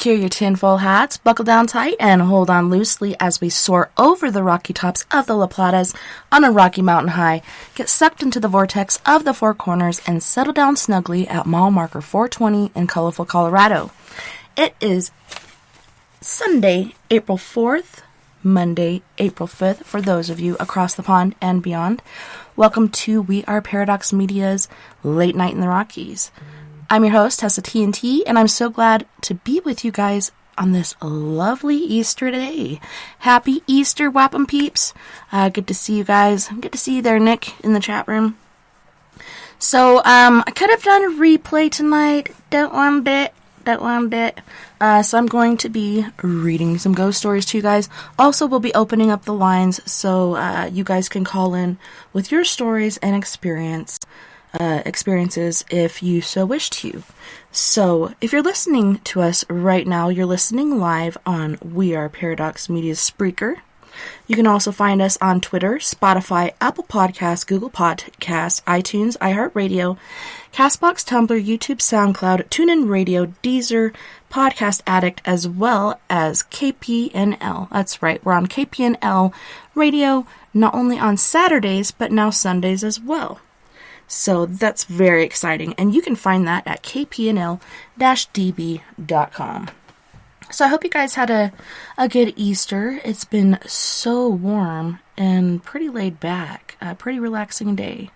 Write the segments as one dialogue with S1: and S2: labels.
S1: Secure your tinfoil hats, buckle down tight, and hold on loosely as we soar over the rocky tops of the La Platas on a rocky mountain high, get sucked into the vortex of the Four Corners, and settle down snugly at mile marker 420 in colorful Colorado. It is Sunday, April 4th, Monday, April 5th, for those of you across the pond and beyond. Welcome to We Are Paradox Media's Late Night in the Rockies. I'm your host, TessaTNT, and I'm so glad to be with you guys on this lovely Easter day. Happy Easter, Wappum peeps. Good to see you guys. Good to see you there, Nick, in the chat room. So, I could have done a replay tonight. Don't want it. So I'm going to be reading some ghost stories to you guys. Also, we'll be opening up the lines so you guys can call in with your stories and experiences if you so wish to. So, if you're listening to us right now, you're listening live on We Are Paradox Media's Spreaker. You can also find us on Twitter, Spotify, Apple Podcasts, Google Podcasts, iTunes, iHeartRadio, CastBox, Tumblr, YouTube, SoundCloud, TuneIn Radio, Deezer, Podcast Addict, as well as KPNL. That's right, we're on KPNL Radio, not only on Saturdays, but now Sundays as well. So that's very exciting, and you can find that at kpnl-db.com. So I hope you guys had a good Easter. It's been so warm and pretty laid back, a pretty relaxing day.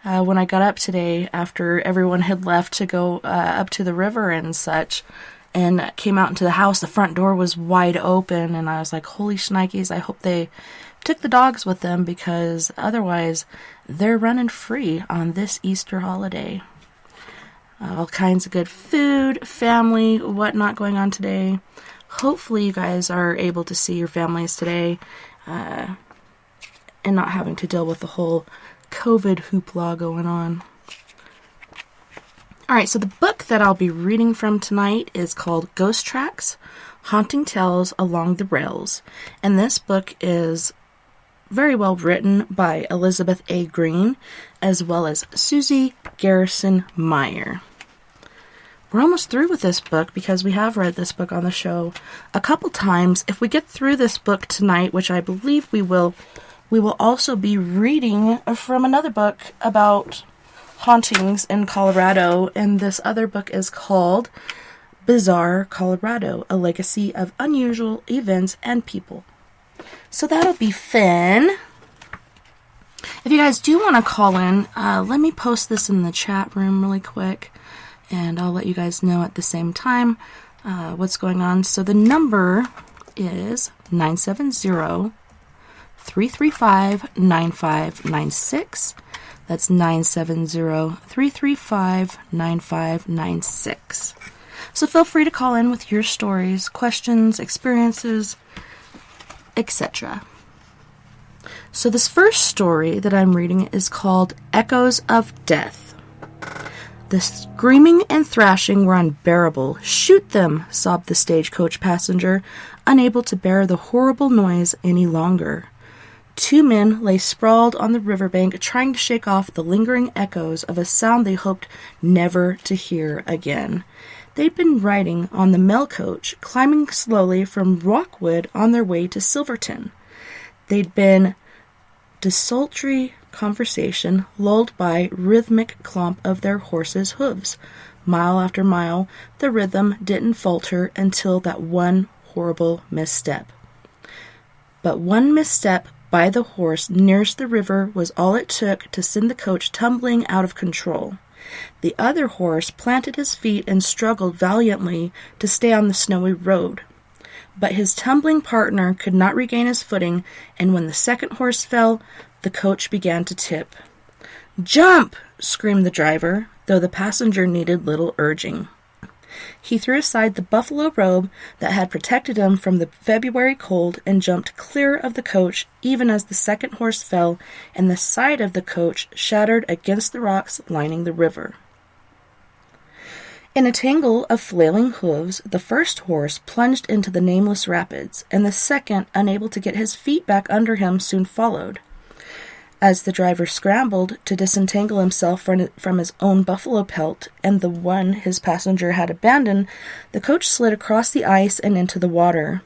S1: When I got up today, after everyone had left to go up to the river and such, and came out into the house, the front door was wide open, and I was like, holy shnikes, I hope they took the dogs with them, because otherwise they're running free on this Easter holiday. All kinds of good food, family, whatnot going on today. Hopefully you guys are able to see your families today and not having to deal with the whole COVID hoopla going on. Alright, so the book that I'll be reading from tonight is called Ghost Tracks, Haunting Tales Along the Rails. And this book is very well written by Elizabeth A. Green, as well as Suzy, Garrison, Meyer. We're almost through with this book because we have read this book on the show a couple times. If we get through this book tonight, which I believe we will also be reading from another book about hauntings in Colorado, and this other book is called Bizarre Colorado, A Legacy of Unusual Events and People. So that'll be fun. If you guys do want to call in, let me post this in the chat room really quick, and I'll let you guys know at the same time what's going on. So the number is 970-335-9596. That's 970-335-9596. So feel free to call in with your stories, questions, experiences, etc. So this first story that I'm reading is called Echoes of Death. The screaming and thrashing were unbearable. Shoot them, sobbed the stagecoach passenger, unable to bear the horrible noise any longer. Two men lay sprawled on the riverbank, trying to shake off the lingering echoes of a sound they hoped never to hear again. They'd been riding on the mail coach, climbing slowly from Rockwood on their way to Silverton. They'd been desultory conversation, lulled by rhythmic clomp of their horses' hooves. Mile after mile, the rhythm didn't falter until that one horrible misstep. But one misstep by the horse nearest the river was all it took to send the coach tumbling out of control. The other horse planted his feet and struggled valiantly to stay on the snowy road. But his tumbling partner could not regain his footing, and when the second horse fell, the coach began to tip. "Jump!" screamed the driver, though the passenger needed little urging. He threw aside the buffalo robe that had protected him from the February cold and jumped clear of the coach even as the second horse fell and the side of the coach shattered against the rocks lining the river. In a tangle of flailing hooves, the first horse plunged into the nameless rapids, and the second, unable to get his feet back under him, soon followed. As the driver scrambled to disentangle himself from his own buffalo pelt and the one his passenger had abandoned, the coach slid across the ice and into the water.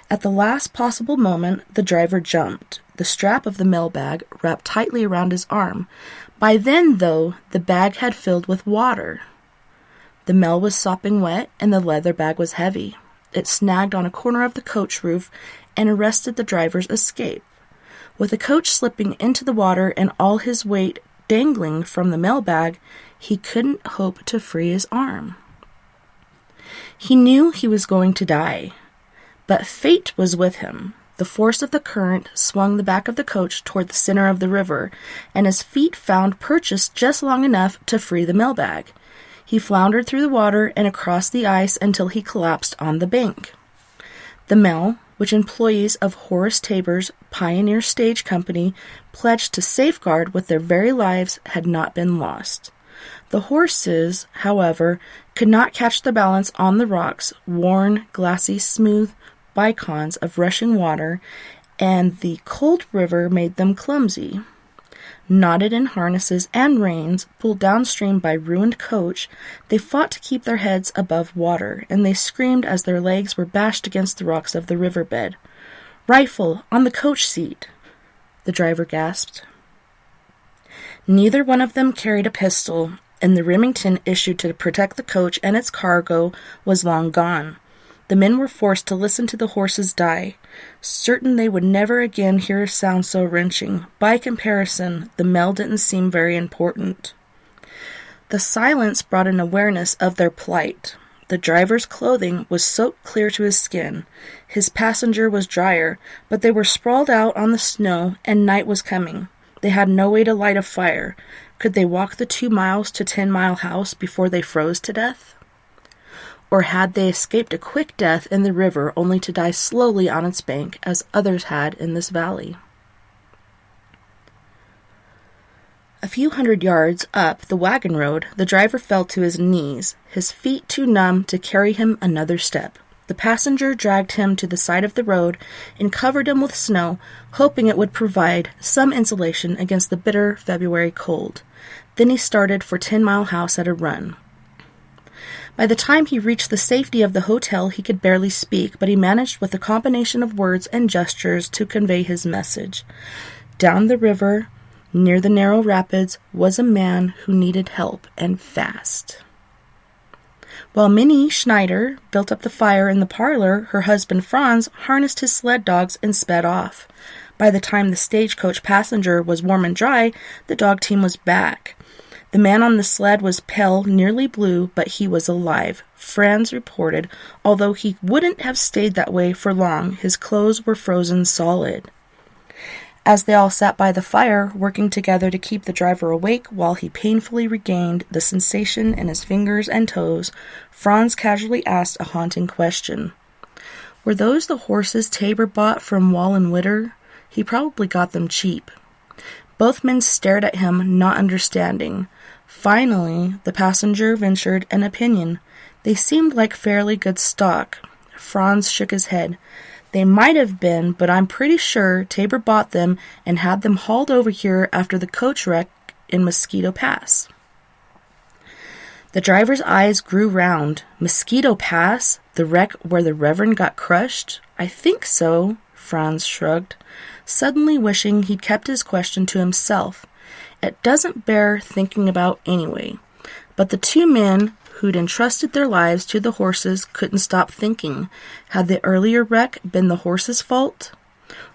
S1: At the last possible moment, the driver jumped, the strap of the mail bag wrapped tightly around his arm. By then, though, the bag had filled with water. The mail was sopping wet, and the leather bag was heavy. It snagged on a corner of the coach roof and arrested the driver's escape. With the coach slipping into the water and all his weight dangling from the mail bag, he couldn't hope to free his arm. He knew he was going to die, but fate was with him. The force of the current swung the back of the coach toward the center of the river, and his feet found purchase just long enough to free the mail bag. He floundered through the water and across the ice until he collapsed on the bank. The mail, which employees of Horace Tabor's Pioneer Stage Company pledged to safeguard with their very lives, had not been lost. The horses, however, could not catch the balance on the rocks, worn, glassy, smooth bicons of rushing water, and the cold river made them clumsy. Knotted in harnesses and reins, pulled downstream by ruined coach, they fought to keep their heads above water, and they screamed as their legs were bashed against the rocks of the riverbed. "Rifle, on the coach seat," the driver gasped. Neither one of them carried a pistol, and the Remington issued to protect the coach and its cargo was long gone. The men were forced to listen to the horses die, certain they would never again hear a sound so wrenching. By comparison, the mail didn't seem very important. The silence brought an awareness of their plight. The driver's clothing was soaked clear to his skin. His passenger was drier, but they were sprawled out on the snow, and night was coming. They had no way to light a fire. Could they walk the 2 miles to 10 Mile House before they froze to death? Or had they escaped a quick death in the river only to die slowly on its bank, as others had in this valley? A few hundred yards up the wagon road, the driver fell to his knees, his feet too numb to carry him another step. The passenger dragged him to the side of the road and covered him with snow, hoping it would provide some insulation against the bitter February cold. Then he started for 10 Mile House at a run. By the time he reached the safety of the hotel, he could barely speak, but he managed with a combination of words and gestures to convey his message. Down the river, near the narrow rapids, was a man who needed help, and fast. While Minnie Schneider built up the fire in the parlor, her husband Franz harnessed his sled dogs and sped off. By the time the stagecoach passenger was warm and dry, the dog team was back. The man on the sled was pale, nearly blue, but he was alive, Franz reported, although he wouldn't have stayed that way for long. His clothes were frozen solid. As they all sat by the fire, working together to keep the driver awake while he painfully regained the sensation in his fingers and toes, Franz casually asked a haunting question. Were those the horses Tabor bought from Wall and Witter? He probably got them cheap. Both men stared at him, not understanding. Finally, the passenger ventured an opinion. They seemed like fairly good stock. Franz shook his head. They might have been, but I'm pretty sure Tabor bought them and had them hauled over here after the coach wreck in Mosquito Pass. The driver's eyes grew round. Mosquito Pass? The wreck where the Reverend got crushed? I think so, Franz shrugged, suddenly wishing he'd kept his question to himself. It doesn't bear thinking about anyway. But the two men who'd entrusted their lives to the horses couldn't stop thinking. Had the earlier wreck been the horses' fault?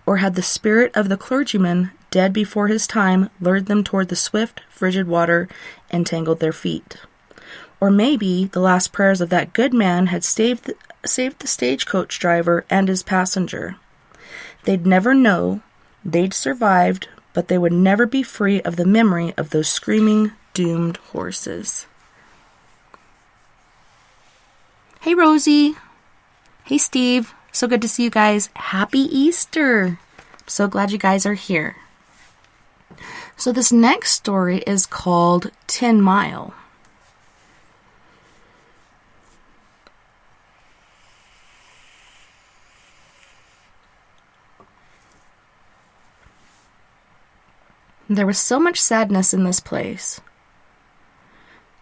S1: Or had the spirit of the clergyman, dead before his time, lured them toward the swift, frigid water and tangled their feet? Or maybe the last prayers of that good man had saved the stagecoach driver and his passenger. They'd never know. They'd survived, but they would never be free of the memory of those screaming, doomed horses. Hey, Rosie. Hey, Steve. So good to see you guys. Happy Easter. So glad you guys are here. So this next story is called 10 Mile. There was so much sadness in this place.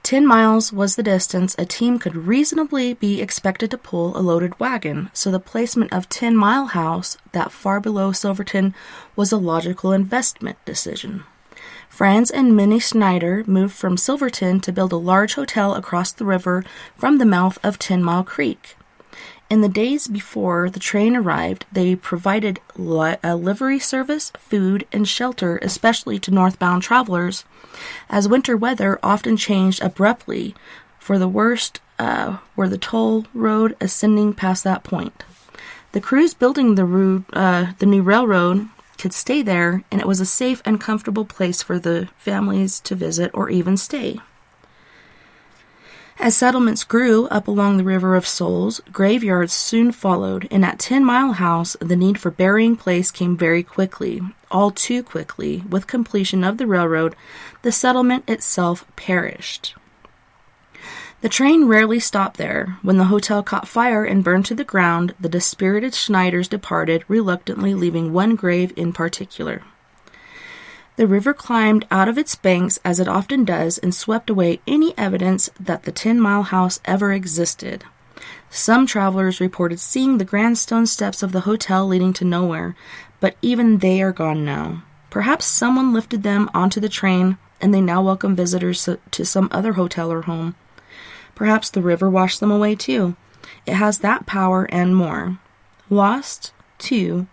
S1: 10 miles was the distance a team could reasonably be expected to pull a loaded wagon, so the placement of 10 Mile House, that far below Silverton, was a logical investment decision. Franz and Minnie Schneider moved from Silverton to build a large hotel across the river from the mouth of 10 Mile Creek. In the days before the train arrived, they provided a livery service, food, and shelter, especially to northbound travelers, as winter weather often changed abruptly for the worst were the toll road ascending past that point. The crews building the new railroad could stay there, and it was a safe and comfortable place for the families to visit or even stay. As settlements grew up along the River of Souls, graveyards soon followed, and at 10 Mile House, the need for burying place came very quickly, all too quickly. With completion of the railroad, the settlement itself perished. The train rarely stopped there. When the hotel caught fire and burned to the ground, the dispirited Schneiders departed, reluctantly leaving one grave in particular. The river climbed out of its banks, as it often does, and swept away any evidence that the 10 Mile House ever existed. Some travelers reported seeing the grand stone steps of the hotel leading to nowhere, but even they are gone now. Perhaps someone lifted them onto the train, and they now welcome visitors to some other hotel or home. Perhaps the river washed them away too. It has that power and more. Lost, too,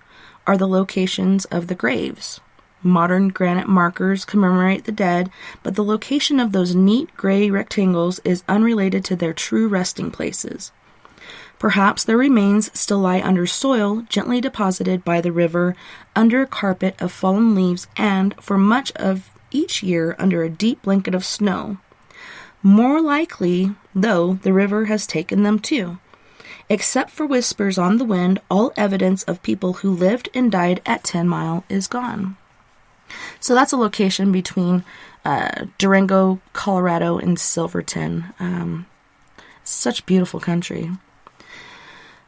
S1: are the locations of the graves. Modern granite markers commemorate the dead, but the location of those neat gray rectangles is unrelated to their true resting places. Perhaps their remains still lie under soil, gently deposited by the river, under a carpet of fallen leaves, and, for much of each year, under a deep blanket of snow. More likely, though, the river has taken them too. Except for whispers on the wind, all evidence of people who lived and died at 10 Mile is gone. So that's a location between Durango, Colorado, and Silverton. Such beautiful country.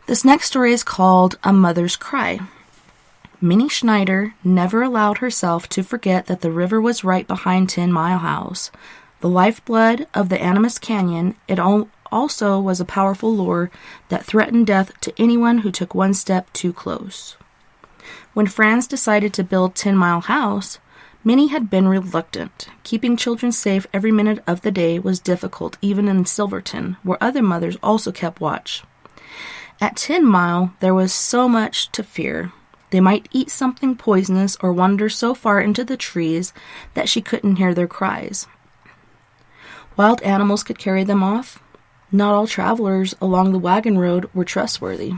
S1: This next story is called A Mother's Cry. Minnie Schneider never allowed herself to forget that the river was right behind 10 Mile House. The lifeblood of the Animas Canyon, it also was a powerful lure that threatened death to anyone who took one step too close. When Franz decided to build 10 Mile House, Minnie had been reluctant. Keeping children safe every minute of the day was difficult, even in Silverton, where other mothers also kept watch. At 10 Mile, there was so much to fear. They might eat something poisonous or wander so far into the trees that she couldn't hear their cries. Wild animals could carry them off. Not all travelers along the wagon road were trustworthy.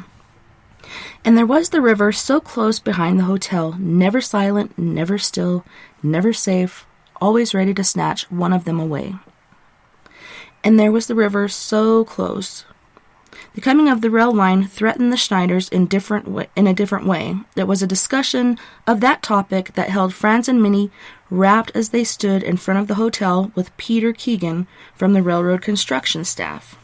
S1: And there was the river so close behind the hotel, never silent, never still, never safe, always ready to snatch one of them away. And there was the river so close. The coming of the rail line threatened the Schneiders in a different way. It was a discussion of that topic that held Franz and Minnie wrapped as they stood in front of the hotel with Peter Keegan from the railroad construction staff.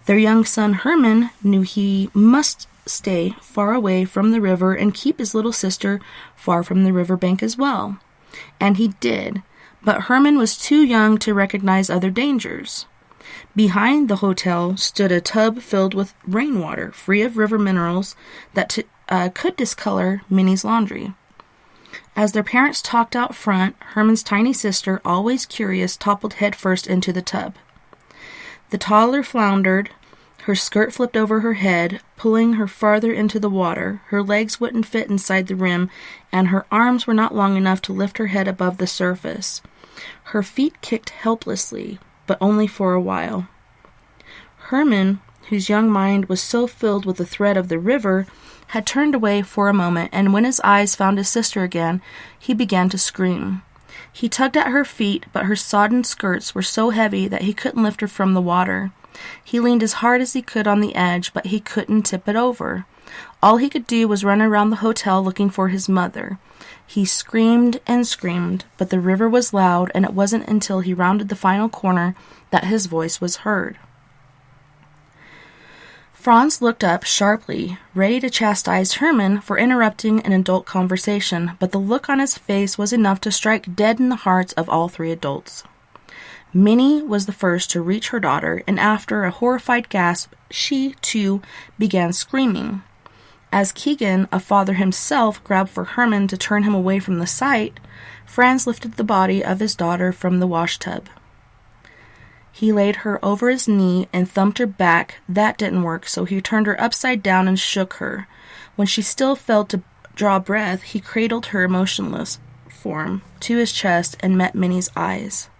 S1: Their young son Herman knew he must stay far away from the river and keep his little sister far from the riverbank as well. And he did, but Herman was too young to recognize other dangers. Behind the hotel stood a tub filled with rainwater, free of river minerals that could discolor Minnie's laundry. As their parents talked out front, Herman's tiny sister, always curious, toppled headfirst into the tub. The toddler floundered. Her skirt flipped over her head, pulling her farther into the water. Her legs wouldn't fit inside the rim, and her arms were not long enough to lift her head above the surface. Her feet kicked helplessly, but only for a while. Herman, whose young mind was so filled with the threat of the river, had turned away for a moment, and when his eyes found his sister again, he began to scream. He tugged at her feet, but her sodden skirts were so heavy that he couldn't lift her from the water. He leaned as hard as he could on the edge, but he couldn't tip it over. All he could do was run around the hotel looking for his mother. He screamed and screamed, but the river was loud, and it wasn't until he rounded the final corner that his voice was heard. Franz looked up sharply, ready to chastise Herman for interrupting an adult conversation, but the look on his face was enough to strike dead in the hearts of all three adults. Minnie was the first to reach her daughter, and after a horrified gasp, she, too, began screaming. As Keegan, a father himself, grabbed for Herman to turn him away from the sight, Franz lifted the body of his daughter from the washtub. He laid her over his knee and thumped her back. That didn't work, so he turned her upside down and shook her. When she still failed to draw breath, he cradled her motionless form to his chest and met Minnie's eyes.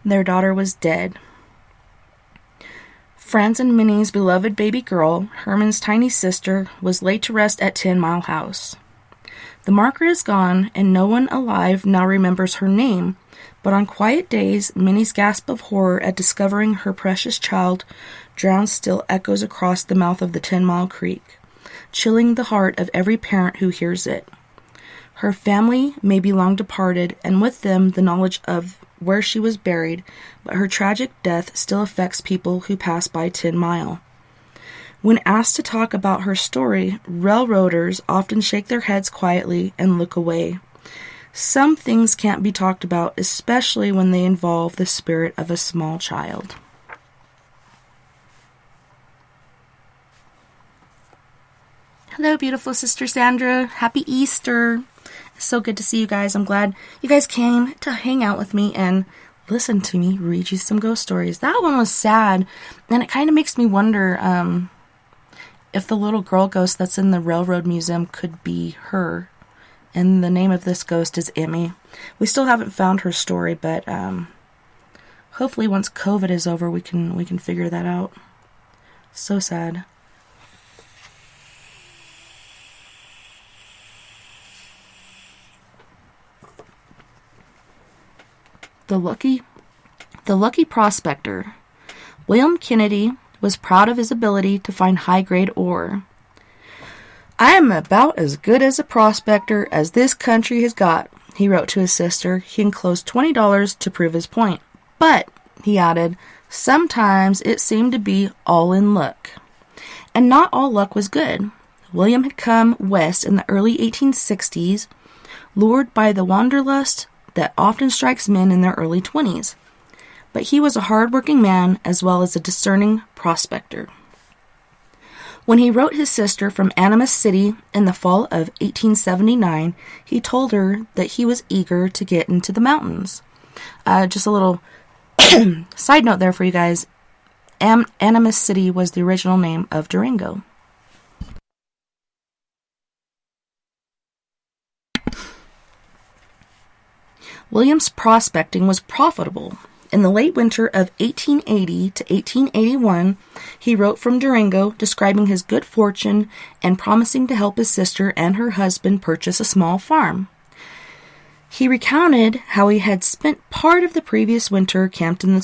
S1: Their daughter was dead. Franz and Minnie's beloved baby girl, Herman's tiny sister, was laid to rest at 10 Mile House. The marker is gone, and no one alive now remembers her name, but on quiet days, Minnie's gasp of horror at discovering her precious child drowned still echoes across the mouth of the 10 Mile Creek, chilling the heart of every parent who hears it. Her family may be long departed, and with them the knowledge of where she was buried, but her tragic death still affects people who pass by 10 Mile. When asked to talk about her story, railroaders often shake their heads quietly and look away. Some things can't be talked about, especially when they involve the spirit of a small child. Hello, beautiful Sister Sandra. Happy Easter. It's so good to see you guys. I'm glad you guys came to hang out with me and listen to me read you some ghost stories. That one was sad, and it kind of makes me wonder if the little girl ghost that's in the Railroad Museum could be her. And the name of this ghost is Emmy. We still haven't found her story, but hopefully once COVID is over, we can figure that out. So sad. The Lucky Prospector. William Kennedy was proud of his ability to find high-grade ore. "I am about as good as a prospector as this country has got," he wrote to his sister. He enclosed $20 to prove his point. "But," he added, "sometimes it seemed to be all in luck." And not all luck was good. William had come west in the early 1860s, lured by the wanderlust that often strikes men in their early 20s. But he was a hard-working man as well as a discerning prospector. When he wrote his sister from Animas City in the fall of 1879, he told her that he was eager to get into the mountains. Just a little side note there for you guys. Animas City was the original name of Durango. William's prospecting was profitable. In the late winter of 1880 to 1881, he wrote from Durango describing his good fortune and promising to help his sister and her husband purchase a small farm. He recounted how he had spent part of the previous winter camped in the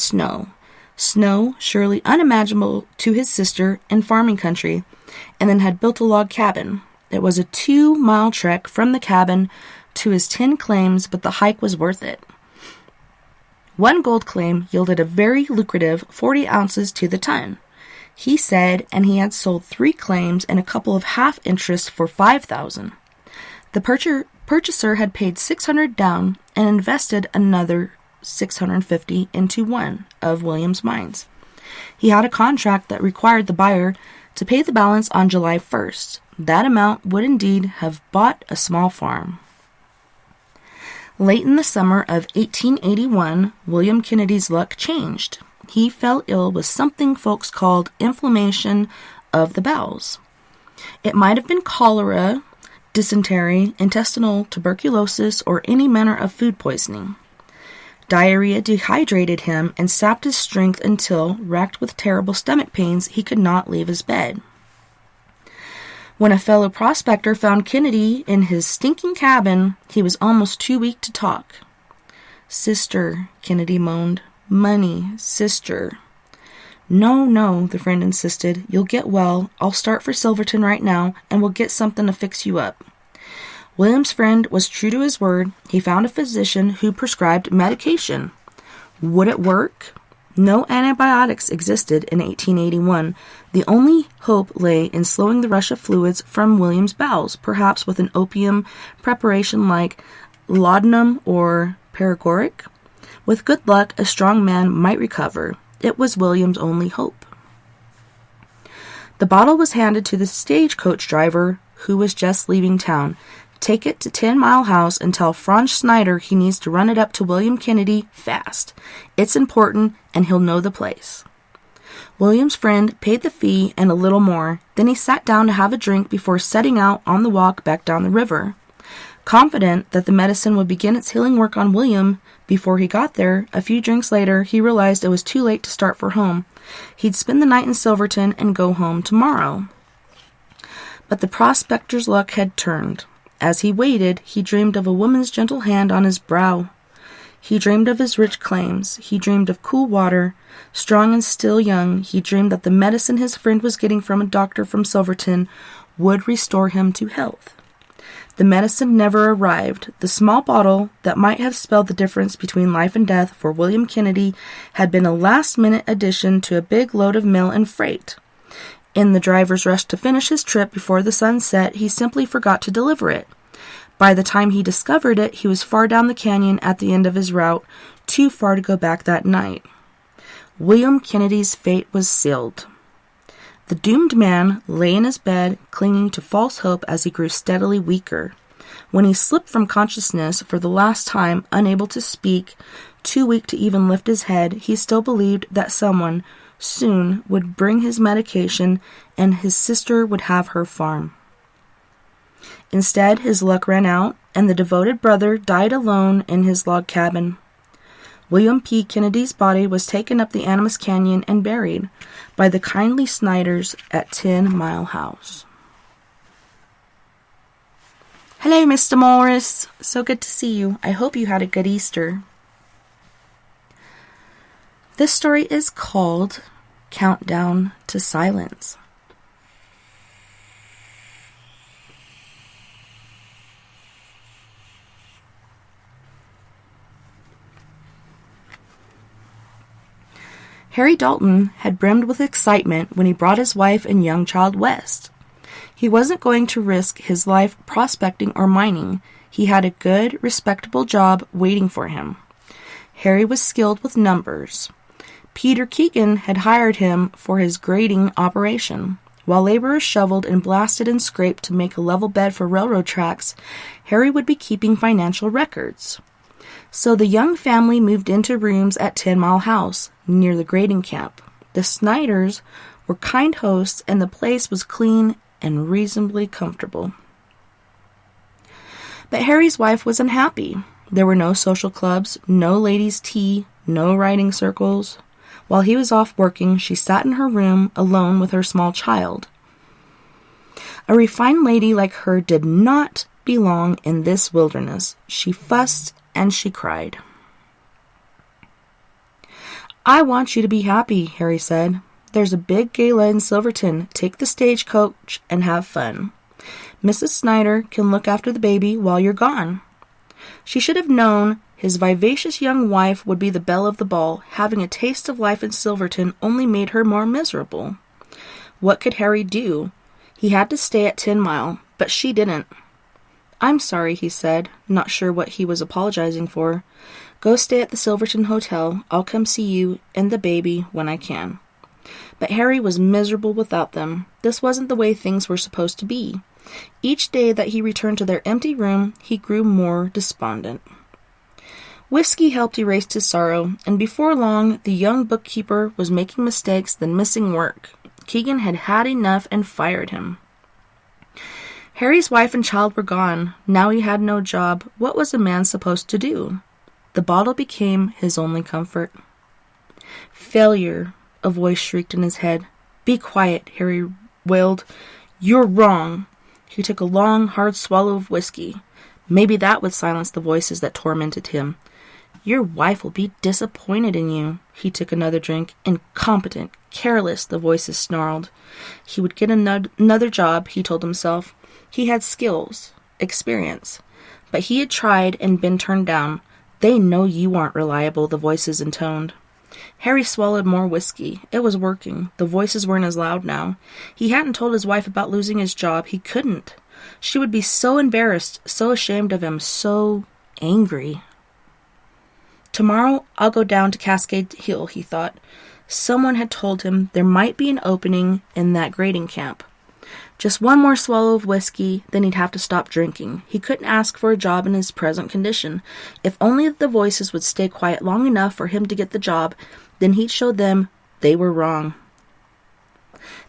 S1: snow surely unimaginable to his sister in farming country, and then had built a log cabin. It was a 2-mile trek from the cabin to his 10 claims, but the hike was worth it. One gold claim yielded a very lucrative 40 ounces to the ton, he said, and he had sold 3 claims and a couple of half interests for $5,000. The purchaser had paid $600 down and invested another $650 into one of William's mines. He had a contract that required the buyer to pay the balance on July 1st. That amount would indeed have bought a small farm. Late in the summer of 1881, William Kennedy's luck changed. He fell ill with something folks called inflammation of the bowels. It might have been cholera, dysentery, intestinal tuberculosis, or any manner of food poisoning. Diarrhea dehydrated him and sapped his strength until, racked with terrible stomach pains, he could not leave his bed. When a fellow prospector found Kennedy in his stinking cabin, he was almost too weak to talk. "Sister," Kennedy moaned. "Money, sister." No, the friend insisted. "You'll get well. I'll start for Silverton right now, and we'll get something to fix you up." William's friend was true to his word. He found a physician who prescribed medication. Would it work? No antibiotics existed in 1881. The only hope lay in slowing the rush of fluids from William's bowels, perhaps with an opium preparation like laudanum or paregoric. With good luck, a strong man might recover. It was William's only hope. The bottle was handed to the stagecoach driver, who was just leaving town. Take it to 10 Mile House and tell Franz Schneider he needs to run it up to William Kennedy fast. It's important, and he'll know the place. William's friend paid the fee and a little more. Then he sat down to have a drink before setting out on the walk back down the river. Confident that the medicine would begin its healing work on William before he got there, a few drinks later, he realized it was too late to start for home. He'd spend the night in Silverton and go home tomorrow. But the prospector's luck had turned. As he waited, he dreamed of a woman's gentle hand on his brow. He dreamed of his rich claims. He dreamed of cool water. Strong and still young, he dreamed that the medicine his friend was getting from a doctor from Silverton would restore him to health. The medicine never arrived. The small bottle that might have spelled the difference between life and death for William Kennedy had been a last-minute addition to a big load of mail and freight. In the driver's rush to finish his trip before the sun set, he simply forgot to deliver it. By the time he discovered it, he was far down the canyon at the end of his route, too far to go back that night. William Kennedy's fate was sealed. The doomed man lay in his bed, clinging to false hope as he grew steadily weaker. When he slipped from consciousness for the last time, unable to speak, too weak to even lift his head, he still believed that someone soon would bring his medication and his sister would have her farm. Instead, his luck ran out, and the devoted brother died alone in his log cabin. William P. Kennedy's body was taken up the Animas Canyon and buried by the kindly Snyders at 10 Mile House. Hello, Mr. Morris. So good to see you. I hope you had a good Easter. This story is called Countdown to Silence. Harry Dalton had brimmed with excitement when he brought his wife and young child west. He wasn't going to risk his life prospecting or mining. He had a good, respectable job waiting for him. Harry was skilled with numbers. Peter Keegan had hired him for his grading operation. While laborers shoveled and blasted and scraped to make a level bed for railroad tracks, Harry would be keeping financial records. So the young family moved into rooms at 10 Mile House, near the grading camp. The Snyders were kind hosts, and the place was clean and reasonably comfortable. But Harry's wife was unhappy. There were no social clubs, no ladies' tea, no writing circles. While he was off working, she sat in her room alone with her small child. A refined lady like her did not belong in this wilderness. She fussed and she cried. "I want you to be happy," Harry said. "There's a big gala in Silverton. Take the stagecoach and have fun. Mrs. Snyder can look after the baby while you're gone." She should have known his vivacious young wife would be the belle of the ball. Having a taste of life in Silverton only made her more miserable. What could Harry do? He had to stay at 10 Mile, but she didn't. "I'm sorry," he said, not sure what he was apologizing for. "Go stay at the Silverton Hotel. I'll come see you and the baby when I can." But Harry was miserable without them. This wasn't the way things were supposed to be. Each day that he returned to their empty room, he grew more despondent. Whiskey helped erase his sorrow, and before long, the young bookkeeper was making mistakes, then missing work. Keegan had had enough and fired him. Harry's wife and child were gone. Now he had no job. What was a man supposed to do? The bottle became his only comfort. "Failure," a voice shrieked in his head. "Be quiet," Harry wailed. "You're wrong." He took a long, hard swallow of whiskey. Maybe that would silence the voices that tormented him. "Your wife will be disappointed in you." He took another drink. "Incompetent, careless," the voices snarled. He would get another job, he told himself. He had skills, experience. But he had tried and been turned down. "They know you aren't reliable," the voices intoned. Harry swallowed more whiskey. It was working. The voices weren't as loud now. He hadn't told his wife about losing his job. He couldn't. She would be so embarrassed, so ashamed of him, so angry. Tomorrow I'll go down to Cascade Hill, he thought. Someone had told him there might be an opening in that grading camp. Just one more swallow of whiskey, then he'd have to stop drinking. He couldn't ask for a job in his present condition. If only the voices would stay quiet long enough for him to get the job, then he'd show them they were wrong.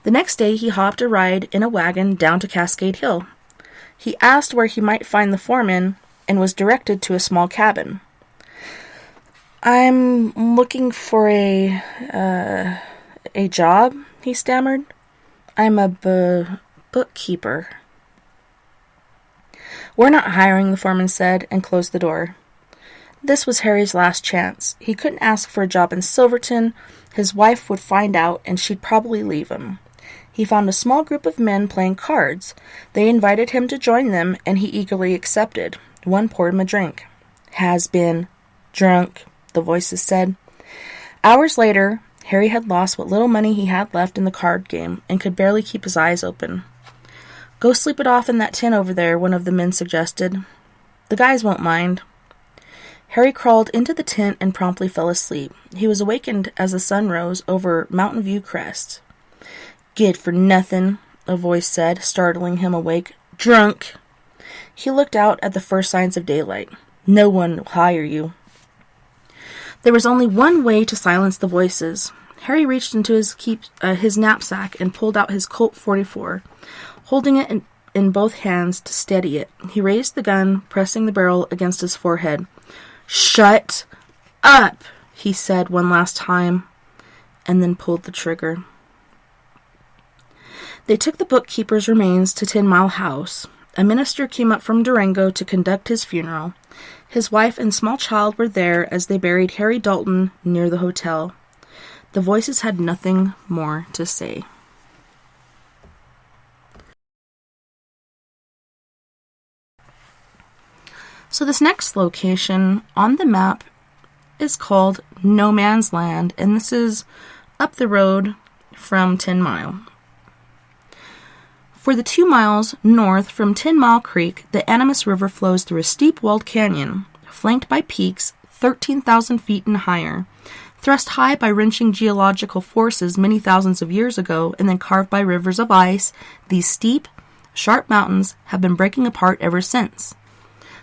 S1: The next day he hopped a ride in a wagon down to Cascade Hill. He asked where he might find the foreman and was directed to a small cabin. "I'm looking for a job," he stammered. "I'm a bookkeeper." "We're not hiring," the foreman said, and closed the door. This was Harry's last chance. He couldn't ask for a job in Silverton. His wife would find out, and she'd probably leave him. He found a small group of men playing cards. They invited him to join them, and he eagerly accepted. One poured him a drink. "Has been drunk," the voices said. Hours later, Harry had lost what little money he had left in the card game and could barely keep his eyes open. "Go sleep it off in that tent over there," one of the men suggested. "The guys won't mind." Harry crawled into the tent and promptly fell asleep. He was awakened as the sun rose over Mountain View crest. "Good for nothing," a voice said, startling him awake. "Drunk." He looked out at the first signs of daylight. "No one will hire you." There was only one way to silence the voices. Harry reached into his knapsack and pulled out his Colt 44. Holding it in both hands to steady it, he raised the gun, pressing the barrel against his forehead. "Shut up," he said one last time, and then pulled the trigger. They took the bookkeeper's remains to 10 Mile House. A minister came up from Durango to conduct his funeral. His wife and small child were there as they buried Harry Dalton near the hotel. The voices had nothing more to say. So this next location on the map is called No Man's Land, and this is up the road from 10 Mile. For the 2 miles north from 10 Mile Creek, the Animas River flows through a steep walled canyon, flanked by peaks 13,000 feet and higher, thrust high by wrenching geological forces many thousands of years ago and then carved by rivers of ice. These steep, sharp mountains have been breaking apart ever since.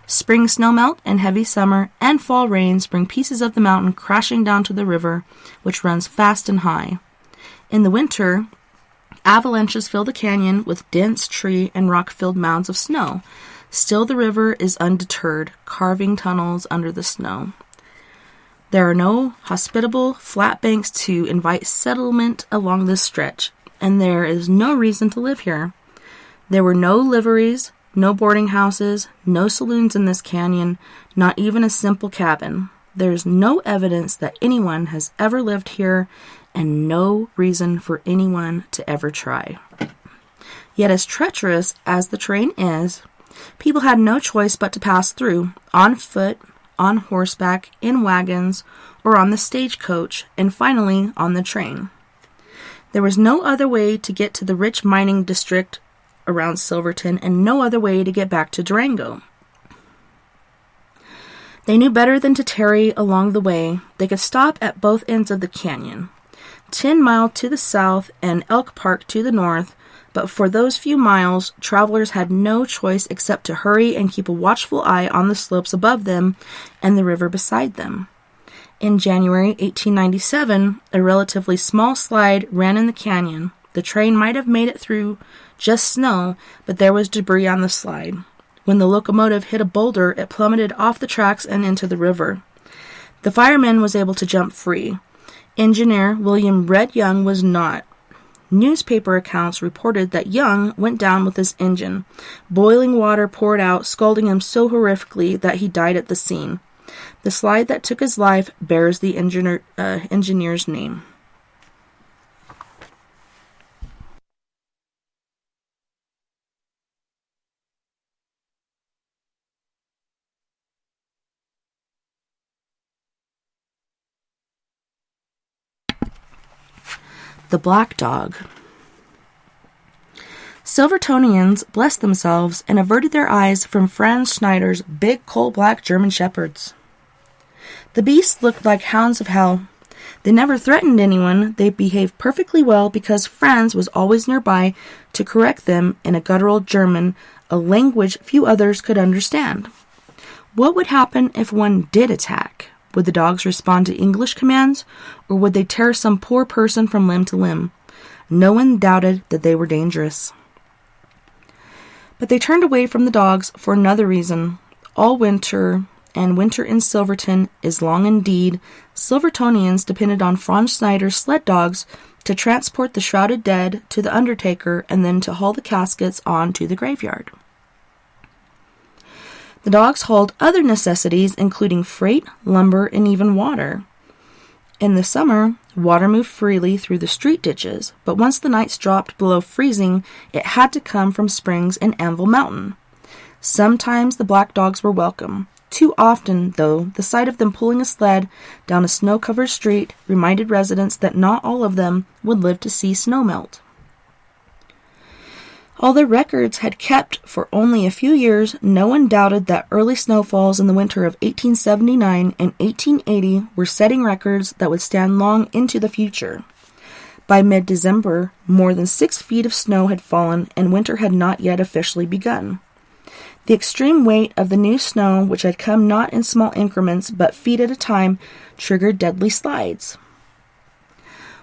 S1: Spring snowmelt and heavy summer and fall rains bring pieces of the mountain crashing down to the river, which runs fast and high. In the winter, avalanches fill the canyon with dense tree and rock-filled mounds of snow. Still, the river is undeterred, carving tunnels under the snow. There are no hospitable flat banks to invite settlement along this stretch, and there is no reason to live here. There were no liveries, no boarding houses, no saloons in this canyon, not even a simple cabin. There is no evidence that anyone has ever lived here, and no reason for anyone to ever try. Yet as treacherous as the terrain is, people had no choice but to pass through, on foot, on horseback, in wagons, or on the stagecoach, and finally on the train. There was no other way to get to the rich mining district around Silverton, and no other way to get back to Durango. They knew better than to tarry along the way. They could stop at both ends of the canyon, 10 Mile to the south and Elk Park to the north, but for those few miles, travelers had no choice except to hurry and keep a watchful eye on the slopes above them and the river beside them. In January 1897, a relatively small slide ran in the canyon. The train might have made it through just snow, but there was debris on the slide. When the locomotive hit a boulder, it plummeted off the tracks and into the river. The fireman was able to jump free. Engineer William Red Young was not. Newspaper accounts reported that Young went down with his engine. Boiling water poured out, scalding him so horrifically that he died at the scene. The slide that took his life bears the engineer's name. The Black Dog. Silvertonians blessed themselves and averted their eyes from Franz Schneider's big coal-black German shepherds. The beasts looked like hounds of hell. They never threatened anyone. They behaved perfectly well because Franz was always nearby to correct them in a guttural German, a language few others could understand. What would happen if one did attack? Would the dogs respond to English commands, or would they tear some poor person from limb to limb? No one doubted that they were dangerous. But they turned away from the dogs for another reason. All winter, and winter in Silverton is long indeed, Silvertonians depended on Franz Schneider's sled dogs to transport the shrouded dead to the undertaker and then to haul the caskets on to the graveyard. The dogs hauled other necessities, including freight, lumber, and even water. In the summer, water moved freely through the street ditches, but once the nights dropped below freezing, it had to come from springs in Anvil Mountain. Sometimes the black dogs were welcome. Too often, though, the sight of them pulling a sled down a snow-covered street reminded residents that not all of them would live to see snow melt. Although records had kept for only a few years, no one doubted that early snowfalls in the winter of 1879 and 1880 were setting records that would stand long into the future. By mid-December, more than 6 feet of snow had fallen, and winter had not yet officially begun. The extreme weight of the new snow, which had come not in small increments but feet at a time, triggered deadly slides.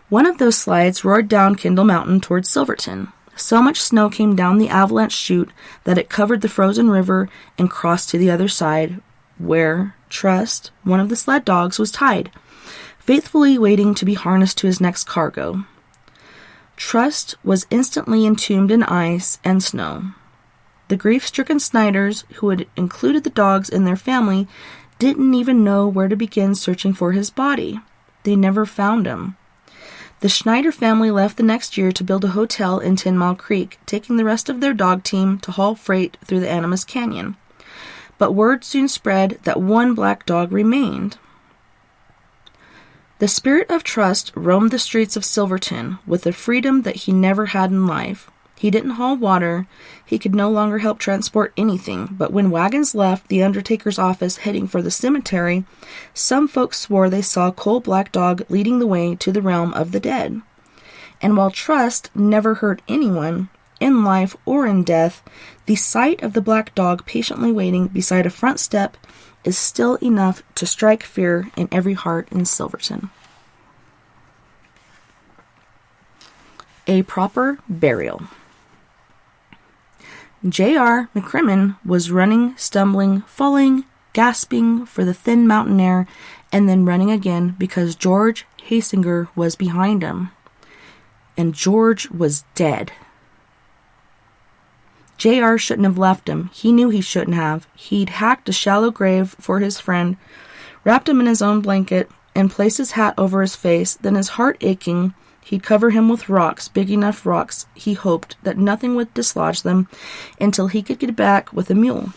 S1: One of those slides roared down Kindle Mountain towards Silverton. So much snow came down the avalanche chute that it covered the frozen river and crossed to the other side, where Trust, one of the sled dogs, was tied, faithfully waiting to be harnessed to his next cargo. Trust was instantly entombed in ice and snow. The grief-stricken Snyders, who had included the dogs in their family, didn't even know where to begin searching for his body. They never found him. The Schneider family left the next year to build a hotel in 10 Mile Creek, taking the rest of their dog team to haul freight through the Animas Canyon. But word soon spread that one black dog remained. The spirit of Trust roamed the streets of Silverton with a freedom that he never had in life. He didn't haul water. He could no longer help transport anything, but when wagons left the undertaker's office heading for the cemetery, some folks swore they saw a coal-black dog leading the way to the realm of the dead. And while Trust never hurt anyone, in life or in death, the sight of the black dog patiently waiting beside a front step is still enough to strike fear in every heart in Silverton. A proper burial. J.R. McCrimmon was running, stumbling, falling, gasping for the thin mountain air, and then running again because George Hasinger was behind him. And George was dead. J.R. shouldn't have left him. He knew he shouldn't have. He'd hacked a shallow grave for his friend, wrapped him in his own blanket, and placed his hat over his face. Then, his heart aching, he'd cover him with rocks, big enough rocks, he hoped, that nothing would dislodge them until he could get back with a mule.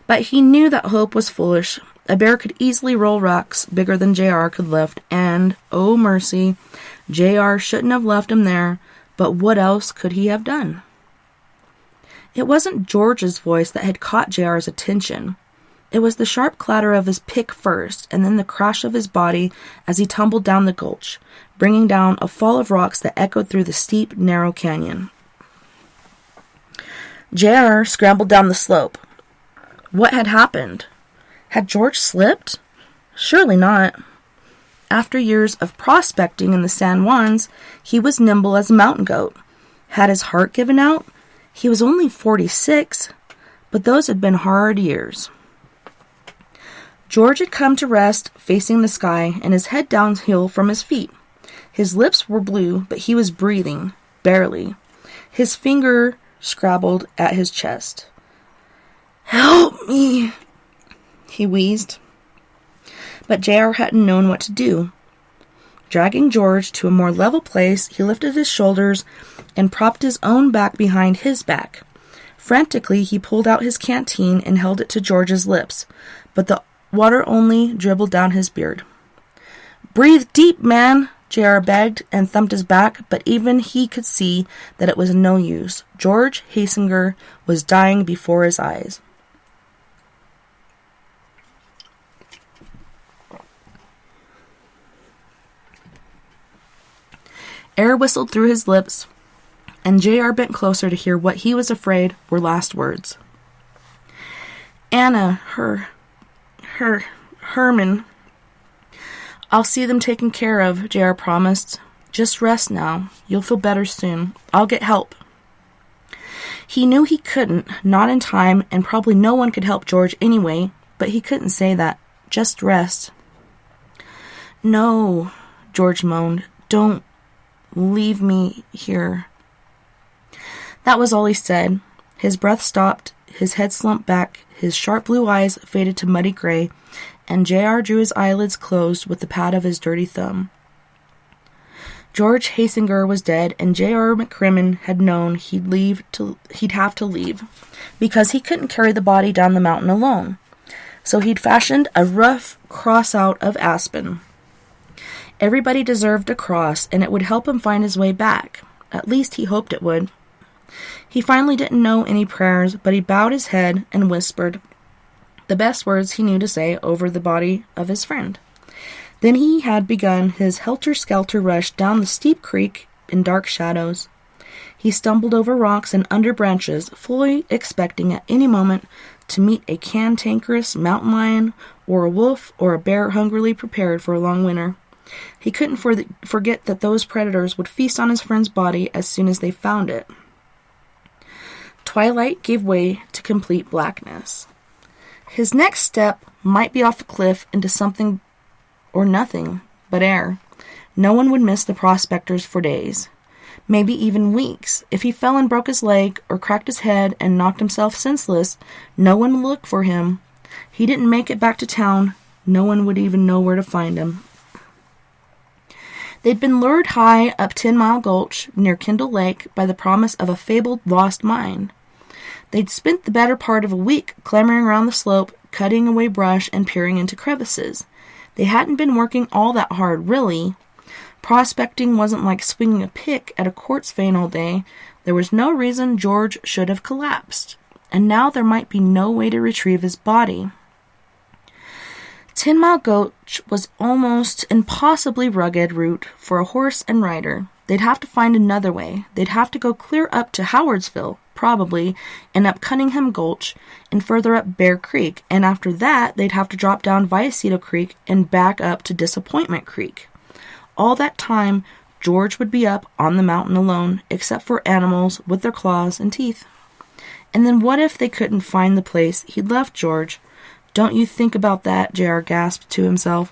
S1: But he knew that hope was foolish. A bear could easily roll rocks bigger than J.R. could lift, and, oh mercy, J.R. shouldn't have left him there, but what else could he have done? It wasn't George's voice that had caught J.R.'s attention. It was the sharp clatter of his pick first, and then the crash of his body as he tumbled down the gulch, bringing down a fall of rocks that echoed through the steep, narrow canyon. J.R. scrambled down the slope. What had happened? Had George slipped? Surely not. After years of prospecting in the San Juans, he was nimble as a mountain goat. Had his heart given out? He was only 46, but those had been hard years. George had come to rest facing the sky and his head downhill from his feet. His lips were blue, but he was breathing, barely. His finger scrabbled at his chest. "Help me," he wheezed. But J.R. hadn't known what to do. Dragging George to a more level place, he lifted his shoulders and propped his own back behind his back. Frantically, he pulled out his canteen and held it to George's lips, but the water only dribbled down his beard. "Breathe deep, man," JR begged and thumped his back, but even he could see that it was no use. George Hasinger was dying before his eyes. Air whistled through his lips, and JR bent closer to hear what he was afraid were last words. Anna, Herman. I'll see them taken care of, JR promised. Just rest now. You'll feel better soon. I'll get help. He knew he couldn't, not in time, and probably no one could help George anyway, but he couldn't say that. Just rest. No, George moaned. Don't leave me here. That was all he said. His breath stopped, his head slumped back, his sharp blue eyes faded to muddy gray, and JR drew his eyelids closed with the pad of his dirty thumb. George Hasinger was dead, and J.R. McCrimmon had known he'd have to leave, because he couldn't carry the body down the mountain alone. So he'd fashioned a rough cross out of aspen. Everybody deserved a cross, and it would help him find his way back. At least he hoped it would. He finally didn't know any prayers, but he bowed his head and whispered the best words he knew to say over the body of his friend. Then he had begun his helter-skelter rush down the steep creek in dark shadows. He stumbled over rocks and under branches, fully expecting at any moment to meet a cantankerous mountain lion or a wolf or a bear hungrily prepared for a long winter. He couldn't forget that those predators would feast on his friend's body as soon as they found it. Twilight gave way to complete blackness. His next step might be off a cliff into something or nothing but air. No one would miss the prospectors for days, maybe even weeks. If he fell and broke his leg or cracked his head and knocked himself senseless, no one would look for him. He didn't make it back to town. No one would even know where to find him. They'd been lured high up 10 Mile Gulch near Kindle Lake by the promise of a fabled lost mine. They'd spent the better part of a week clambering around the slope, cutting away brush and peering into crevices. They hadn't been working all that hard, really. Prospecting wasn't like swinging a pick at a quartz vein all day. There was no reason George should have collapsed, and now there might be no way to retrieve his body. 10 Mile Gulch was almost impossibly rugged route for a horse and rider. They'd have to find another way. They'd have to go clear up to Howardsville, probably, and up Cunningham Gulch, and further up Bear Creek, and after that, they'd have to drop down Viacito Creek and back up to Disappointment Creek. All that time, George would be up on the mountain alone, except for animals with their claws and teeth. And then what if they couldn't find the place he'd left George? Don't you think about that, J.R. gasped to himself.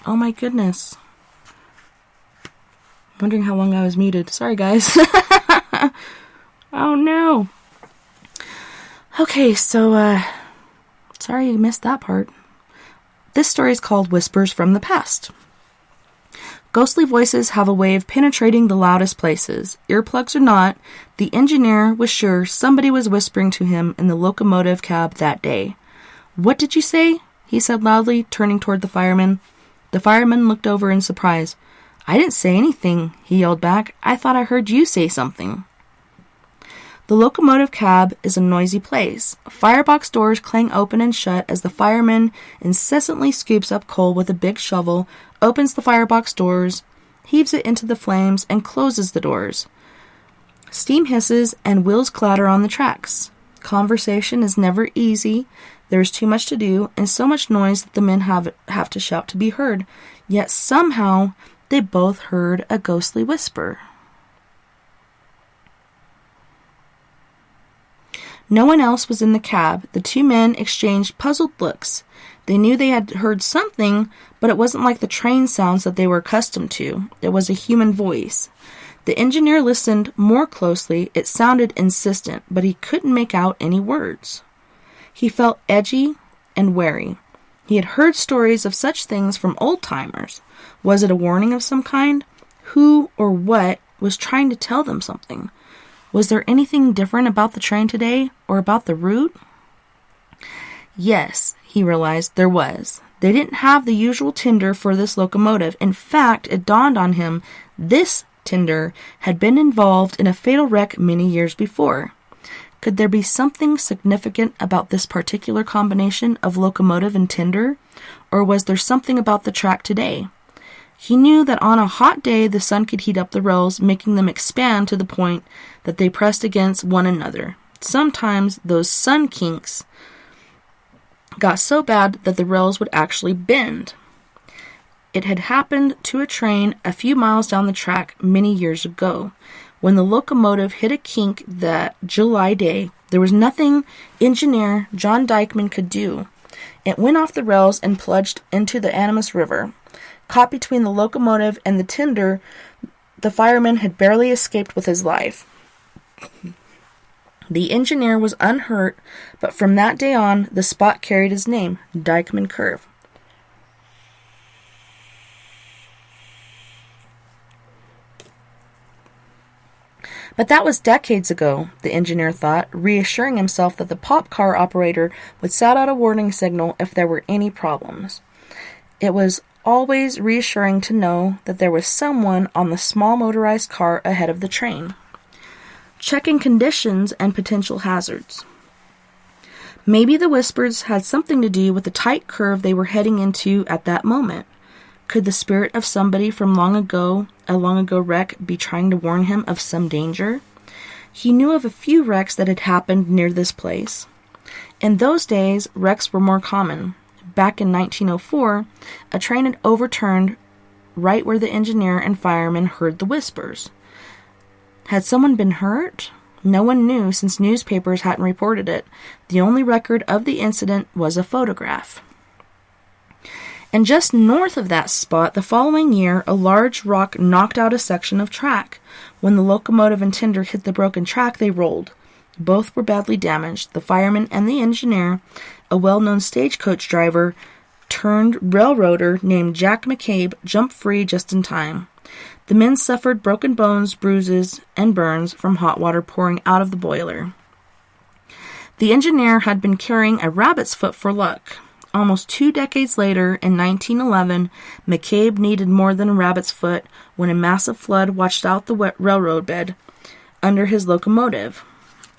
S1: Oh my goodness. Wondering how long I was muted. Sorry, guys. Oh no. Okay, so, sorry you missed that part. This story is called Whispers from the Past. Ghostly voices have a way of penetrating the loudest places. Earplugs or not, the engineer was sure somebody was whispering to him in the locomotive cab that day. "What did you say?" he said loudly, turning toward the fireman. The fireman looked over in surprise. "I didn't say anything," he yelled back. "I thought I heard you say something." The locomotive cab is a noisy place. Firebox doors clang open and shut as the fireman incessantly scoops up coal with a big shovel, opens the firebox doors, heaves it into the flames, and closes the doors. Steam hisses and wheels clatter on the tracks. Conversation is never easy. There is too much to do and so much noise that the men have to shout to be heard. Yet somehow they both heard a ghostly whisper. No one else was in the cab. The two men exchanged puzzled looks. They knew they had heard something, but it wasn't like the train sounds that they were accustomed to. It was a human voice. The engineer listened more closely. It sounded insistent, but he couldn't make out any words. He felt edgy and wary. He had heard stories of such things from old-timers. Was it a warning of some kind? Who or what was trying to tell them something? Was there anything different about the train today, or about the route? Yes, he realized there was. They didn't have the usual tinder for this locomotive. In fact, it dawned on him this tinder had been involved in a fatal wreck many years before. Could there be something significant about this particular combination of locomotive and tinder, or was there something about the track today? He knew that on a hot day the sun could heat up the rails, making them expand to the point that they pressed against one another. Sometimes those sun kinks got so bad that the rails would actually bend. It had happened to a train a few miles down the track many years ago. When the locomotive hit a kink that July day, there was nothing engineer John Dykman could do. It went off the rails and plunged into the Animas River. Caught between the locomotive and the tinder, the fireman had barely escaped with his life. The engineer was unhurt, but from that day on, the spot carried his name, Dykeman Curve. But that was decades ago, the engineer thought, reassuring himself that the pop car operator would sound out a warning signal if there were any problems. It was always reassuring to know that there was someone on the small motorized car ahead of the train, checking conditions and potential hazards. Maybe the whispers had something to do with the tight curve they were heading into at that moment. Could the spirit of somebody from a long ago wreck, be trying to warn him of some danger? He knew of a few wrecks that had happened near this place. In those days, wrecks were more common. Back in 1904, a train had overturned right where the engineer and fireman heard the whispers. Had someone been hurt? No one knew, since newspapers hadn't reported it. The only record of the incident was a photograph. And just north of that spot, the following year, a large rock knocked out a section of track. When the locomotive and tinder hit the broken track, they rolled. Both were badly damaged. The fireman and the engineer, a well-known stagecoach driver turned railroader named Jack McCabe, jumped free just in time. The men suffered broken bones, bruises, and burns from hot water pouring out of the boiler. The engineer had been carrying a rabbit's foot for luck. Almost 2 decades later, in 1911, McCabe needed more than a rabbit's foot when a massive flood washed out the wet railroad bed under his locomotive.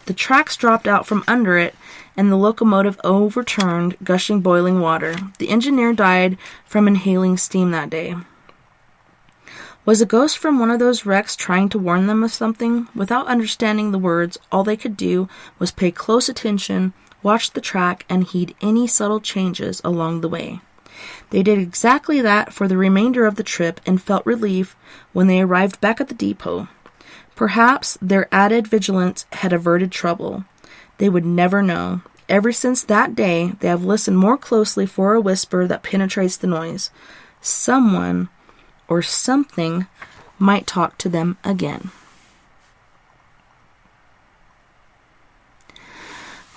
S1: The tracks dropped out from under it, and the locomotive overturned, gushing boiling water. The engineer died from inhaling steam that day. Was a ghost from one of those wrecks trying to warn them of something? Without understanding the words, all they could do was pay close attention, watch the track, and heed any subtle changes along the way. They did exactly that for the remainder of the trip and felt relief when they arrived back at the depot. Perhaps their added vigilance had averted trouble. They would never know. Ever since that day, they have listened more closely for a whisper that penetrates the noise. someone or something might talk to them again.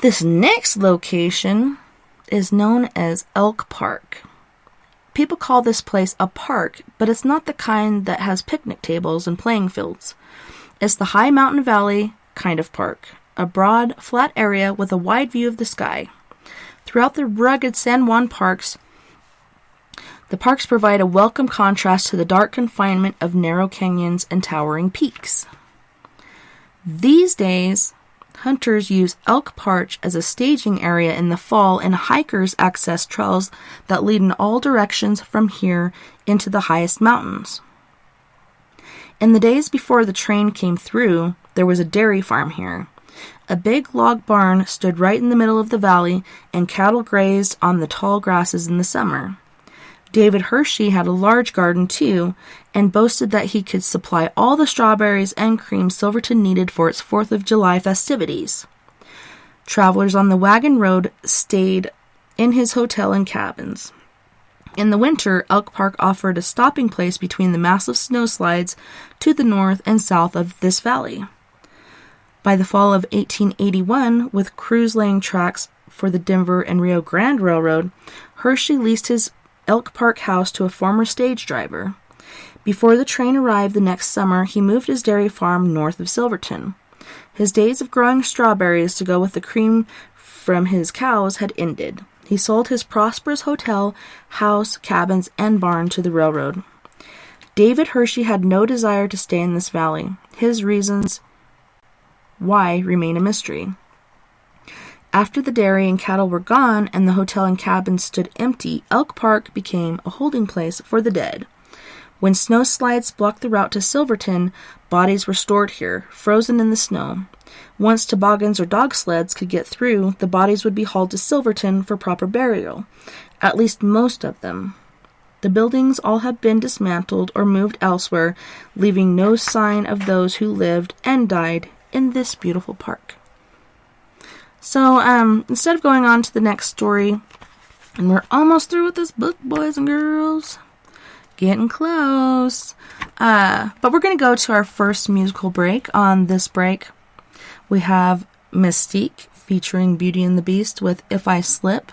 S1: This next location is known as Elk Park. People call this place a park, but it's not the kind that has picnic tables and playing fields. It's the high mountain valley kind of park, a broad, flat area with a wide view of the sky. Throughout the rugged San Juan parks, the parks provide a welcome contrast to the dark confinement of narrow canyons and towering peaks. These days, hunters use Elk Park as a staging area in the fall, and hikers access trails that lead in all directions from here into the highest mountains. In the days before the train came through, there was a dairy farm here. A big log barn stood right in the middle of the valley, and cattle grazed on the tall grasses in the summer. David Hershey had a large garden too, and boasted that he could supply all the strawberries and cream Silverton needed for its 4th of July festivities. Travelers on the wagon road stayed in his hotel and cabins. In the winter, Elk Park offered a stopping place between the massive snowslides to the north and south of this valley. By the fall of 1881, with crews laying tracks for the Denver and Rio Grande Railroad, Hershey leased his Elk Park house to a former stage driver. Before the train arrived the next summer, he moved his dairy farm north of Silverton. His days of growing strawberries to go with the cream from his cows had ended. He sold his prosperous hotel, house, cabins, and barn to the railroad. David Hershey had no desire to stay in this valley. His reasons why remain a mystery. After the dairy and cattle were gone and the hotel and cabins stood empty, Elk Park became a holding place for the dead. When snow slides blocked the route to Silverton, bodies were stored here, frozen in the snow. Once toboggans or dog sleds could get through, the bodies would be hauled to Silverton for proper burial, at least most of them. The buildings all have been dismantled or moved elsewhere, leaving no sign of those who lived and died in this beautiful park. So, instead of going on to the next story, and we're almost through with this book, boys and girls. Getting close. But we're going to go to our first musical break. On this break, we have Mystique featuring Beauty and the Beast with If I Slip.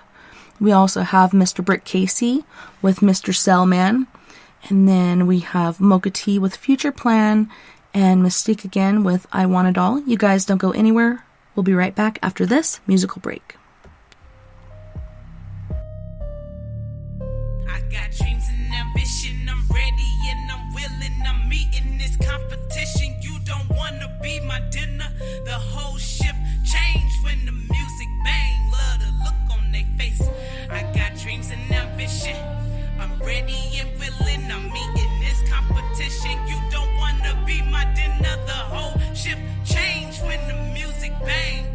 S1: We also have Mr. Brick Casey with Mr. Cellman. And then we have Mocha T with Future Plan. And Mystique again with I Want It All. You guys don't go anywhere. We'll be right back after this musical break.
S2: I got dreams and ambition. I'm ready and I'm willing. I'm meeting this competition. You don't wanna be my dinner. The whole shift changed when the music bang. Love the look on their face. I got dreams and ambition. I'm ready and willing. I'm meeting this competition. You don't wanna be my dinner. The whole shift changed when the music bang.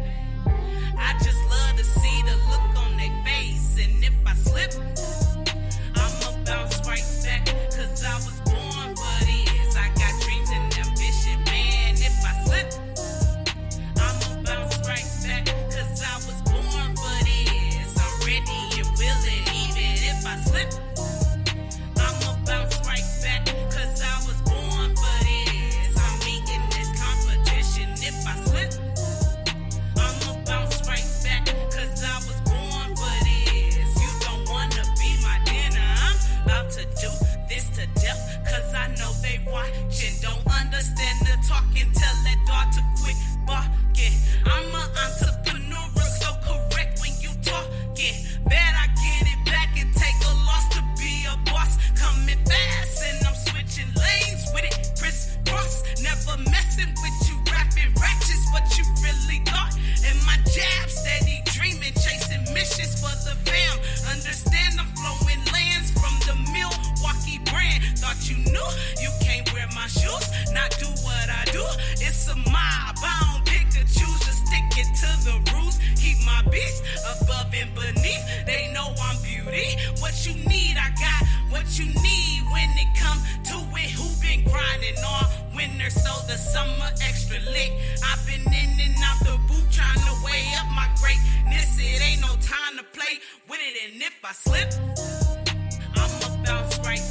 S2: I just love to see the look on their face. And if I slip, I'ma bounce right back. Cause I was born for this. I got dreams and ambition, man. If I slip, I'ma bounce right back. Cause I was born for this. I'm ready and willing. Even if I slip, I'ma bounce right back. Cause I was born for this. I'm meeting this competition. If I slip, I'ma bounce right back. Cause I was born for this. You don't wanna be my dinner. I'm about to do this to death. Cause I know they watching. Don't understand the talking. Tell that dog to quit barking. I'm an entrepreneur, so correct when you talking. Bet I get it back and take a loss to be a boss. Coming fast and I'm switching lanes with it. Crisscross, never messing with you. Rapping ratchets, what you really thought. And my jab steady dreaming, chasing missions for the fam. Understand I'm flowing lands from the Milwaukee brand. Thought you knew you can't wear my shoes, not do what I do. It's a mob, I don't pick or choose, just stick it to the rules. Keep my beats above and beneath. They know I'm beauty. What you need, I got what you need when it come to it. Who been grinding all winter so the summer extra lit? I've been in and out the booth trying to weigh up my greatness. It ain't no time to play with it, and if I slip, I'ma bounce right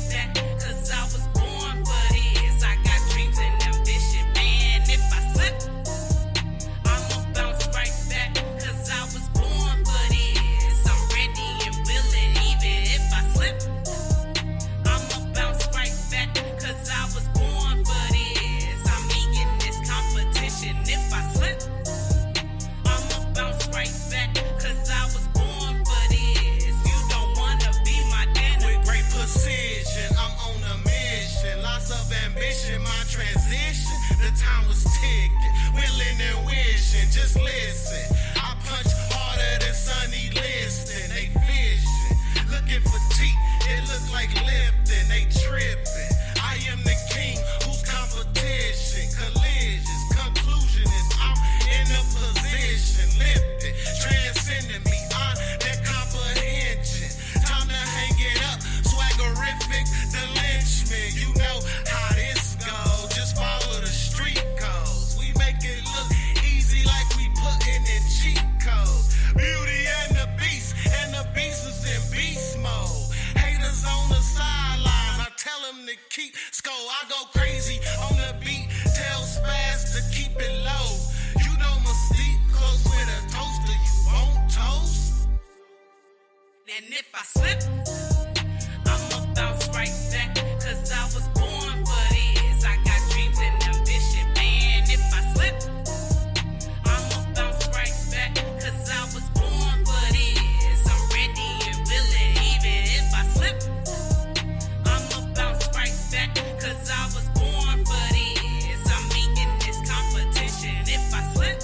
S2: just listen. I punch harder than Sonny Liston. They fishing, looking for teeth. It look like Lipton. They tripping. I am the king. Who's competition? Collisions. Conclusion is I'm in a position. Lifted, transcending beyond their comprehension. Time to hang it up. Swaggerific, the lynchman. You know how this goes. Just follow the street codes. We make it look easy like we putting in cheat codes. Beauty and the beast is in beast mode. Haters on the sidelines, I tell them to keep score. I go crazy on the beat, tell Spaz to keep it low. You know Mystique close with a toaster, you won't toast. And if I slip, I'ma bounce right back, cause I was born for this. I got dreams and ambition, man. If I slip, I'ma bounce right back, cause I was born for this. I'm ready and willing, even if I slip, I'ma bounce right back, cause I was born for this. I'm meeting this competition. If I slip,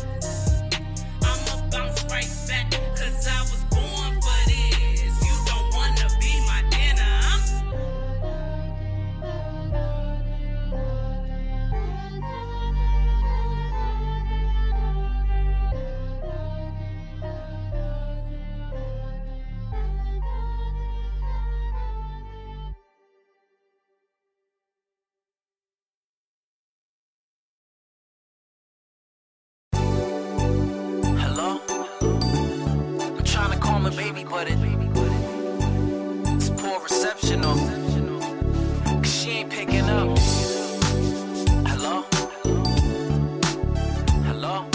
S2: I'ma bounce right back, cause I was born for this. You don't wanna be my dinner,
S3: Hello? I'm trying to call my baby, but it's poor reception, cause she ain't picking up. Hello? Hello?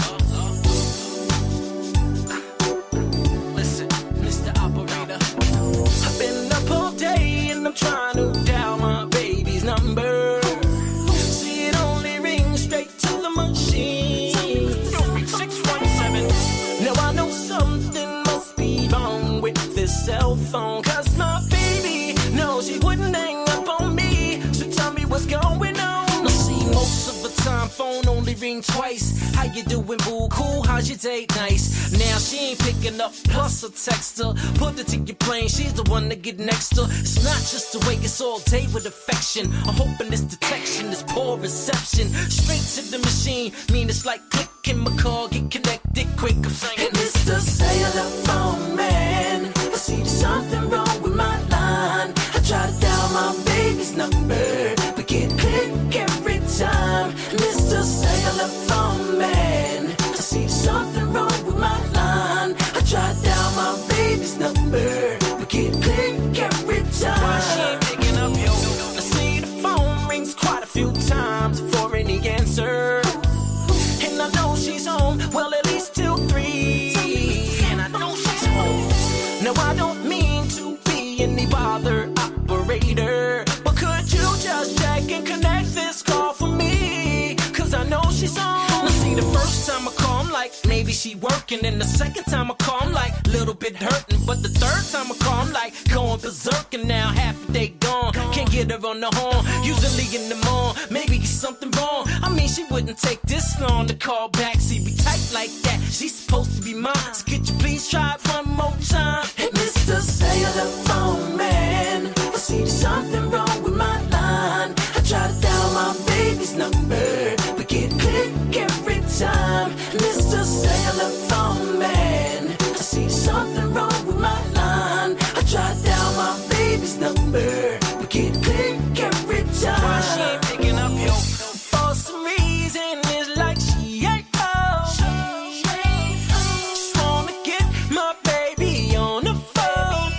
S3: Listen, Mr. Operator, I've been up all day and I'm trying to dial my baby's number. See, it only rings straight to the machine. 617. Now I know something must be wrong with this cell phone, cause my baby knows she wouldn't hang up on me. So tell me what's going on. I see most of the time phone only ring twice. How you doing, boo? Cool, how's your date? Nice. Now she ain't picking up, plus a text her. Put it to your plane, she's the one to get next to. It's not just the way, it's all day with affection. I'm hoping this detection is poor reception. Straight to the machine, mean it's like clicking my car, get connected quick. I'm saying, hey, Mr. Cellular Phone Man, I see there's something wrong with my line. I try to dial my baby's number, but get click every time. Mr. Cellular Phone Man, I see there's something wrong with my line. I try to dial my baby's number, but get click every time. Why she ain't picking up, yo? I see the phone rings quite a few times before any answer. And I know she's home, well at least till 3. And I know she's home. Now I don't mean to be any bother operator, but could you just check and connect this call for me? Cause I know she's home. Now see, the first time I call, I'm like, maybe she working. And the second time I call, I'm like, little bit hurting. But the third time I call, I'm like, going berserk. And now half a day gone, can't get her on the horn. Usually in the morning, maybe it's something wrong. I mean, she wouldn't take this long to call back. See, we tight like that, she's supposed to be mine. So could you please try it one more time? Hey, Mr. Cellular Phone Man, I see there's something wrong with my line. I try to dial my baby's number, but get click every time. Mr. Cellular Phone Man, I see there's something wrong with my line. I try to dial my baby's number, but get click every time. Why she ain't picking up, yo? For some reason, it's like she ain't home. Just wanna get my baby on the phone.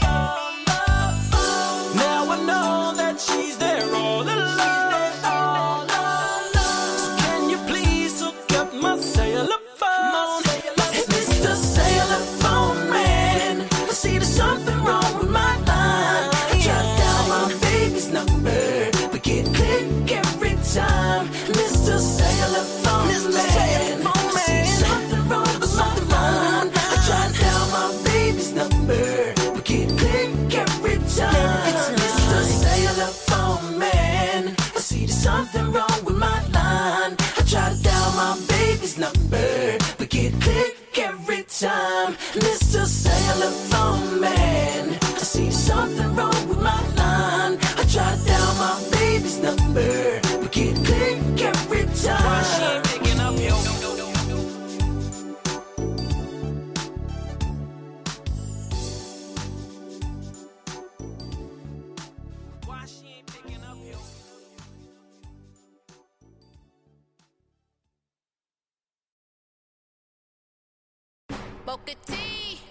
S4: Boca T,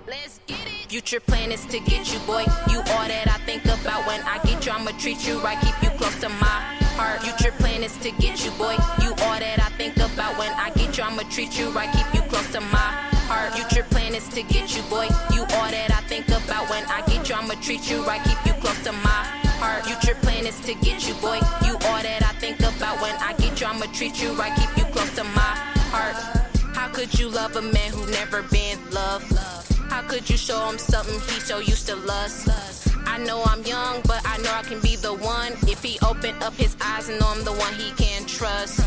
S4: let's get it. Future plan is to get you, boy. You all that I think about when I get you. I'ma treat you right, keep you close to my heart. Future plan is to get you, boy. You all that I think about when I get you. I'ma treat you right, keep you close to my heart. Future plan is to get you, boy. You all that I think about when I get you. I'ma treat you right, keep you close to my heart. Future plan is to get you, boy. You all that I think about when I get you. I'ma treat you right, keep you close to my heart. How could you love a man who never been loved? How could you show him something he so used to lust? I know I'm young, but I know I can be the one if he open up his eyes and know I'm the one he can trust.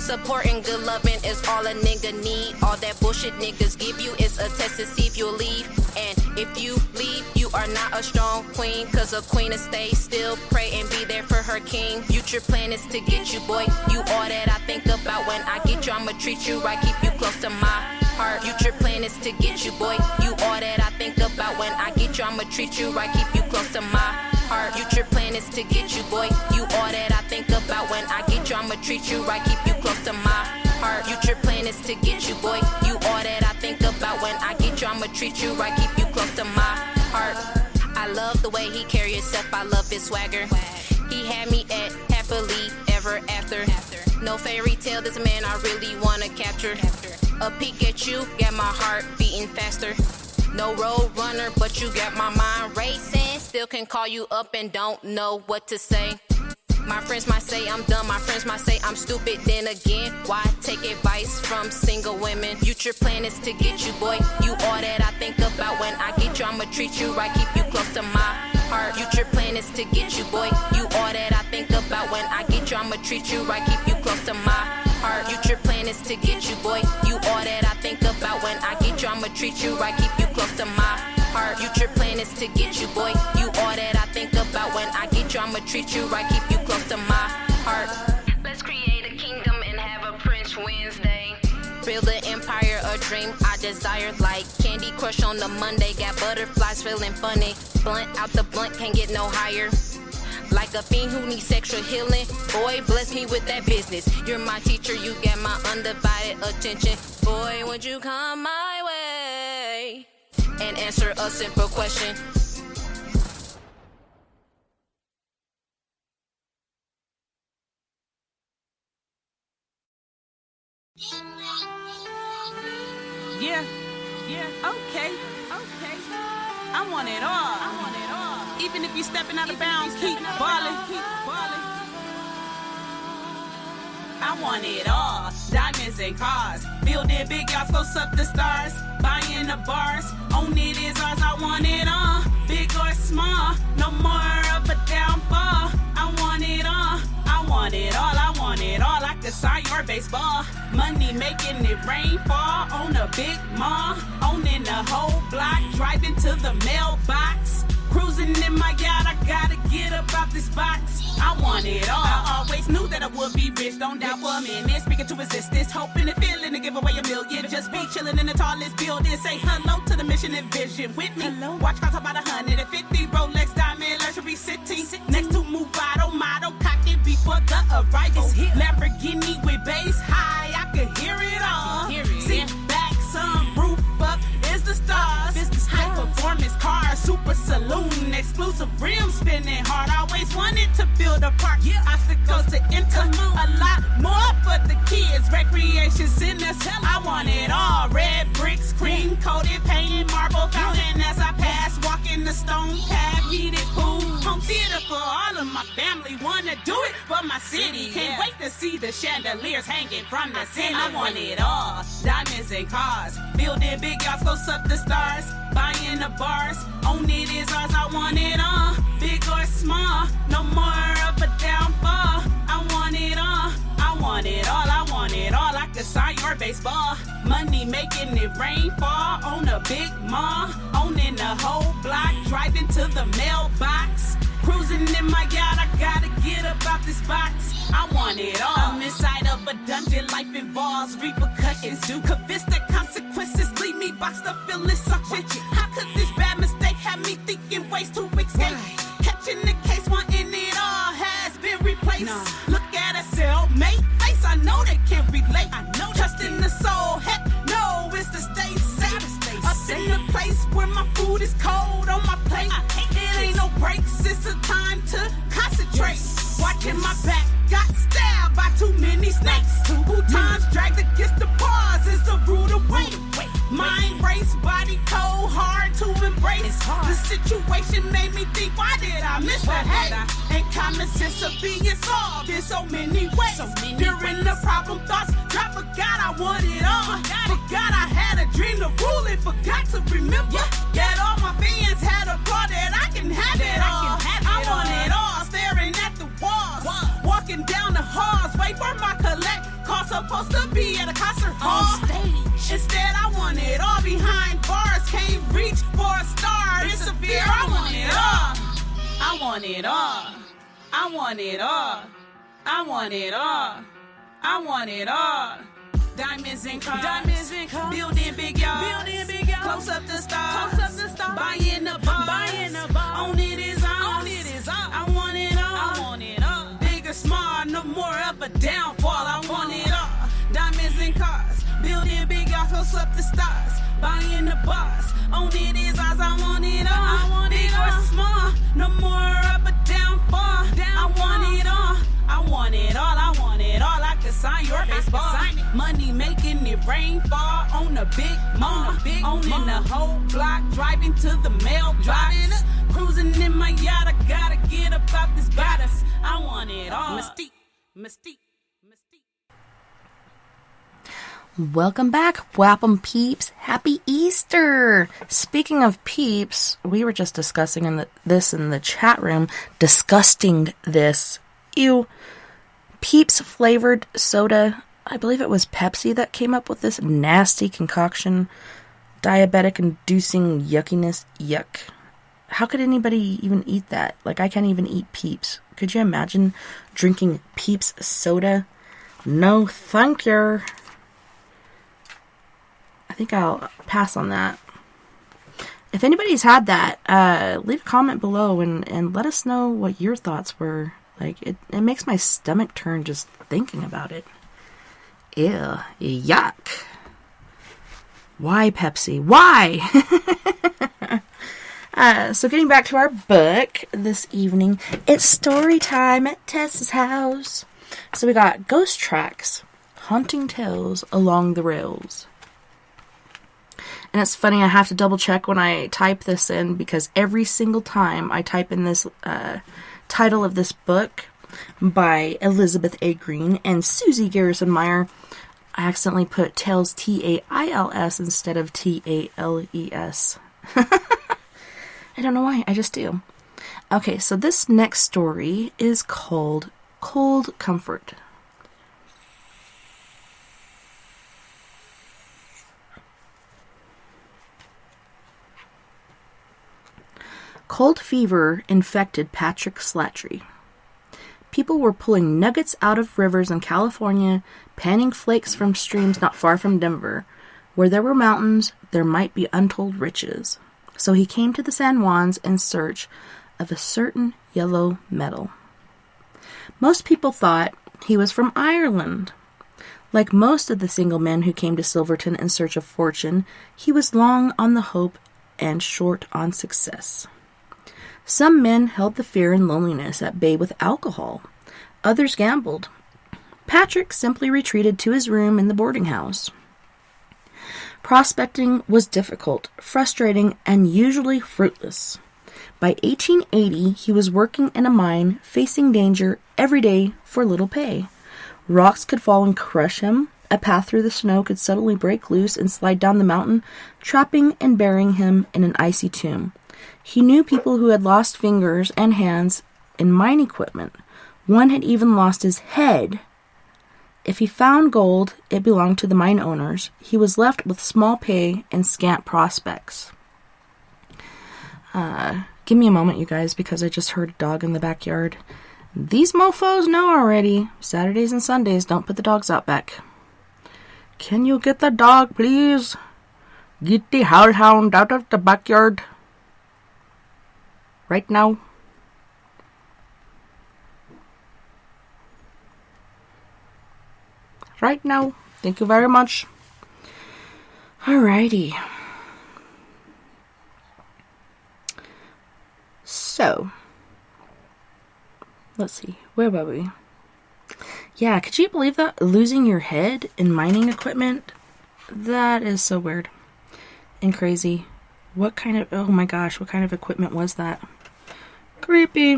S4: Support and good loving is all a nigga need. All that bullshit niggas give you is a test to see if you'll leave. And if you leave, you are not a strong queen. Cause a queen will stay still, pray and be there for her king. Future plan is to get you, boy. You all that I think about when I get you. I'ma treat you right, keep you close to my heart. Future plan is to get you, boy. You all that I think about when I get you. I'ma treat you right, keep you close to my heart. Future plan is to get you, boy. You all that I think about when I get you. I'ma treat you right, keep you close to my heart. Future plan is to get you, boy. You all that I think about when I get you. I'ma treat you right, keep you close to my heart. I love the way he carry himself, I love his swagger. He had me at happily ever after. No fairy tale, this man I really wanna capture. A peek at you, got my heart beating faster. No road runner, but you got my mind racing. Still can call you up and don't know what to say. My friends might say I'm dumb, my friends might say I'm stupid. Then again, why take advice from single women? Future plan is to get you, boy. You all that I think about when I get you. I'ma treat you right, keep you close to my heart. Future plan is to get you, boy. You all that I think about when I get you. I'ma treat you right, keep you close to my heart. Future plan is to get you, boy. You all that I think about when I get you. I'ma treat you right, keep you close to my heart. Future plan is to get you, boy. You all that I think about when I get you. I'ma treat you right, keep you close to my heart. Let's create a kingdom and have a Prince Wednesday. Build an empire, a dream I desire. Like Candy Crush on the Monday, got butterflies feeling funny. Blunt out the blunt, can't get no higher. Like a fiend who needs sexual healing. Boy, bless me with that business. You're my teacher, you got my undivided attention. Boy, would you come my way and answer a simple question?
S2: Yeah, okay. I want it all. Even if you stepping out of bounds, keep ballin'. I want it all. Diamonds and cars. Building big yachts, close up the stars. Buying the bars. Own it is ours, I want it all. Big or small, no more of a downfall. I want it all. I want it all, I want it all. I could sign your baseball. Money making it rain fall on a big mall. Owning the whole block, driving to the mailbox. Cruising in my yacht, I gotta get up out this box. I want it all. I always knew that I would be rich, don't doubt for a minute. Speaking to existence, hoping and feeling to give away $1 million. Just be chilling in the tallest building. Say hello to the mission and vision with me. Hello. Watch cost about 150 Rolex diamond luxury city. Next to Movado, motto, cock it before the arrival. Lamborghini with bass high, I can hear it all. Sit back, sun roof up, is the stars. High performance car, super saloon, exclusive rim spinning hard. Always wanted to build a park, obstacles to enter. A lot more for the kids, recreation centers. I want it all. Red bricks, cream coated, painted marble fountain as I pass. Walking the stone path, heated pool, home theater for all of my family. Wanna do it for my city. Can't wait to see the chandeliers hanging from the ceiling. I want it all. Diamonds and cars, building big yachts, close up the stars. Buying the bars, own it is ours, I want it all. Big or small, no more of a downfall. I want it all, I want it all, I want it all. I could sign your baseball. Money making it rain fall on a big mall. Owning the whole block, driving to the mailbox. Cruising in my yacht, I gotta get up out this box. I want it all. I'm inside of a dungeon, life involves repercussions. Convinced that consequences leave me boxed up, feeling suction. How could this bad mistake have me thinking ways to escape? Catching the case, wanting it all has been replaced. Look at a cellmate face, I know they can't relate. I know trust in the soul, heck no, it's to stay safe. why did I miss the hate? And common sense of being solved in so many ways. During the problem thoughts, I forgot I want it all. Forgot I had a dream to rule it, forgot to remember that all my fans had a thought that I can have it all. I want it all, staring at the walls, walking down the halls, wait for my collect call, supposed to be at a concert hall. Instead, I want it all behind bars, can't reach for a star. It's severe, I want it all. I want it all. I want it all. I want it all. I want it all. Diamonds and cars, building big yards, close up the stars, buying the bars, on it is ours. I want it all. Big or small, no more of a downfall. I want it all. Diamonds and cars, building big yards, close up the stars, buying the bars, on it is ours. I want it all. Big or small, no more of a downfall. I want it all. I want it all, I want it all. I can sign your baseball. Money making it rain fall on a big mall. Owning the whole block, driving to the mailbox. Cruising in my yacht, I gotta get about this bodice. I want it all. Mystique.
S1: Welcome back, Wapham peeps. Happy Easter! Speaking of peeps, we were just discussing this in the chat room. Disgusting this. Ew. Peeps flavored soda. I believe it was Pepsi that came up with this nasty concoction. Diabetic inducing yuckiness. Yuck. How could anybody even eat that? Like, I can't even eat Peeps. Could you imagine drinking Peeps soda? No, thank you. I think I'll pass on that. If anybody's had that, leave a comment below and let us know what your thoughts were. Like, it makes my stomach turn just thinking about it. Ew. Yuck. Why, Pepsi? Why? So getting back to our book this evening, it's story time at Tessa's house. So we got Ghost Tracks, Haunting Tales Along the Rails. And it's funny, I have to double check when I type this in, because every single time I type in this title of this book by Elizabeth A. Green and Suzy Garrison Meyer, I accidentally put Tales T-A-I-L-S instead of T-A-L-E-S. I don't know why, I just do. Okay, so this next story is called Cold Comfort. Cold fever infected Patrick Slattery. People were pulling nuggets out of rivers in California, panning flakes from streams not far from Denver. Where there were mountains, there might be untold riches. So he came to the San Juans in search of a certain yellow metal. Most people thought he was from Ireland. Like most of the single men who came to Silverton in search of fortune, he was long on the hope and short on success. Some men held the fear and loneliness at bay with alcohol. Others gambled. Patrick simply retreated to his room in the boarding house. Prospecting was difficult, frustrating, and usually fruitless. By 1880, he was working in a mine, facing danger every day for little pay. Rocks could fall and crush him. A path through the snow could suddenly break loose and slide down the mountain, trapping and burying him in an icy tomb. He knew people who had lost fingers and hands in mine equipment. One had even lost his head. If he found gold, it belonged to the mine owners. He was left with small pay and scant prospects. Give me a moment, you guys, because I just heard a dog in the backyard. These mofos know already. Saturdays and Sundays, don't put the dogs out back. Can you get the dog, please? Get the hellhound out of the backyard. Right now. Right now. Thank you very much. Alrighty. So, let's see. Where were we? Yeah, could you believe that? Losing your head in mining equipment? That is so weird and crazy. What kind of, oh my gosh, what kind of equipment was that? creepy.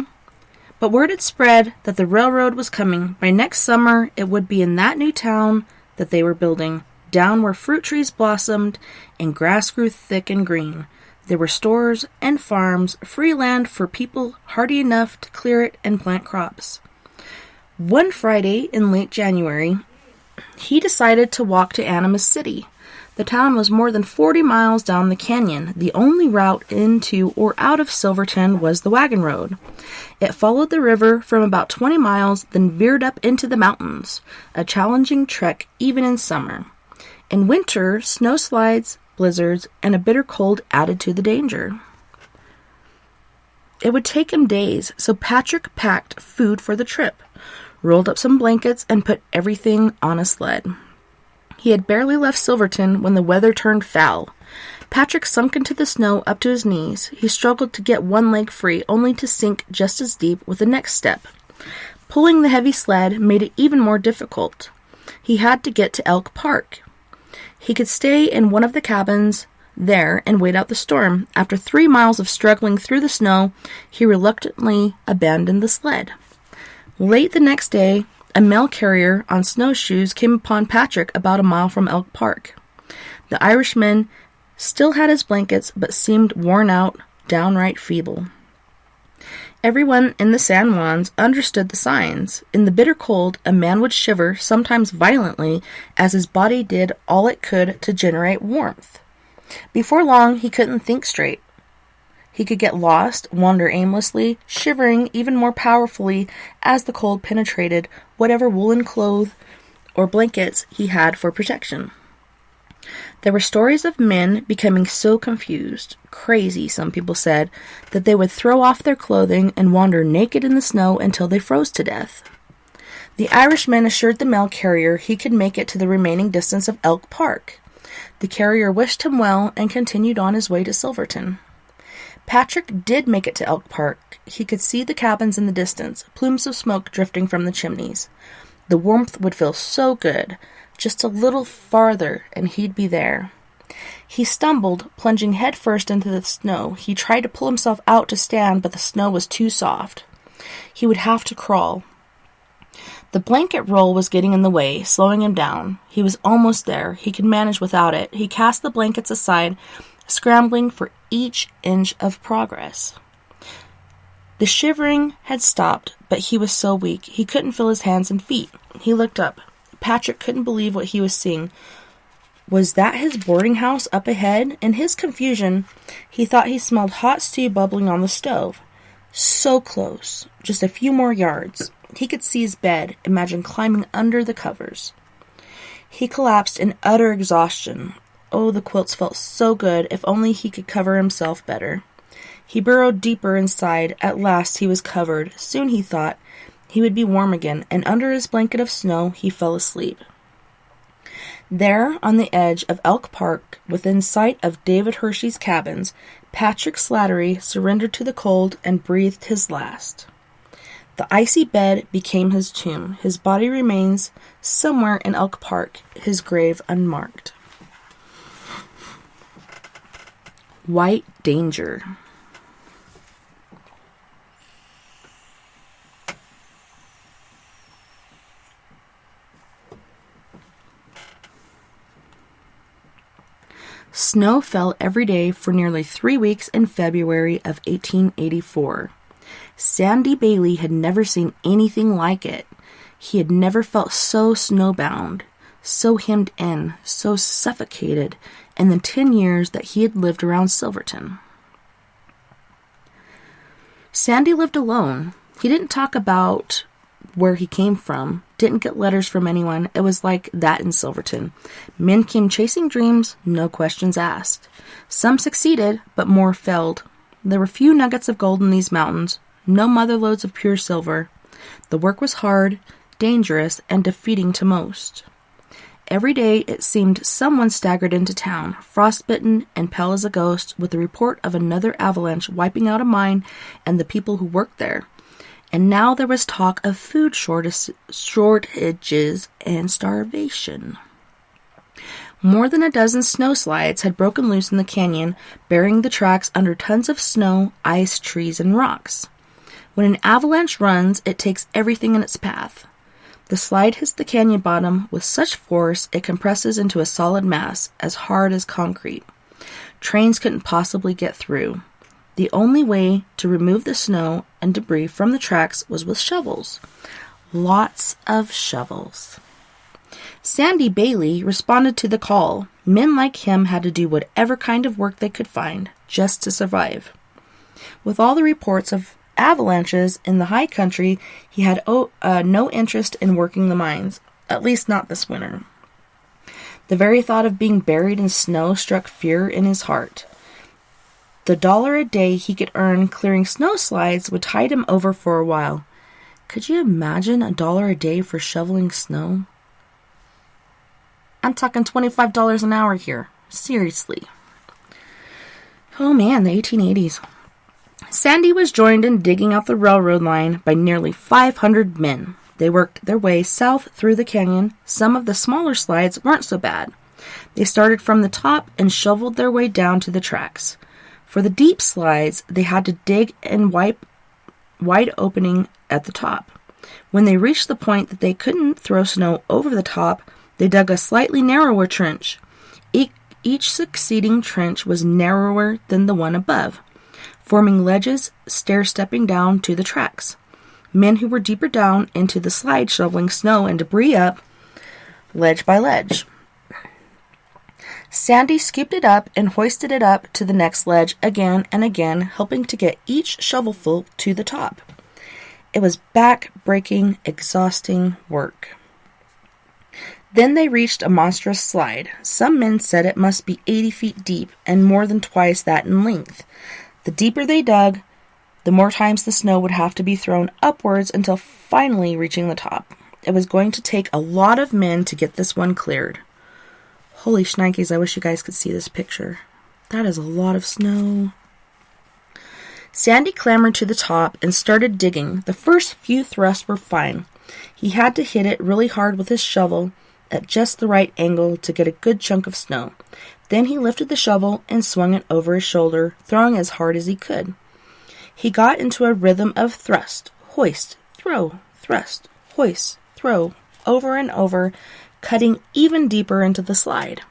S1: But word had spread that the railroad was coming. By next summer, it would be in that new town that they were building, down where fruit trees blossomed and grass grew thick and green. There were stores and farms, free land for people hardy enough to clear it and plant crops. One Friday in late January, he decided to walk to Animas City. The town was more than 40 miles down the canyon. The only route into or out of Silverton was the wagon road. It followed the river from about 20 miles, then veered up into the mountains, a challenging trek even in summer. In winter, snow slides, blizzards, and a bitter cold added to the danger. It would take him days, so Patrick packed food for the trip, rolled up some blankets, and put everything on a sled. He had barely left Silverton when the weather turned foul. Patrick sunk into the snow up to his knees. He struggled to get one leg free, only to sink just as deep with the next step. Pulling the heavy sled made it even more difficult. He had to get to Elk Park. He could stay in one of the cabins there and wait out the storm. After 3 miles of struggling through the snow, he reluctantly abandoned the sled. Late the next day, a mail carrier on snowshoes came upon Patrick about a mile from Elk Park. The Irishman still had his blankets, but seemed worn out, downright feeble. Everyone in the San Juans understood the signs. In the bitter cold, a man would shiver, sometimes violently, as his body did all it could to generate warmth. Before long, he couldn't think straight. He could get lost, wander aimlessly, shivering even more powerfully as the cold penetrated whatever woolen clothes or blankets he had for protection. There were stories of men becoming so confused, crazy, some people said, that they would throw off their clothing and wander naked in the snow until they froze to death. The Irishman assured the mail carrier he could make it to the remaining distance of Elk Park. The carrier wished him well and continued on his way to Silverton. Patrick did make it to Elk Park. He could see the cabins in the distance, plumes of smoke drifting from the chimneys. The warmth would feel so good. Just a little farther, and he'd be there. He stumbled, plunging headfirst into the snow. He tried to pull himself out to stand, but the snow was too soft. He would have to crawl. The blanket roll was getting in the way, slowing him down. He was almost there. He could manage without it. He cast the blankets aside, scrambling for each inch of progress. The shivering had stopped, but he was so weak he couldn't feel his hands and feet. He looked up. Patrick couldn't believe what he was seeing. Was that his boarding house up ahead? In his confusion, he thought he smelled hot stew bubbling on the stove. So close. Just a few more yards. He could see his bed. Imagine climbing under the covers. He collapsed in utter exhaustion. Oh, the quilts felt so good. If only he could cover himself better. He burrowed deeper inside. At last he was covered. Soon, he thought, he would be warm again, and under his blanket of snow he fell asleep. There, on the edge of Elk Park, within sight of David Hershey's cabins, Patrick Slattery surrendered to the cold and breathed his last. The icy bed became his tomb. His body remains somewhere in Elk Park, his grave unmarked. White Danger. Snow fell every day for nearly 3 weeks in February of 1884. Sandy Bailey had never seen anything like it. He had never felt so snowbound, so hemmed in, so suffocated in the 10 years that he had lived around Silverton. Sandy lived alone. He didn't talk about where he came from, didn't get letters from anyone. It was like that in Silverton. Men came chasing dreams, no questions asked. Some succeeded, but more failed. There were few nuggets of gold in these mountains, no motherloads of pure silver. The work was hard, dangerous, and defeating to most. Every day, it seemed, someone staggered into town, frostbitten and pale as a ghost, with the report of another avalanche wiping out a mine and the people who worked there. And now there was talk of food shortages and starvation. More than a dozen snowslides had broken loose in the canyon, burying the tracks under tons of snow, ice, trees, and rocks. When an avalanche runs, it takes everything in its path. The slide hits the canyon bottom with such force it compresses into a solid mass as hard as concrete. Trains couldn't possibly get through. The only way to remove the snow and debris from the tracks was with shovels. Lots of shovels. Sandy Bailey responded to the call. Men like him had to do whatever kind of work they could find just to survive. With all the reports of avalanches in the high country, he had no interest in working the mines, at least not this winter. The very thought of being buried in snow struck fear in his heart. The $1 a day he could earn clearing snow slides would tide him over for a while. Could you imagine $1 a day for shoveling snow? I'm talking $25 an hour here. Seriously. Oh man, the 1880s. Sandy was joined in digging out the railroad line by nearly 500 men. They worked their way south through the canyon. Some of the smaller slides weren't so bad. They started from the top and shoveled their way down to the tracks. For the deep slides, they had to dig and wide opening at the top. When they reached the point that they couldn't throw snow over the top, they dug a slightly narrower trench. Each succeeding trench was narrower than the one above, forming ledges stair-stepping down to the tracks. Men who were deeper down into the slide shoveling snow and debris up, ledge by ledge. Sandy scooped it up and hoisted it up to the next ledge again and again, helping to get each shovelful to the top. It was back-breaking, exhausting work. Then they reached a monstrous slide. Some men said it must be 80 feet deep and more than twice that in length. The deeper they dug, the more times the snow would have to be thrown upwards until finally reaching the top. It was going to take a lot of men to get this one cleared. Holy shnikes, I wish you guys could see this picture. That is a lot of snow. Sandy clambered to the top and started digging. The first few thrusts were fine. He had to hit it really hard with his shovel at just the right angle to get a good chunk of snow. Then he lifted the shovel and swung it over his shoulder, throwing as hard as he could. He got into a rhythm of thrust, hoist, throw, thrust, hoist, throw, over and over, cutting even deeper into the slide.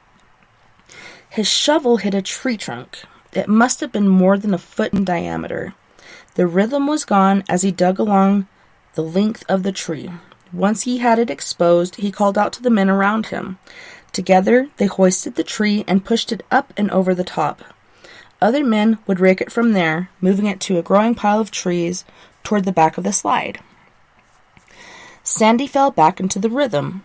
S1: His shovel hit a tree trunk. It must have been more than a foot in diameter. The rhythm was gone as he dug along the length of the tree. Once he had it exposed, he called out to the men around him. Together, they hoisted the tree and pushed it up and over the top. Other men would rake it from there, moving it to a growing pile of trees toward the back of the slide. Sandy fell back into the rhythm.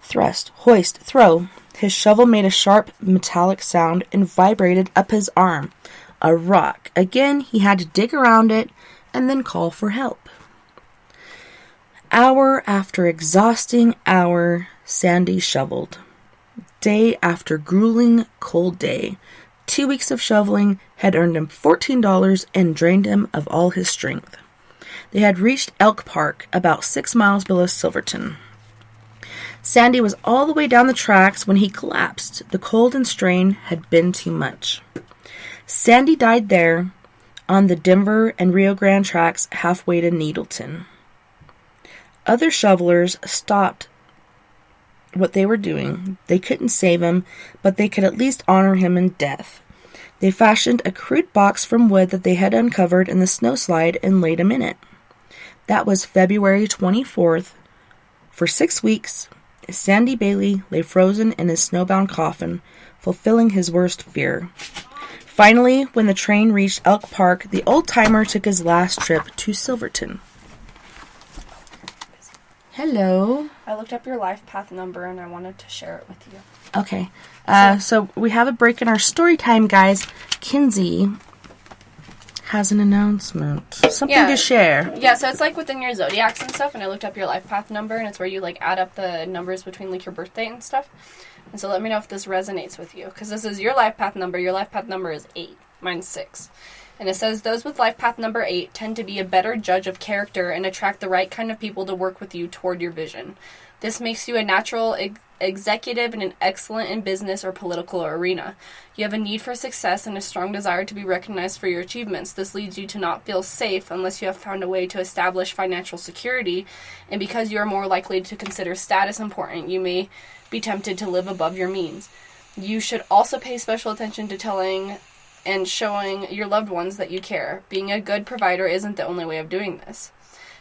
S1: Thrust, hoist, throw. His shovel made a sharp, metallic sound and vibrated up his arm. A rock. Again, he had to dig around it and then call for help. Hour after exhausting hour, Sandy shoveled. Day after grueling, cold day. 2 weeks of shoveling had earned him $14 and drained him of all his strength. They had reached Elk Park, about 6 miles below Silverton. Sandy was all the way down the tracks when he collapsed. The cold and strain had been too much. Sandy died there on the Denver and Rio Grande tracks halfway to Needleton. Other shovelers stopped what they were doing. They couldn't save him, but they could at least honor him in death. They fashioned a crude box from wood that they had uncovered in the snowslide and laid him in it. That was February 24th. For 6 weeks, Sandy Bailey lay frozen in his snowbound coffin, fulfilling his worst fear. Finally, when the train reached Elk Park, the old-timer took his last trip to Silverton. Hello.
S5: I looked up your life path number and I wanted to share it with you.
S1: Okay. So we have a break in our story time, guys. Kinsey has an announcement. Something to share.
S5: Yeah, so it's like within your zodiacs and stuff, and I looked up your life path number, and it's where you like add up the numbers between like your birthday and stuff. And so let me know if this resonates with you, because this is your life path number. Your life path number is 8. Mine's 6. And it says, those with life path number 8 tend to be a better judge of character and attract the right kind of people to work with you toward your vision. This makes you a natural executive and an excellent in business or political arena. You have a need for success and a strong desire to be recognized for your achievements. This leads you to not feel safe unless you have found a way to establish financial security. And because you are more likely to consider status important, you may be tempted to live above your means. You should also pay special attention to telling and showing your loved ones that you care. Being a good provider isn't the only way of doing this.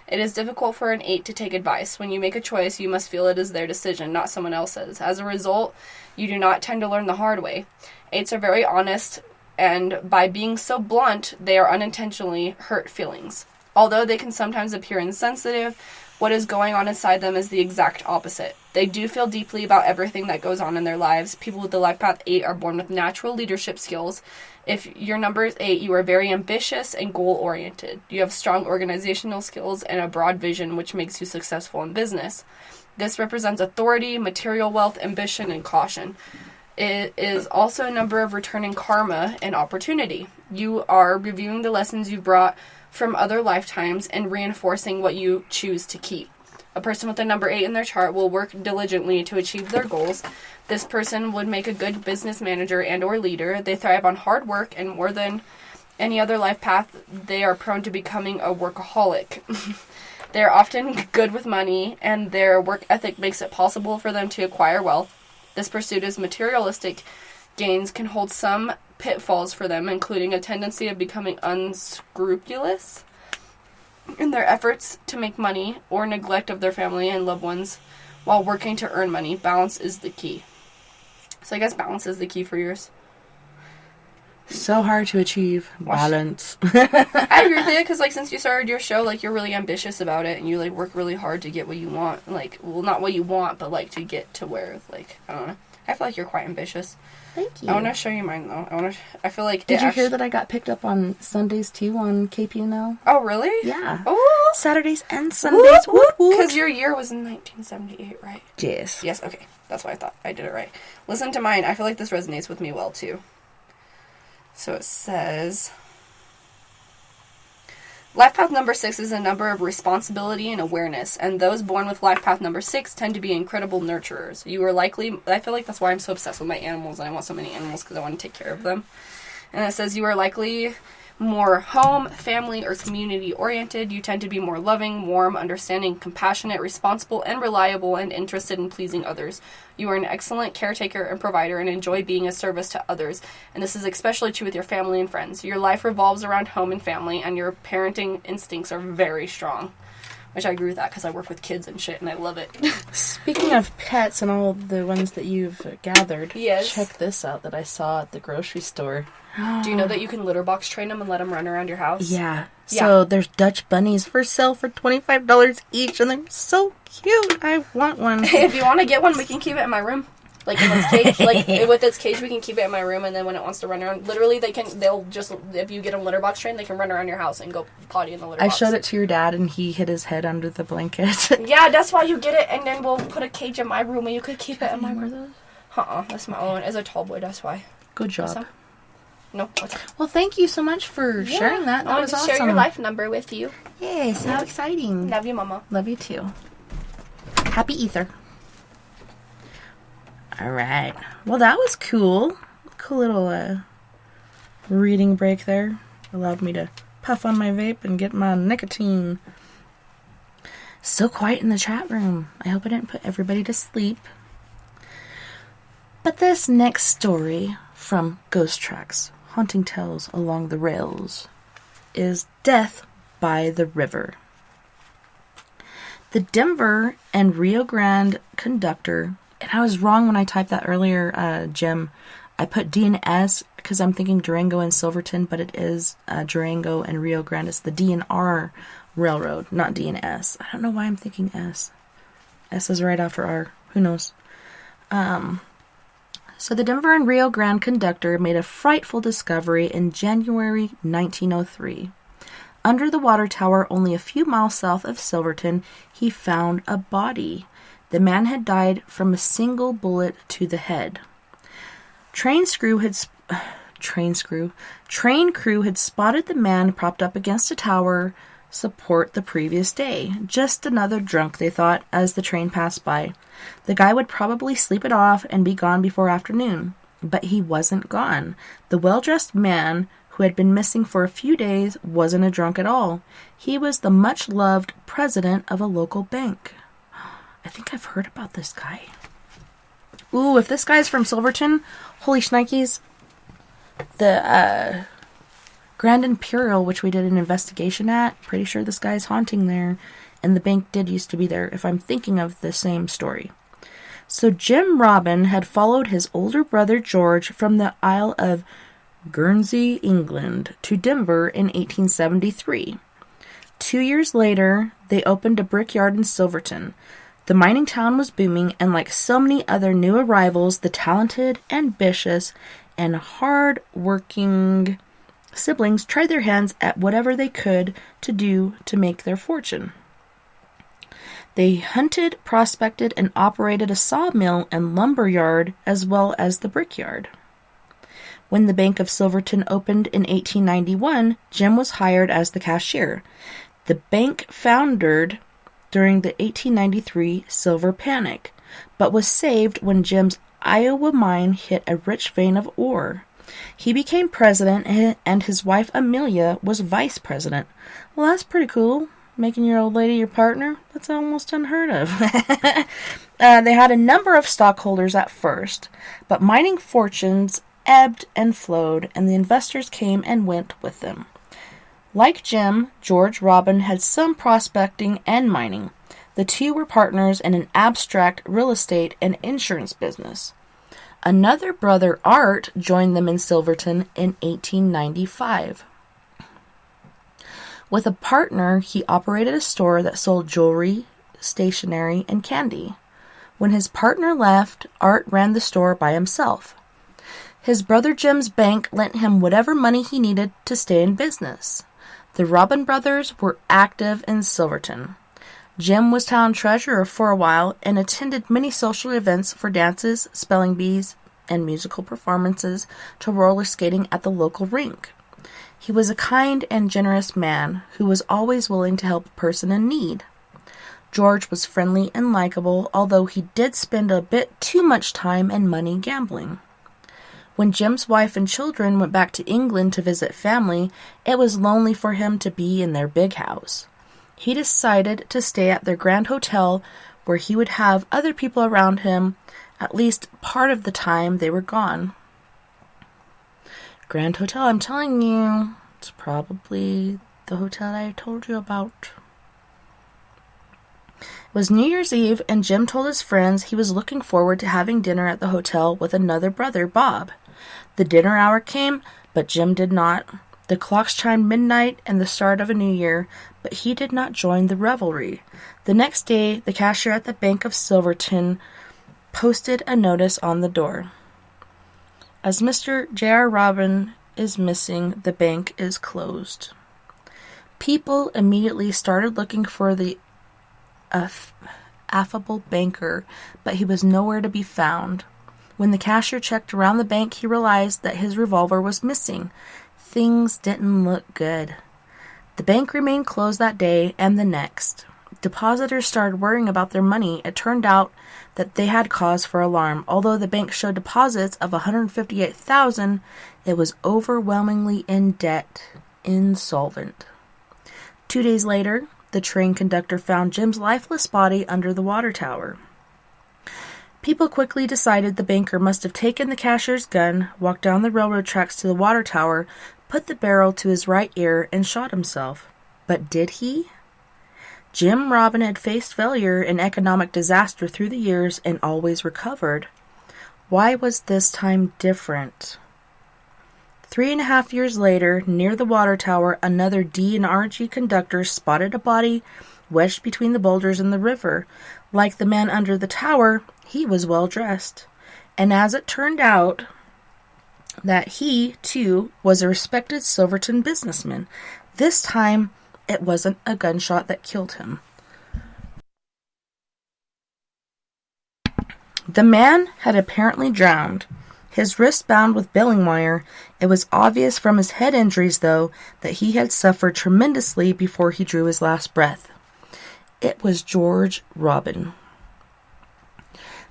S5: It is difficult for an 8 to take advice. When you make a choice, you must feel it is their decision, not someone else's. As a result, you do not tend to learn the hard way. 8s are very honest, and by being so blunt, they are unintentionally hurt feelings. Although they can sometimes appear insensitive, what is going on inside them is the exact opposite. They do feel deeply about everything that goes on in their lives. People with the life path 8 are born with natural leadership skills. If your number is 8, you are very ambitious and goal-oriented. You have strong organizational skills and a broad vision, which makes you successful in business. This represents authority, material wealth, ambition, and caution. It is also a number of returning karma and opportunity. You are reviewing the lessons you brought from other lifetimes and reinforcing what you choose to keep. A person with a number 8 in their chart will work diligently to achieve their goals. This person would make a good business manager and or leader. They thrive on hard work, and more than any other life path, they are prone to becoming a workaholic. They are often good with money, and their work ethic makes it possible for them to acquire wealth. This pursuit is materialistic. Gains can hold some pitfalls for them, including a tendency of becoming unscrupulous in their efforts to make money or neglect of their family and loved ones while working to earn money. Balance is the key. So I guess balance is the key for yours.
S1: So hard to achieve. Balance.
S5: I agree with you, because, like, since you started your show, like, you're really ambitious about it, and you, like, work really hard to get what you want. Like, well, not what you want, but, like, to get to where, like, I don't know. I feel like you're quite ambitious.
S1: Thank you.
S5: I want to show you mine, though. I feel like...
S1: Did you hear that I got picked up on Sundays, too, on KPNL?
S5: Oh, really?
S1: Yeah.
S5: Oh!
S1: Saturdays and Sundays.
S5: Because your year was in 1978, right?
S1: Yes.
S5: Yes, okay. That's why I thought I did it right. Listen to mine. I feel like this resonates with me well, too. So it says... Life path number 6 is a number of responsibility and awareness, and those born with life path number 6 tend to be incredible nurturers. You are likely... I feel like that's why I'm so obsessed with my animals, and I want so many animals, because I want to take care of them. And it says you are likely more home, family, or community-oriented. You tend to be more loving, warm, understanding, compassionate, responsible, and reliable, and interested in pleasing others. You are an excellent caretaker and provider and enjoy being a service to others. And this is especially true with your family and friends. Your life revolves around home and family, and your parenting instincts are very strong. Which I agree with that, because I work with kids and shit, and I love it.
S1: Speaking of pets and all the ones that you've gathered,
S5: yes.
S1: Check this out that I saw at the grocery store.
S5: Do you know that you can litter box train them and let them run around your house?
S1: Yeah. So there's Dutch bunnies for sale for $25 each, and they're so cute. I want one.
S5: If you want to get one, we can keep it in my room. Like, in its cage. Like, with its cage, we can keep it in my room, and then when it wants to run around, literally, they'll just, if you get them litter box trained, they can run around your house and go potty in the litter box.
S1: I showed it to your dad, and he hid his head under the blanket.
S5: Yeah, that's why you get it, and then we'll put a cage in my room, and you could keep it in my room. That's my own. As a tall boy, that's why.
S1: Good job.
S5: No.
S1: Well, thank you so much for sharing that. That was awesome.
S5: Share your life number with you.
S1: Yes, how exciting.
S5: Love you, Mama.
S1: Love you too. Happy Ether. All right. Well, that was cool. Cool little reading break there. Allowed me to puff on my vape and get my nicotine. So quiet in the chat room. I hope I didn't put everybody to sleep. But this next story from Ghost Tracks, Haunting Tales Along the Rails, is Death by the River. The Denver and Rio Grande conductor, and I was wrong when I typed that earlier, Jim. I put D and S because I'm thinking Durango and Silverton, but it is Durango and Rio Grande. It's the D&R Railroad, not D and S. I don't know why I'm thinking S. S is right after R. Who knows? So the Denver and Rio Grande conductor made a frightful discovery in January 1903. Under the water tower, only a few miles south of Silverton, he found a body. The man had died from a single bullet to the head. Train screw had train crew had spotted the man propped up against a tower support the previous day. Just another drunk, they thought, as the train passed by. The guy would probably sleep it off and be gone before afternoon. But he wasn't gone. The well-dressed man who had been missing for a few days wasn't a drunk at all. He was the much-loved president of a local bank. I think I've heard about this guy. Ooh, if this guy's from Silverton, holy shnikes. The Grand Imperial, which we did an investigation at, pretty sure this guy's haunting there. And the bank did used to be there, if I'm thinking of the same story. So Jim Robin had followed his older brother George from the Isle of Guernsey, England, to Denver in 1873. 2 years later, they opened a brickyard in Silverton. The mining town was booming, and like so many other new arrivals, the talented, ambitious, and hard-working siblings tried their hands at whatever they could to do to make their fortune. They hunted, prospected, and operated a sawmill and lumber yard as well as the brickyard. When the Bank of Silverton opened in 1891, Jim was hired as the cashier. The bank foundered during the 1893 silver panic, but was saved when Jim's Iowa mine hit a rich vein of ore. He became president, and his wife Amelia was vice president. Well, that's pretty cool. Making your old lady your partner? That's almost unheard of. They had a number of stockholders at first, but mining fortunes ebbed and flowed, and the investors came and went with them. Like Jim, George Robin had some prospecting and mining. The two were partners in an abstract real estate and insurance business. Another brother, Art, joined them in Silverton in 1895. With a partner, he operated a store that sold jewelry, stationery, and candy. When his partner left, Art ran the store by himself. His brother Jim's bank lent him whatever money he needed to stay in business. The Robin brothers were active in Silverton. Jim was town treasurer for a while and attended many social events for dances, spelling bees, and musical performances to roller skating at the local rink. He was a kind and generous man who was always willing to help a person in need. George was friendly and likable, although he did spend a bit too much time and money gambling. When Jim's wife and children went back to England to visit family, it was lonely for him to be in their big house. He decided to stay at their grand hotel where he would have other people around him at least part of the time they were gone. Grand Hotel, I'm telling you, it's probably the hotel I told you about. It was New Year's Eve, and Jim told his friends he was looking forward to having dinner at the hotel with another brother, Bob. The dinner hour came, but Jim did not. The clocks chimed midnight and the start of a new year, but he did not join the revelry. The next day, the cashier at the Bank of Silverton posted a notice on the door. As Mr. J.R. Robin is missing, the bank is closed. People immediately started looking for the affable banker, but he was nowhere to be found. When the cashier checked around the bank, he realized that his revolver was missing. Things didn't look good. The bank remained closed that day and the next. Depositors started worrying about their money. It turned out that they had cause for alarm. Although the bank showed deposits of $158,000, it was overwhelmingly in debt, insolvent. 2 days later, the train conductor found Jim's lifeless body under the water tower. People quickly decided the banker must have taken the cashier's gun, walked down the railroad tracks to the water tower, put the barrel to his right ear, and shot himself. But did he? Jim Robin had faced failure and economic disaster through the years and always recovered. Why was this time different? 3.5 years later, near the water tower, another D&RG conductor spotted a body wedged between the boulders in the river. Like the man under the tower, he was well dressed. And as it turned out, that he, too, was a respected Silverton businessman. This time, it wasn't a gunshot that killed him. The man had apparently drowned. His wrists bound with baling wire, it was obvious from his head injuries, though, that he had suffered tremendously before he drew his last breath. It was George Robin.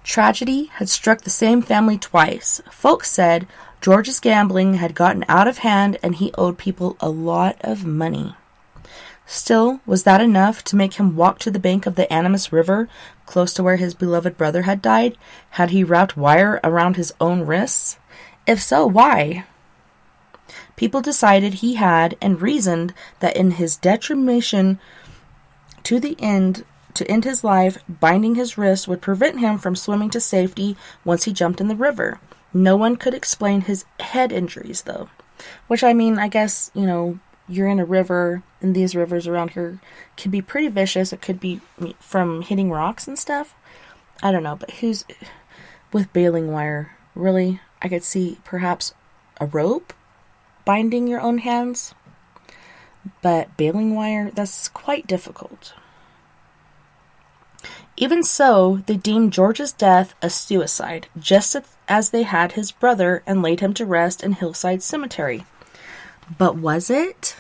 S1: Tragedy had struck the same family twice. Folks said George's gambling had gotten out of hand and he owed people a lot of money. Still, was that enough to make him walk to the bank of the Animas River, close to where his beloved brother had died? Had he wrapped wire around his own wrists? If so, why? People decided he had, and reasoned that in his determination to end his life, binding his wrists would prevent him from swimming to safety once he jumped in the river. No one could explain his head injuries, though. Which, I mean, I guess, you're in a river, and these rivers around here can be pretty vicious. It could be from hitting rocks and stuff. I don't know, but who's with baling wire? Really? I could see perhaps a rope binding your own hands, but baling wire, that's quite difficult. Even so, they deemed George's death a suicide, just as they had his brother and laid him to rest in Hillside Cemetery. But was it?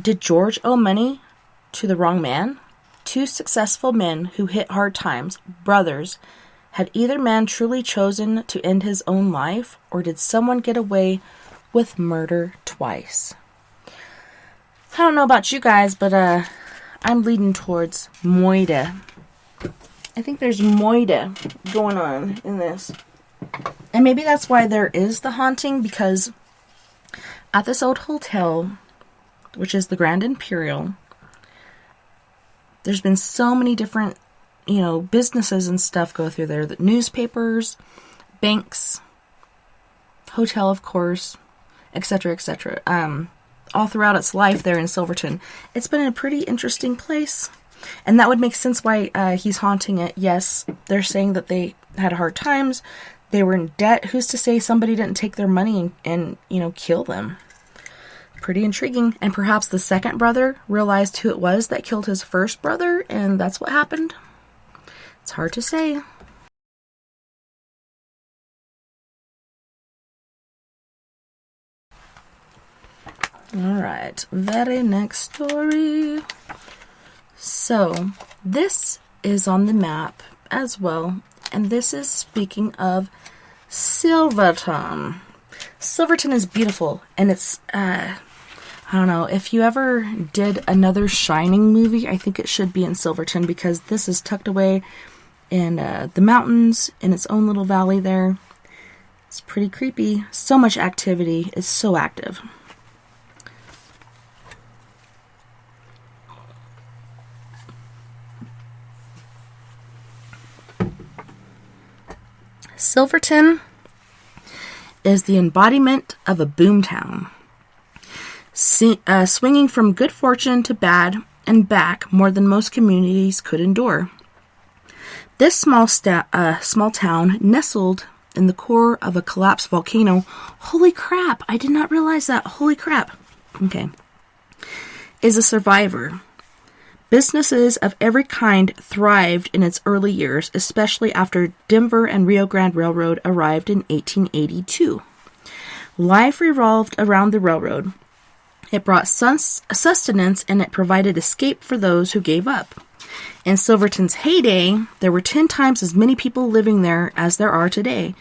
S1: Did George owe money to the wrong man? Two successful men who hit hard times, brothers. Had either man truly chosen to end his own life, or did someone get away with murder twice? I don't know about you guys, but I'm leading towards moida. I think there's moida going on in this. And maybe that's why there is the haunting, because at this old hotel, which is the Grand Imperial, there's been so many different, businesses and stuff go through there. The newspapers, banks, hotel, of course, etc., etc. All throughout its life there in Silverton. It's been a pretty interesting place. And that would make sense why he's haunting it. Yes, they're saying that they had hard times. They were in debt. Who's to say somebody didn't take their money and kill them? Pretty intriguing. And perhaps the second brother realized who it was that killed his first brother, and that's what happened. It's hard to say. Alright, very next story. So, this is on the map as well, and this is speaking of Silverton. Silverton is beautiful, and it's, I don't know, if you ever did another Shining movie, I think it should be in Silverton, because this is tucked away in the mountains, in its own little valley there. It's pretty creepy. So much activity. It's so active. Silverton is the embodiment of a boomtown, swinging from good fortune to bad and back more than most communities could endure. This small town, nestled in the core of a collapsed volcano. Holy crap! I did not realize that. Holy crap! Okay, is a survivor. Businesses of every kind thrived in its early years, especially after Denver and Rio Grande Railroad arrived in 1882. Life revolved around the railroad. It brought sustenance, and it provided escape for those who gave up. In Silverton's heyday, there were 10 times as many people living there as there are today.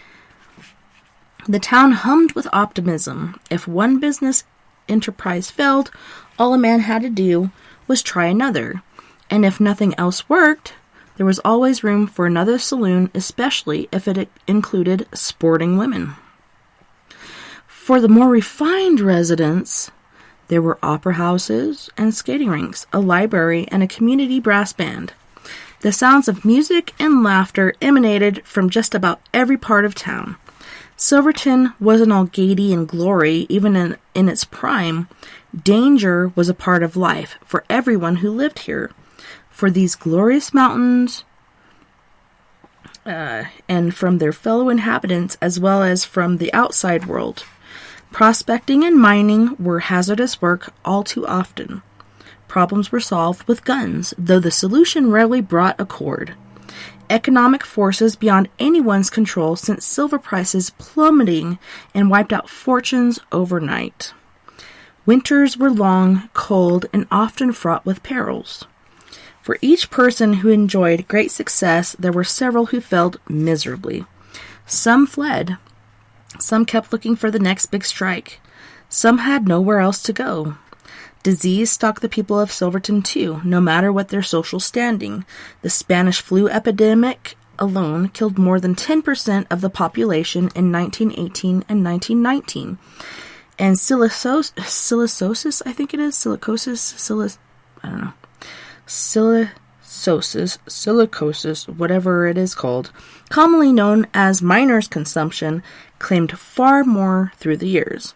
S1: The town hummed with optimism. If one business enterprise failed, all a man had to do was try another. And if nothing else worked, there was always room for another saloon, especially if it included sporting women. For the more refined residents, there were opera houses and skating rinks, a library, and a community brass band. The sounds of music and laughter emanated from just about every part of town. Silverton wasn't all gaiety and glory, even in its prime. Danger was a part of life for everyone who lived here. For these glorious mountains, and from their fellow inhabitants, as well as from the outside world. Prospecting and mining were hazardous work all too often. Problems were solved with guns, though the solution rarely brought accord. economic forces beyond anyone's control sent silver prices plummeting and wiped out fortunes overnight. Winters were long, cold, and often fraught with perils. For each person who enjoyed great success, there were several who failed miserably. Some fled. Some kept looking for the next big strike. Some had nowhere else to go. Disease stalked the people of Silverton too, no matter what their social standing. The Spanish flu epidemic alone killed more than 10% of the population in 1918 and 1919. And silicosis, I think it is, silicosis, whatever it is called, commonly known as miner's consumption, claimed far more through the years.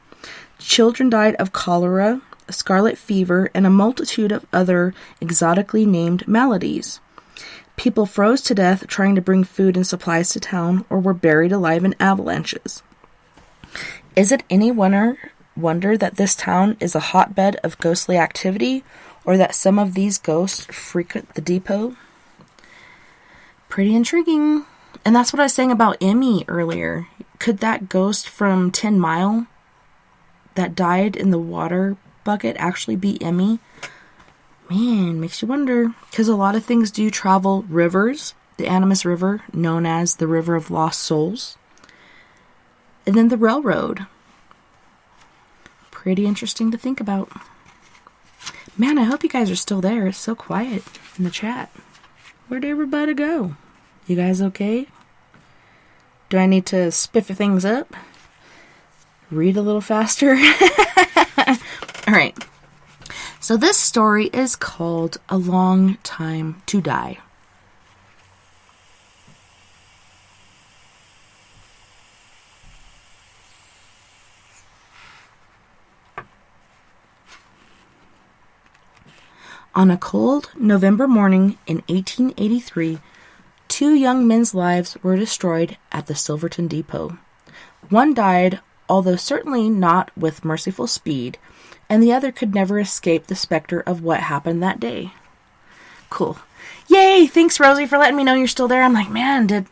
S1: Children died of cholera, scarlet fever, and a multitude of other exotically named maladies. People froze to death trying to bring food and supplies to town, or were buried alive in avalanches. Is it any wonder that this town is a hotbed of ghostly activity, or that some of these ghosts frequent the depot? Pretty intriguing. And that's what I was saying about Emmy earlier. Could that ghost from 10 Mile that died in the water bucket actually be Emmy? Man, makes you wonder. Because a lot of things do travel rivers. The Animas River, known as the River of Lost Souls. And then the railroad. Pretty interesting to think about. Man, I hope you guys are still there. It's so quiet in the chat. Where'd everybody go? You guys okay? Do I need to spiff things up? Read a little faster? Alright. So this story is called A Long Time to Die. On a cold November morning in 1883, 2 young men's lives were destroyed at the Silverton Depot. One died, although certainly not with merciful speed, and the other could never escape the specter of what happened that day. Cool. Yay! Thanks, Rosie, for letting me know you're still there. I'm like, man, did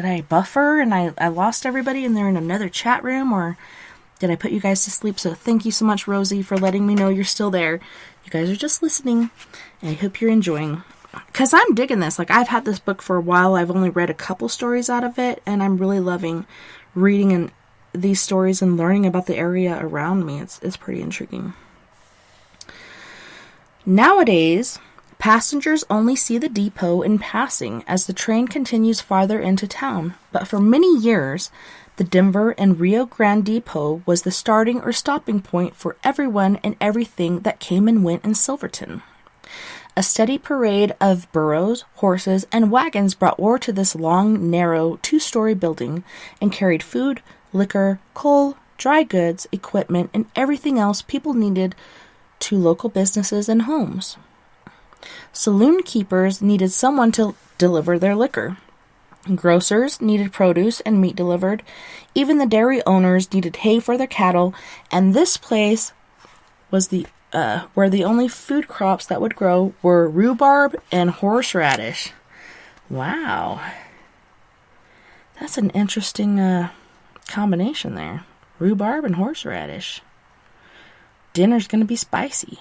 S1: I buffer and I lost everybody and they're in another chat room, or did I put you guys to sleep? So thank you so much, Rosie, for letting me know you're still there. You guys are just listening, and I hope you're enjoying. Because I'm digging this. Like, I've had this book for a while. I've only read a couple stories out of it, and I'm really loving reading these stories and learning about the area around me. It's pretty intriguing. Nowadays, passengers only see the depot in passing as the train continues farther into town. But for many years, the Denver and Rio Grande Depot was the starting or stopping point for everyone and everything that came and went in Silverton. A steady parade of burros, horses, and wagons brought ore to this long, narrow, 2-story building and carried food, liquor, coal, dry goods, equipment, and everything else people needed to local businesses and homes. Saloon keepers needed someone to deliver their liquor. Grocers needed produce and meat delivered. Even the dairy owners needed hay for their cattle, and this place was where the only food crops that would grow were rhubarb and horseradish. Wow. That's an interesting combination there. Rhubarb and horseradish. Dinner's gonna be spicy.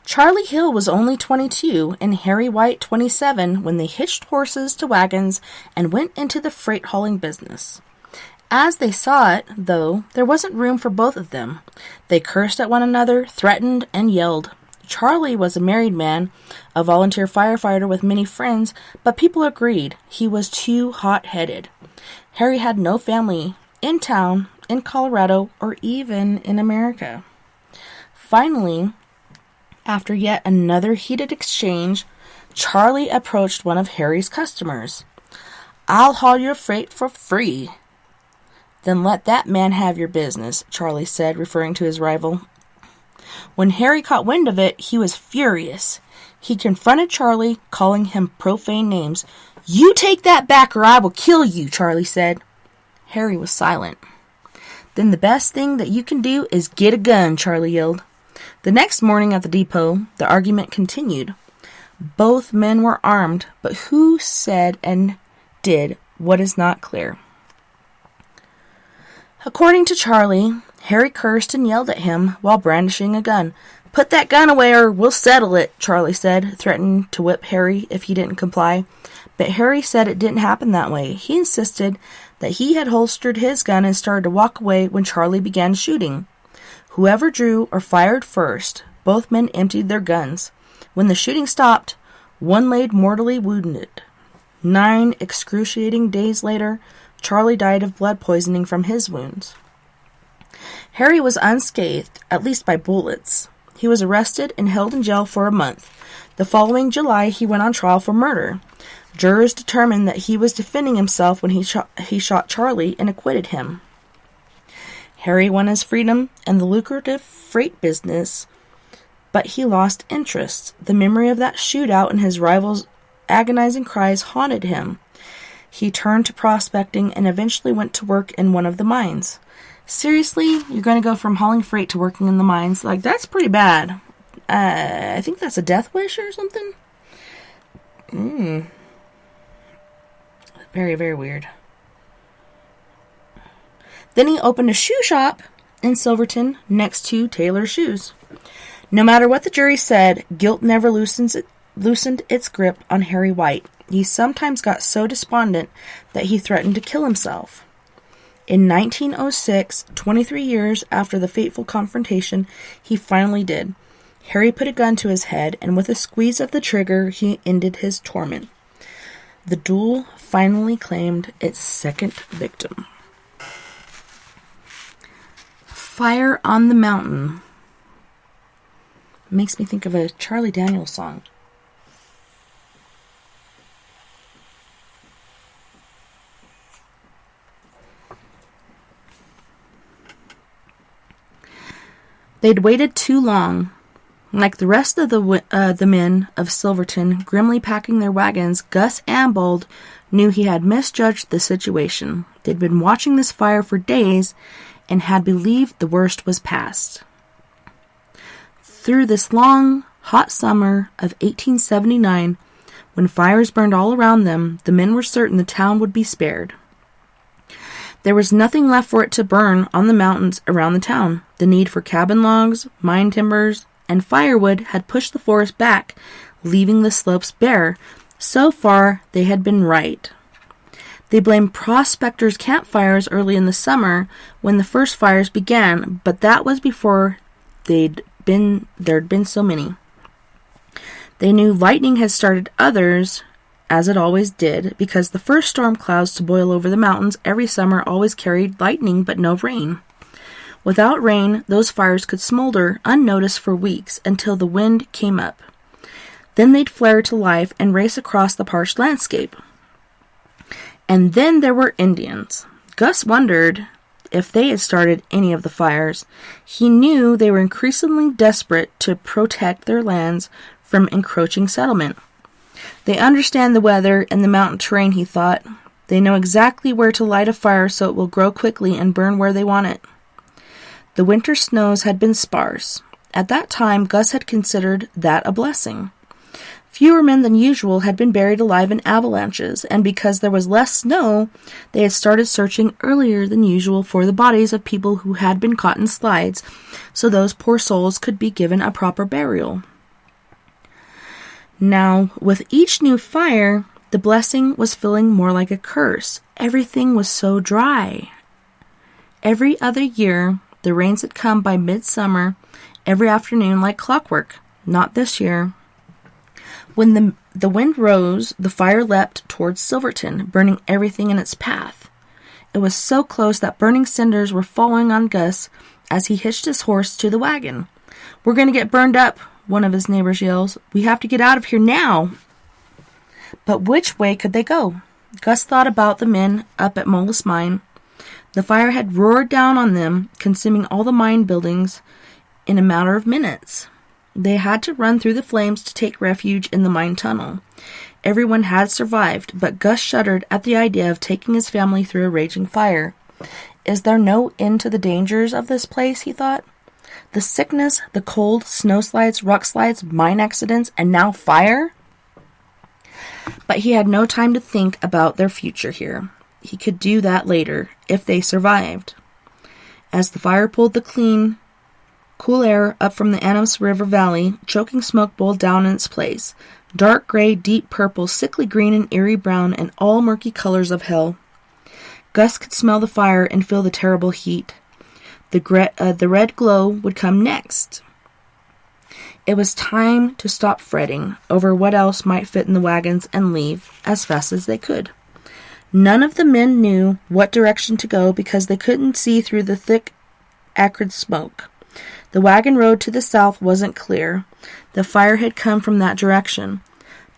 S1: Charlie Hill was only 22 and Harry White 27 when they hitched horses to wagons and went into the freight hauling business. As they saw it, though, there wasn't room for both of them. They cursed at one another, threatened, and yelled. Charlie was a married man, a volunteer firefighter with many friends, but people agreed he was too hot-headed. Harry had no family in town, in Colorado, or even in America. Finally, after yet another heated exchange, Charlie approached one of Harry's customers. "I'll haul your freight for free." "Then let that man have your business," Charlie said, referring to his rival. When Harry caught wind of it, he was furious. He confronted Charlie, calling him profane names. "You take that back or I will kill you," Charlie said. Harry was silent. "Then the best thing that you can do is get a gun," Charlie yelled. The next morning at the depot, the argument continued. Both men were armed, but who said and did what is not clear. According to Charlie, Harry cursed and yelled at him while brandishing a gun. "Put that gun away or we'll settle it," Charlie said, threatening to whip Harry if he didn't comply. But Harry said it didn't happen that way. He insisted that he had holstered his gun and started to walk away when Charlie began shooting. Whoever drew or fired first, both men emptied their guns. When the shooting stopped, one lay mortally wounded. 9 excruciating days later, Charlie died of blood poisoning from his wounds. Harry was unscathed, at least by bullets. He was arrested and held in jail for a month. The following July, he went on trial for murder. Jurors determined that he was defending himself when he shot Charlie and acquitted him. Harry won his freedom and the lucrative freight business, but he lost interest. The memory of that shootout and his rival's agonizing cries haunted him. He turned to prospecting and eventually went to work in one of the mines. Seriously? You're going to go from hauling freight to working in the mines? Like, that's pretty bad. I think that's a death wish or something. Very, very weird. Then he opened a shoe shop in Silverton next to Taylor's Shoes. No matter what the jury said, guilt never loosened its grip on Harry White. He sometimes got so despondent that he threatened to kill himself. In 1906, 23 years after the fateful confrontation, he finally did. Harry put a gun to his head, and with a squeeze of the trigger, he ended his torment. The duel finally claimed its second victim. Fire on the Mountain. Makes me think of a Charlie Daniels song. They'd waited too long. Like the rest of the men of Silverton, grimly packing their wagons, Gus Ambold knew he had misjudged the situation. They'd been watching this fire for days and had believed the worst was past. Through this long, hot summer of 1879, when fires burned all around them, the men were certain the town would be spared. There was nothing left for it to burn on the mountains around the town. The need for cabin logs, mine timbers, and firewood had pushed the forest back, leaving the slopes bare. So far, they had been right. They blamed prospectors' campfires early in the summer when the first fires began, but that was before there'd been so many. They knew lightning had started others, as it always did, because the first storm clouds to boil over the mountains every summer always carried lightning but no rain. Without rain, those fires could smolder unnoticed for weeks until the wind came up. Then they'd flare to life and race across the parched landscape. And then there were Indians. Gus wondered if they had started any of the fires. He knew they were increasingly desperate to protect their lands from encroaching settlement. They understand the weather and the mountain terrain, he thought. They know exactly where to light a fire so it will grow quickly and burn where they want it. The winter snows had been sparse. At that time, Gus had considered that a blessing. Fewer men than usual had been buried alive in avalanches, and because there was less snow, they had started searching earlier than usual for the bodies of people who had been caught in slides, so those poor souls could be given a proper burial. Now, with each new fire, the blessing was feeling more like a curse. Everything was so dry. Every other year, the rains had come by midsummer, every afternoon like clockwork. Not this year. When the wind rose, the fire leapt towards Silverton, burning everything in its path. It was so close that burning cinders were falling on Gus as he hitched his horse to the wagon. "We're going to get burned up," one of his neighbors yells. "We have to get out of here now." But which way could they go? Gus thought about the men up at Molas Mine. The fire had roared down on them, consuming all the mine buildings in a matter of minutes. They had to run through the flames to take refuge in the mine tunnel. Everyone had survived, but Gus shuddered at the idea of taking his family through a raging fire. Is there no end to the dangers of this place, he thought. The sickness, the cold, snowslides, rock slides, mine accidents, and now fire? But he had no time to think about their future here. He could do that later, if they survived. As the fire pulled the cool air up from the Animas River Valley, choking smoke boiled down in its place. Dark gray, deep purple, sickly green, and eerie brown, and all murky colors of hell. Gus could smell the fire and feel the terrible heat. The red glow would come next. It was time to stop fretting over what else might fit in the wagons and leave as fast as they could. None of the men knew what direction to go because they couldn't see through the thick, acrid smoke. The wagon road to the south wasn't clear. The fire had come from that direction.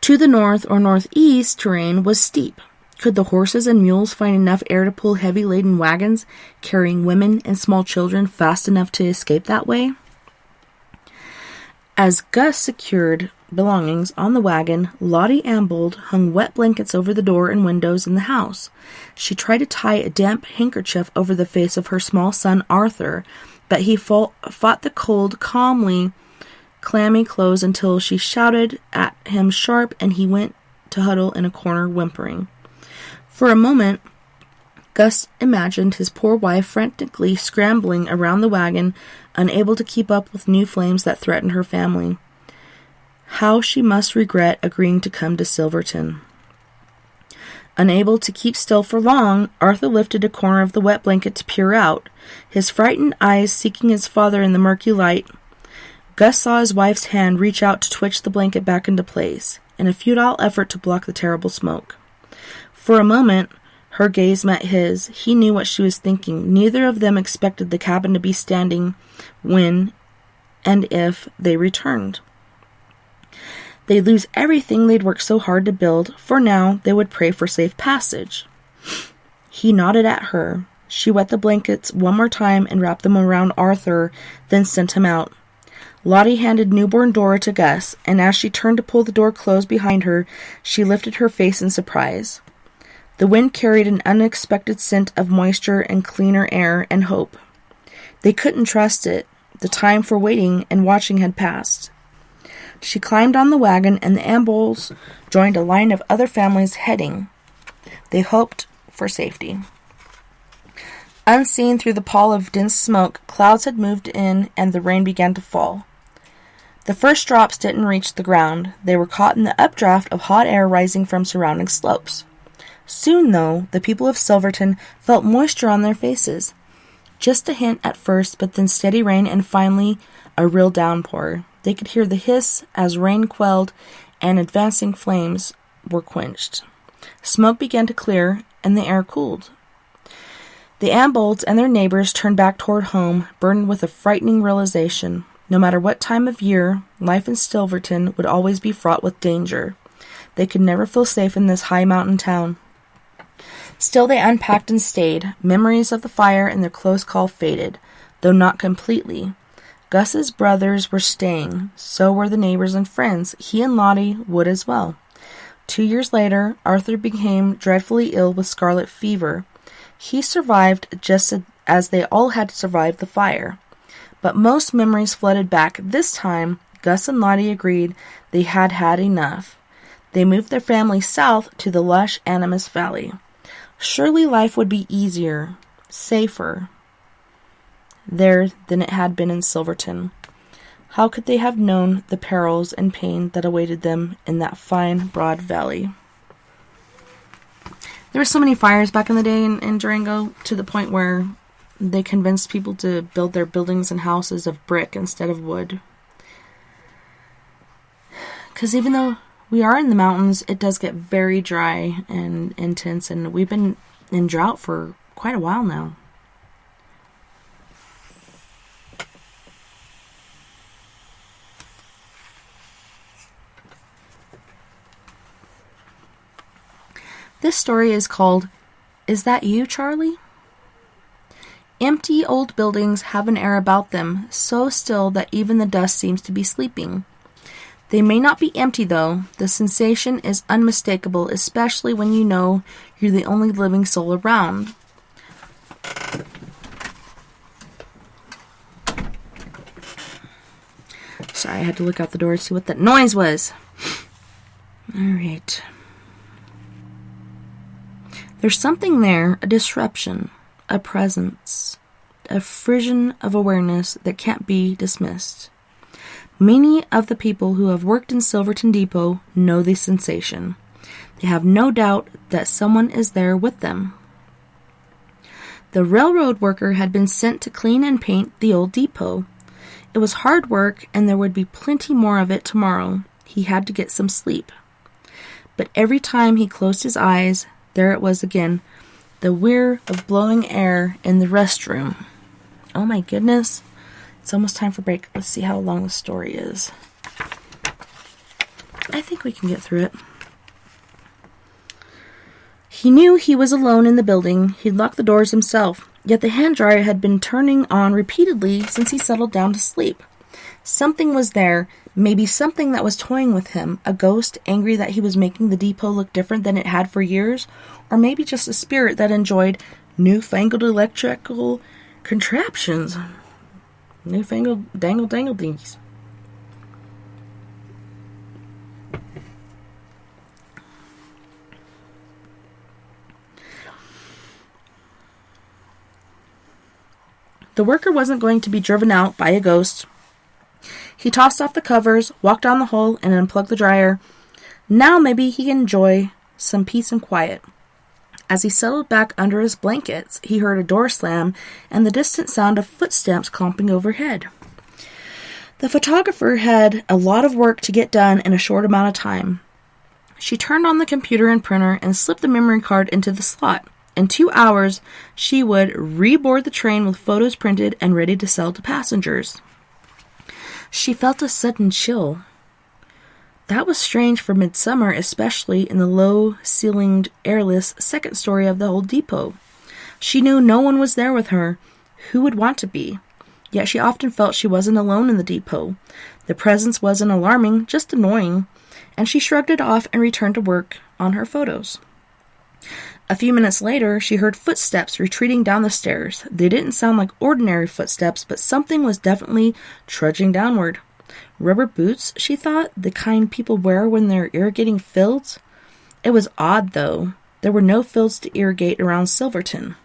S1: To the north or northeast, terrain was steep. Could the horses and mules find enough air to pull heavy-laden wagons carrying women and small children fast enough to escape that way? As Gus secured belongings on the wagon, Lottie Ambold hung wet blankets over the door and windows in the house. She tried to tie a damp handkerchief over the face of her small son Arthur, but he fought the cold calmly, clammy clothes until she shouted at him sharp, and he went to huddle in a corner whimpering. For a moment, Gus imagined his poor wife frantically scrambling around the wagon, unable to keep up with new flames that threatened her family. How she must regret agreeing to come to Silverton. Unable to keep still for long, Arthur lifted a corner of the wet blanket to peer out, his frightened eyes seeking his father in the murky light. Gus saw his wife's hand reach out to twitch the blanket back into place, in a futile effort to block the terrible smoke. For a moment, her gaze met his. He knew what she was thinking. Neither of them expected the cabin to be standing when and if they returned. They'd lose everything they'd worked so hard to build. For now, they would pray for safe passage. He nodded at her. She wet the blankets one more time and wrapped them around Arthur, then sent him out. Lottie handed newborn Dora to Gus, and as she turned to pull the door closed behind her, she lifted her face in surprise. The wind carried an unexpected scent of moisture and cleaner air and hope. They couldn't trust it. The time for waiting and watching had passed. She climbed on the wagon, and the Ambolds joined a line of other families heading. They hoped for safety. Unseen through the pall of dense smoke, clouds had moved in, and the rain began to fall. The first drops didn't reach the ground. They were caught in the updraft of hot air rising from surrounding slopes. Soon, though, the people of Silverton felt moisture on their faces. Just a hint at first, but then steady rain and finally a real downpour. They could hear the hiss as rain quelled and advancing flames were quenched. Smoke began to clear, and the air cooled. The Ambolds and their neighbors turned back toward home, burdened with a frightening realization. No matter what time of year, life in Silverton would always be fraught with danger. They could never feel safe in this high mountain town. Still they unpacked and stayed. Memories of the fire and their close call faded, though not completely. Gus's brothers were staying. So were the neighbors and friends. He and Lottie would as well. 2 years later, Arthur became dreadfully ill with scarlet fever. He survived just as they all had survived the fire. But most memories flooded back. This time, Gus and Lottie agreed they had had enough. They moved their family south to the lush Animas Valley. Surely life would be easier, safer there than it had been in Silverton. How could they have known the perils and pain that awaited them in that fine, broad valley? There were so many fires back in the day in Durango, to the point where they convinced people to build their buildings and houses of brick instead of wood. Because even though we are in the mountains, it does get very dry and intense, and we've been in drought for quite a while now. This story is called, Is That You, Charlie? Empty old buildings have an air about them, so still that even the dust seems to be sleeping. They may not be empty, though. The sensation is unmistakable, especially when you know you're the only living soul around. Sorry, I had to look out the door to see what that noise was. Alright. There's something there, a disruption, a presence, a frisson of awareness that can't be dismissed. Many of the people who have worked in Silverton Depot know the sensation. They have no doubt that someone is there with them. The railroad worker had been sent to clean and paint the old depot. It was hard work, and there would be plenty more of it tomorrow. He had to get some sleep. But every time he closed his eyes, there it was again, the whir of blowing air in the restroom. Oh my goodness. It's almost time for break. Let's see how long the story is. I think we can get through it. He knew he was alone in the building. He'd locked the doors himself, yet the hand dryer had been turning on repeatedly since he settled down to sleep. Something was there, maybe something that was toying with him, a ghost angry that he was making the depot look different than it had for years, or maybe just a spirit that enjoyed newfangled electrical contraptions. Newfangled dangle things. The worker wasn't going to be driven out by a ghost. He tossed off the covers, walked down the hall, and unplugged the dryer. Now maybe he can enjoy some peace and quiet. As he settled back under his blankets, he heard a door slam and the distant sound of footsteps clomping overhead. The photographer had a lot of work to get done in a short amount of time. She turned on the computer and printer and slipped the memory card into the slot. In 2 hours, she would reboard the train with photos printed and ready to sell to passengers. She felt a sudden chill. That was strange for midsummer, especially in the low-ceilinged, airless second story of the old depot. She knew no one was there with her. Who would want to be? Yet she often felt she wasn't alone in the depot. The presence wasn't alarming, just annoying, and she shrugged it off and returned to work on her photos. A few minutes later, she heard footsteps retreating down the stairs. They didn't sound like ordinary footsteps, but something was definitely trudging downward. Rubber boots, she thought, the kind people wear when they're irrigating fields? It was odd, though. There were no fields to irrigate around Silverton.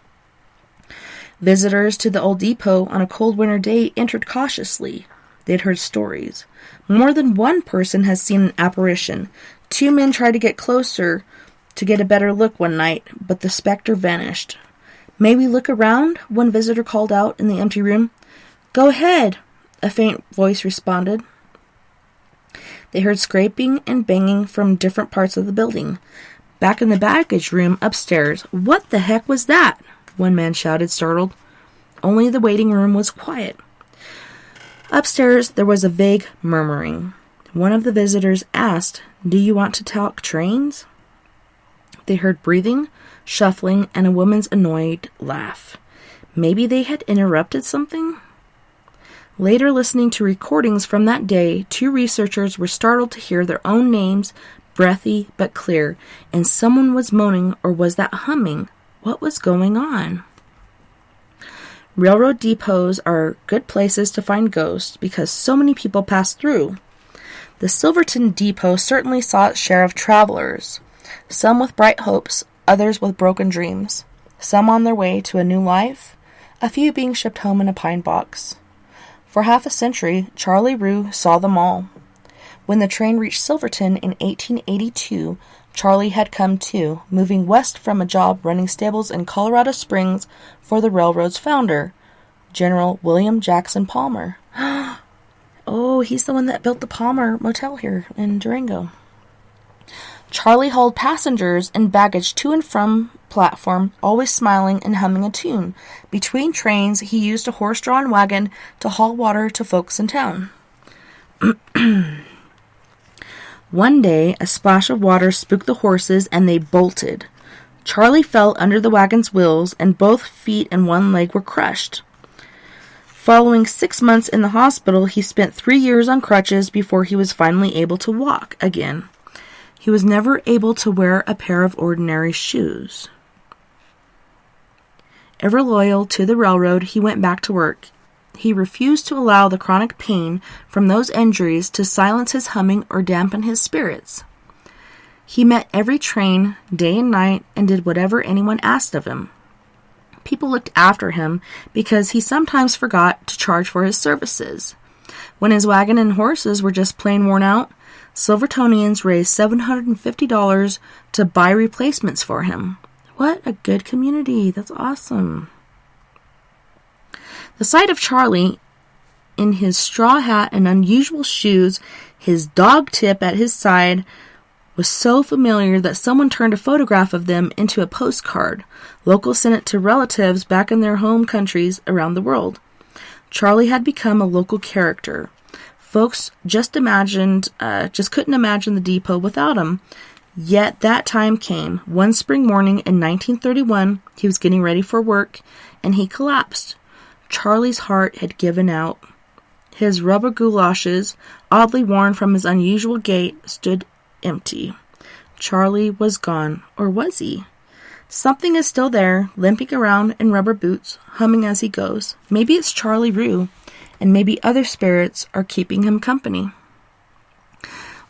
S1: Visitors to the old depot on a cold winter day entered cautiously. They'd heard stories. More than one person has seen an apparition. 2 men tried to get closer to get a better look one night, but the specter vanished. "May we look around?" one visitor called out in the empty room. "Go ahead," a faint voice responded. They heard scraping and banging from different parts of the building. Back in the baggage room upstairs, "What the heck was that?" one man shouted, startled. Only the waiting room was quiet. Upstairs, there was a vague murmuring. One of the visitors asked, "Do you want to talk trains?" They heard breathing, shuffling, and a woman's annoyed laugh. Maybe they had interrupted something? Later, listening to recordings from that day, 2 researchers were startled to hear their own names, breathy but clear, and someone was moaning, or was that humming? What was going on? Railroad depots are good places to find ghosts because so many people pass through. The Silverton Depot certainly saw its share of travelers. Some with bright hopes, others with broken dreams. Some on their way to a new life, a few being shipped home in a pine box. For half a century, Charlie Rue saw them all. When the train reached Silverton in 1882, Charlie had come too, moving west from a job running stables in Colorado Springs for the railroad's founder, General William Jackson Palmer. Oh, he's the one that built the Palmer Motel here in Durango. Charlie hauled passengers and baggage to and from platform, always smiling and humming a tune. Between trains, he used a horse-drawn wagon to haul water to folks in town. One day, a splash of water spooked the horses, and they bolted. Charlie fell under the wagon's wheels, and both feet and one leg were crushed. Following 6 months in the hospital, he spent 3 years on crutches before he was finally able to walk again. He was never able to wear a pair of ordinary shoes. Ever loyal to the railroad, he went back to work. He refused to allow the chronic pain from those injuries to silence his humming or dampen his spirits. He met every train, day and night, and did whatever anyone asked of him. People looked after him because he sometimes forgot to charge for his services. When his wagon and horses were just plain worn out, Silvertonians raised $750 to buy replacements for him. What a good community. That's awesome. The sight of Charlie in his straw hat and unusual shoes, his dog tip at his side, was so familiar that someone turned a photograph of them into a postcard. Locals sent it to relatives back in their home countries around the world. Charlie had become a local character. Folks just couldn't imagine the depot without him. Yet that time came. One spring morning in 1931, he was getting ready for work, and he collapsed. Charlie's heart had given out. His rubber galoshes, oddly worn from his unusual gait, stood empty. Charlie was gone, or was he? Something is still there, limping around in rubber boots, humming as he goes. Maybe it's Charlie Roo, and maybe other spirits are keeping him company.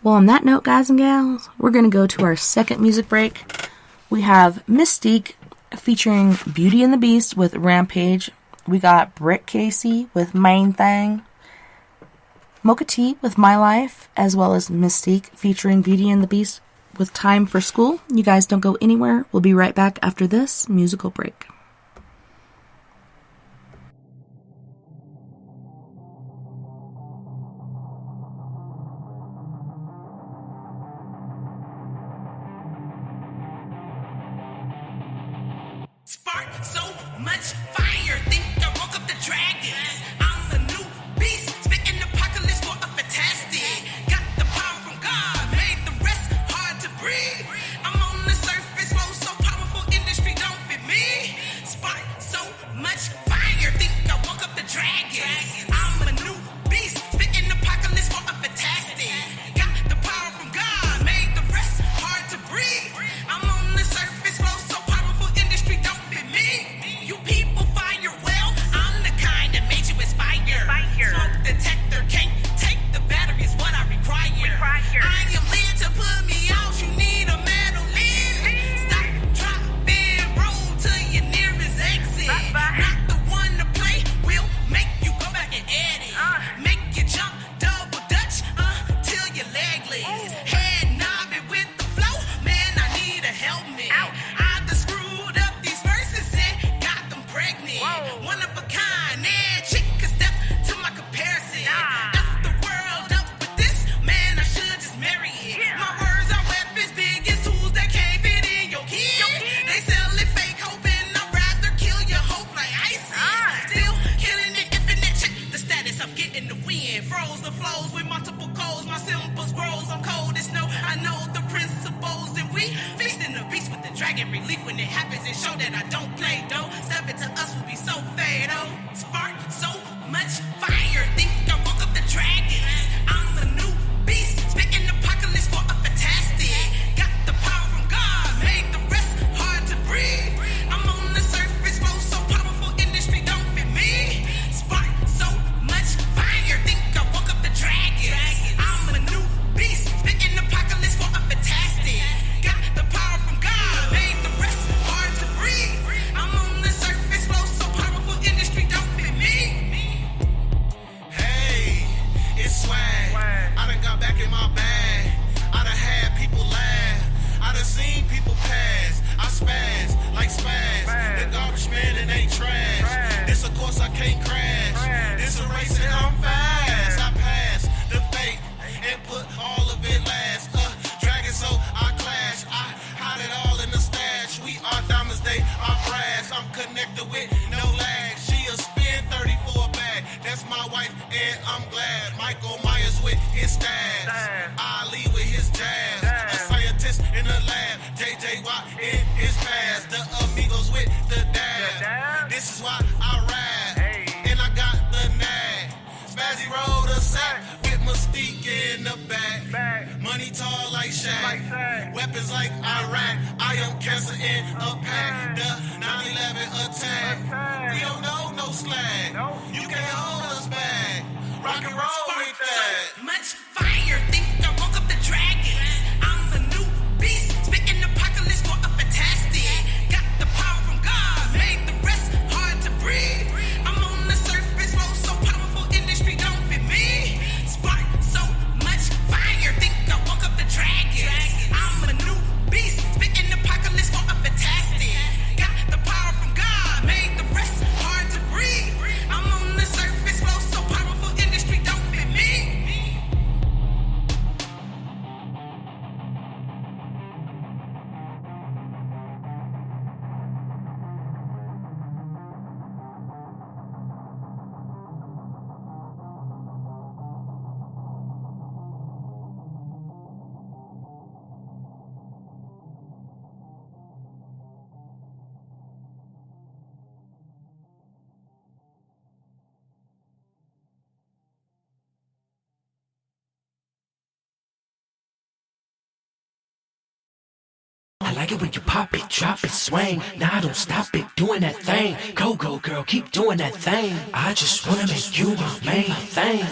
S1: Well, on that note, guys and gals, we're going to go to our second music break. We have Mystique featuring Beauty and the Beast with Rampage. We got Britt Casey with Main Thing. Mocha T with My Life, as well as Mystique featuring Beauty and the Beast with Time for School. You guys don't go anywhere. We'll be right back after this musical break.
S2: Spark so much fire, think I woke up the dragons. I'm the new beast, spitting apocalypse for a fantastic. Got the power from God, made the rest hard to breathe. I'm on the surface, flow so powerful, industry don't fit me. Spark so much fire, think I woke up the dragons. I'm a new beast, spitting apocalypse for a fantastic. Got the power from God, made the rest hard to breathe. I'm on the surface, flow so powerful, industry don't fit me. You people fire well, I'm the kind that made you inspire. Smoke detector can't take the battery is what I require. I am led to put me out, you need a metal lid. Stop, drop, bend, roll to your nearest exit. Not the one to play, we'll make you go back and edit. Make you jump double dutch till your leg legs. Head knobbing with the flow, man, I need a helmet. I done screwed up these verses and got them pregnant. One of a kind, and chick could step to my comparison. F the world up with this, man, I should just marry it. My words are weapons, big as tools that can't fit in your kid. They sell it fake, hoping I'd rather kill your hope like ISIS. Still killing it, infinite, check the status, I'm getting the wind. Froze the flows with multiple codes, my symbols grows, I'm cold as snow. I know the principles, and we feasting the beast with the dragon relief. When it happens, it show that I don't play though. Step into us will be so fatal. Spark so much fire, think I woke up the dragons. I'm the new beast, spitting apocalypse for a fantastic. Got the power from God, made the rest hard to breathe. I'm on the surface, flow so powerful, industry don't fit me. Spark so much fire, think I woke up the dragons. I'm a new beast, spitting apocalypse for a fantastic. Got the power from God, made the rest hard to breathe. I'm on the surface, flow so powerful, industry don't fit me. Hey, it's swag. I done got back in my bag. I done had people laugh. I done seen people pass. I spaz like spaz. The garbage man, it ain't trash. This of course I can't crash. This a race and I'm fast. I pass the fake and put all of it last. Dragon so I clash. I hide it all in the stash. We are diamonds, they are brass. I'm connected with no lag. She a spin 34 bag. That's my wife and I'm glad. Michael Myers with his stabs. Ali with his jabs. A scientist in the lab. JJ Watt in his past. The amigos with the dab. This is why I ride. And I got the nag. Spazzy rolled a sack with Mystique in the back. Money tall like Shaq. Weapons like Iraq. I am cancer in a pack. The 9/11 attack. We don't know no slag. You can't hold us back. Rock and roll with that. So much fire, think I woke up the dragons. I'm the new beast.
S3: I like it when you pop it, drop it, swing. Nah, don't stop it, doing that thing. Go, go, girl, keep doing that thing. I just wanna make you my main thing.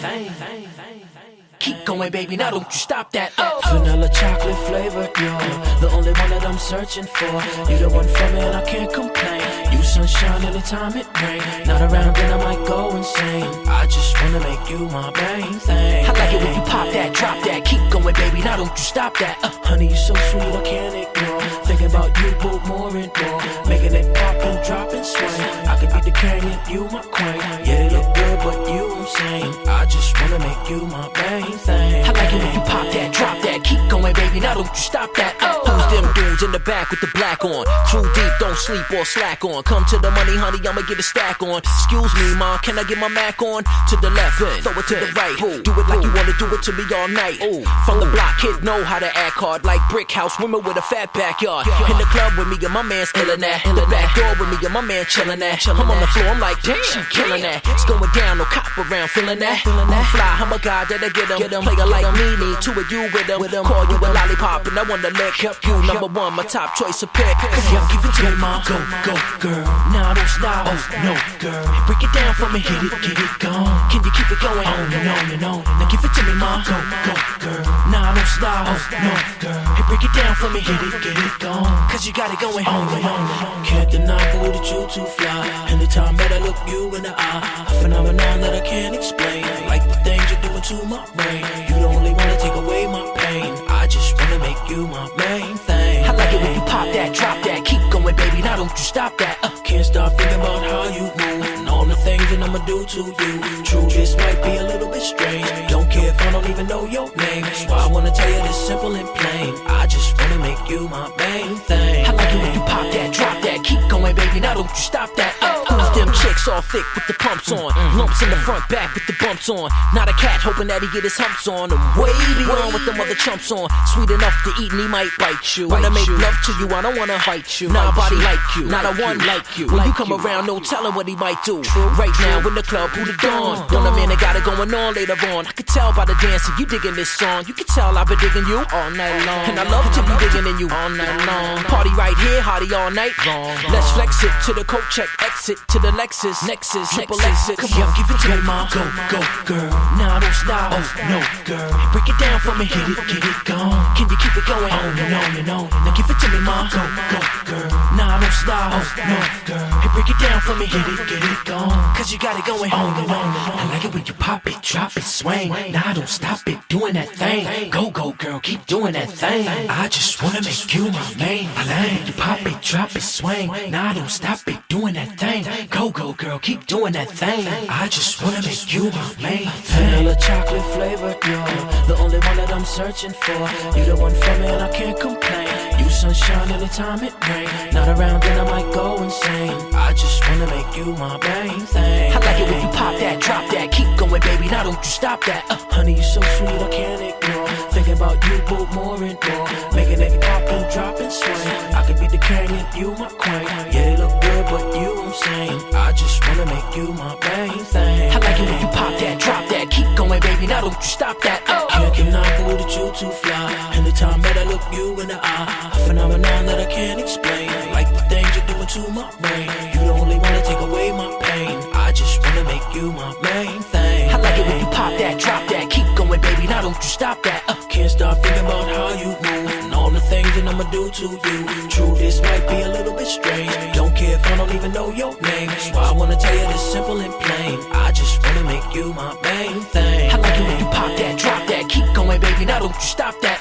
S3: Keep going, baby, now don't you stop that. Vanilla chocolate flavor, you're the only one that I'm searching for. You the one for me and I can't complain. You sunshine anytime it rain. Not around then I might go insane. I just wanna make you my main thing. I like it when you pop that, drop that. Keep going, baby, now don't you stop that. Honey, you're so sweet, I can't ignore. Thinking about you both more and more. Making it pop and drop and swing. I could be the king and you my queen. Yeah, they look good, but you insane. I just wanna make you my main thing. I like it when you pop that, drop that. Keep going, baby, now don't you stop that. Who's them dudes in the back with the black on? True deep, don't sleep or slack on. Come to the money, honey, I'ma get a stack on. Excuse me, ma, can I get my Mac on? To the left, throw it to the right. Do it like you wanna do it to me all night. From the block, kid know how to act hard. Like brick house, women with a fat backyard. In the club with me and my man's illin' that. In the back door with me and my man chillin' that. I'm on the floor, I'm like, damn, she killin' that. It's going down, no cop around, feelin' that. I'm fly, I'm a guy that'll get him. Play a like me, need two of you with him. Call you a lollipop and I wanna lick up you. Number one, my top choice of pick. Yeah, give it to me, mom. Go, go, girl. Nah, don't stop. Oh, no, girl. Break it down for me. Get it gone. Can you keep it going? On and on and on. Now give it to me, mom. Go, go, girl. Nah, don't stop. Oh, no, girl. Hey, break it down for me. Get it gone. Cause you got it going on and on and on. Can't deny, boy, that you too fly. Anytime that I look you in the eye, a phenomenon that I can't explain. Like the things you're doing to my brain. You the only one to take away my pain. I just wanna make you my main thing. I like it when you pop that, drop that. Keep going, baby, now don't you stop that. Can't stop thinking about how you move and all the things that I'ma do to you. True, this might be a little bit strange. Don't care if I don't even know your name. That's why I wanna tell you this simple and plain. I just wanna make you my main thing. I like it when you pop that, drop that. Keep going, baby, now don't you stop that. Who's them chicks all thick with the pumps on? Lumps in the front, back with the bumps on. Not a cat hoping that he get his humps on. I'm way beyond with them other chumps on. Sweet enough to eat and he might bite you. Wanna make love to you, I don't wanna fight you. Nobody like you, not a one like you. When you come around, no telling what he might do. Right now in the club, who the dawn? Want a man that got it going on later on. I can tell by the dancing, you digging this song. You can tell I've been digging you all night long. And I love to be digging in you all night long. Party right here, hottie all night long. Let's flex it to the coat check, exit to the Lexus, Nexus, triple exit. Come on, give it to me, mom. Go, go, girl. Nah, don't stop. Oh, no, girl. Break it down for me. Get it gone. Can you keep it going? On and on and on. Now give it to me, mom. Go, go, girl. Nah, don't stop. Oh, no, girl. Hey, break it down for me. Get it gone. Cause you got it going on and on and on. I like it when you pop it, drop it, swing. Nah, don't stop it, doing that thing. Go, go, girl, keep doing that thing. I just wanna make you my main thing. You pop it, drop it, swing. Nah, don't stop it, doing that thing. Go, go, girl, keep doing that thing. I just wanna make you my main thing. Vanilla chocolate flavor, you're the only one that I'm searching for. You the one for me and I can't complain. You sunshine anytime it rain. Not around then I might go insane. I just wanna make you my main thing. I like it when you pop that, drop that. Keep going, baby, now don't you stop that. Honey, you're so sweet, I can't ignore. Thinking about you both more and more. Making it pop and drop and swing. I could be the king and you my queen. Yeah, they look good, but you insane. I just wanna make you my main thing. I like it when you pop that, drop that. Keep going, baby, now don't you stop that. Can't deny, boy, that you too fly. Anytime that I look you in the eye, a phenomenon that I can't explain. Like the things you're doing to my brain. You the only one to take away my pain. I just wanna make you my main thing. I like it when you pop that, drop that. Keep going, baby, now don't you stop that. Can't stop thinking about how you move and all the things that I'ma do to you. True, this might be a little bit strange. Don't care if I don't even know your name. That's why I wanna tell you this simple and plain. I just wanna make you my main thing. I like it when you pop that, drop that. Keep going, baby, now don't you stop that.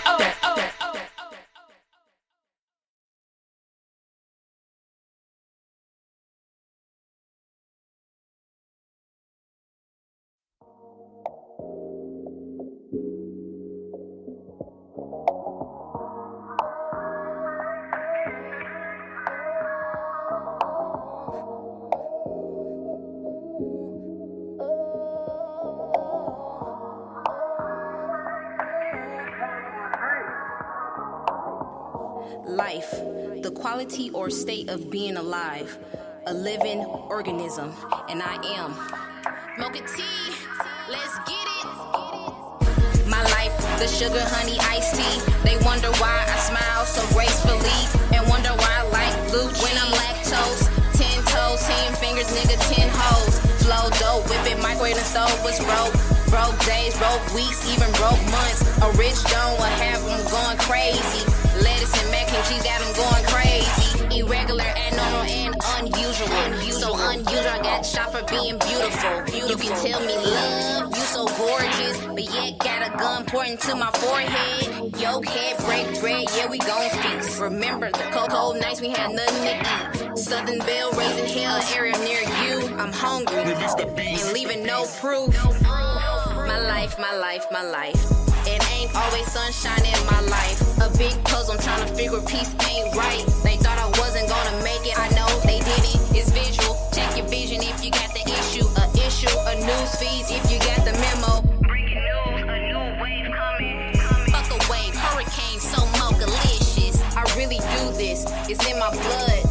S4: Life, the quality or state of being alive, a living organism, and I am. Mocha tea, let's get it. My life, the sugar, honey, iced tea. They wonder why I smile so gracefully. and so was broke. Broke days, broke weeks, even broke months. A rich John will have them going crazy. Lettuce and mac and cheese got them going crazy. Irregular, abnormal, and unusual. So unusual, I got shot for being beautiful. You can tell me love, you so gorgeous, but yet got a gun pointing to my forehead. Yo, head break bread, yeah, we gon' feast. Remember the cold nights we had nothing to eat. Southern Belle raising hell area near you. I'm hungry and leaving no proof. My life, my life, my life. It ain't always sunshine in my life. A big puzzle, I'm trying to figure peace ain't right. They thought I wasn't gonna make it, I know they didn't. It's visual, check your vision if you got the issue. A news feed if you got the memo. Breaking news, a new wave coming. Fuck a wave, hurricane, so mocha-licious. I really do this, it's in my blood.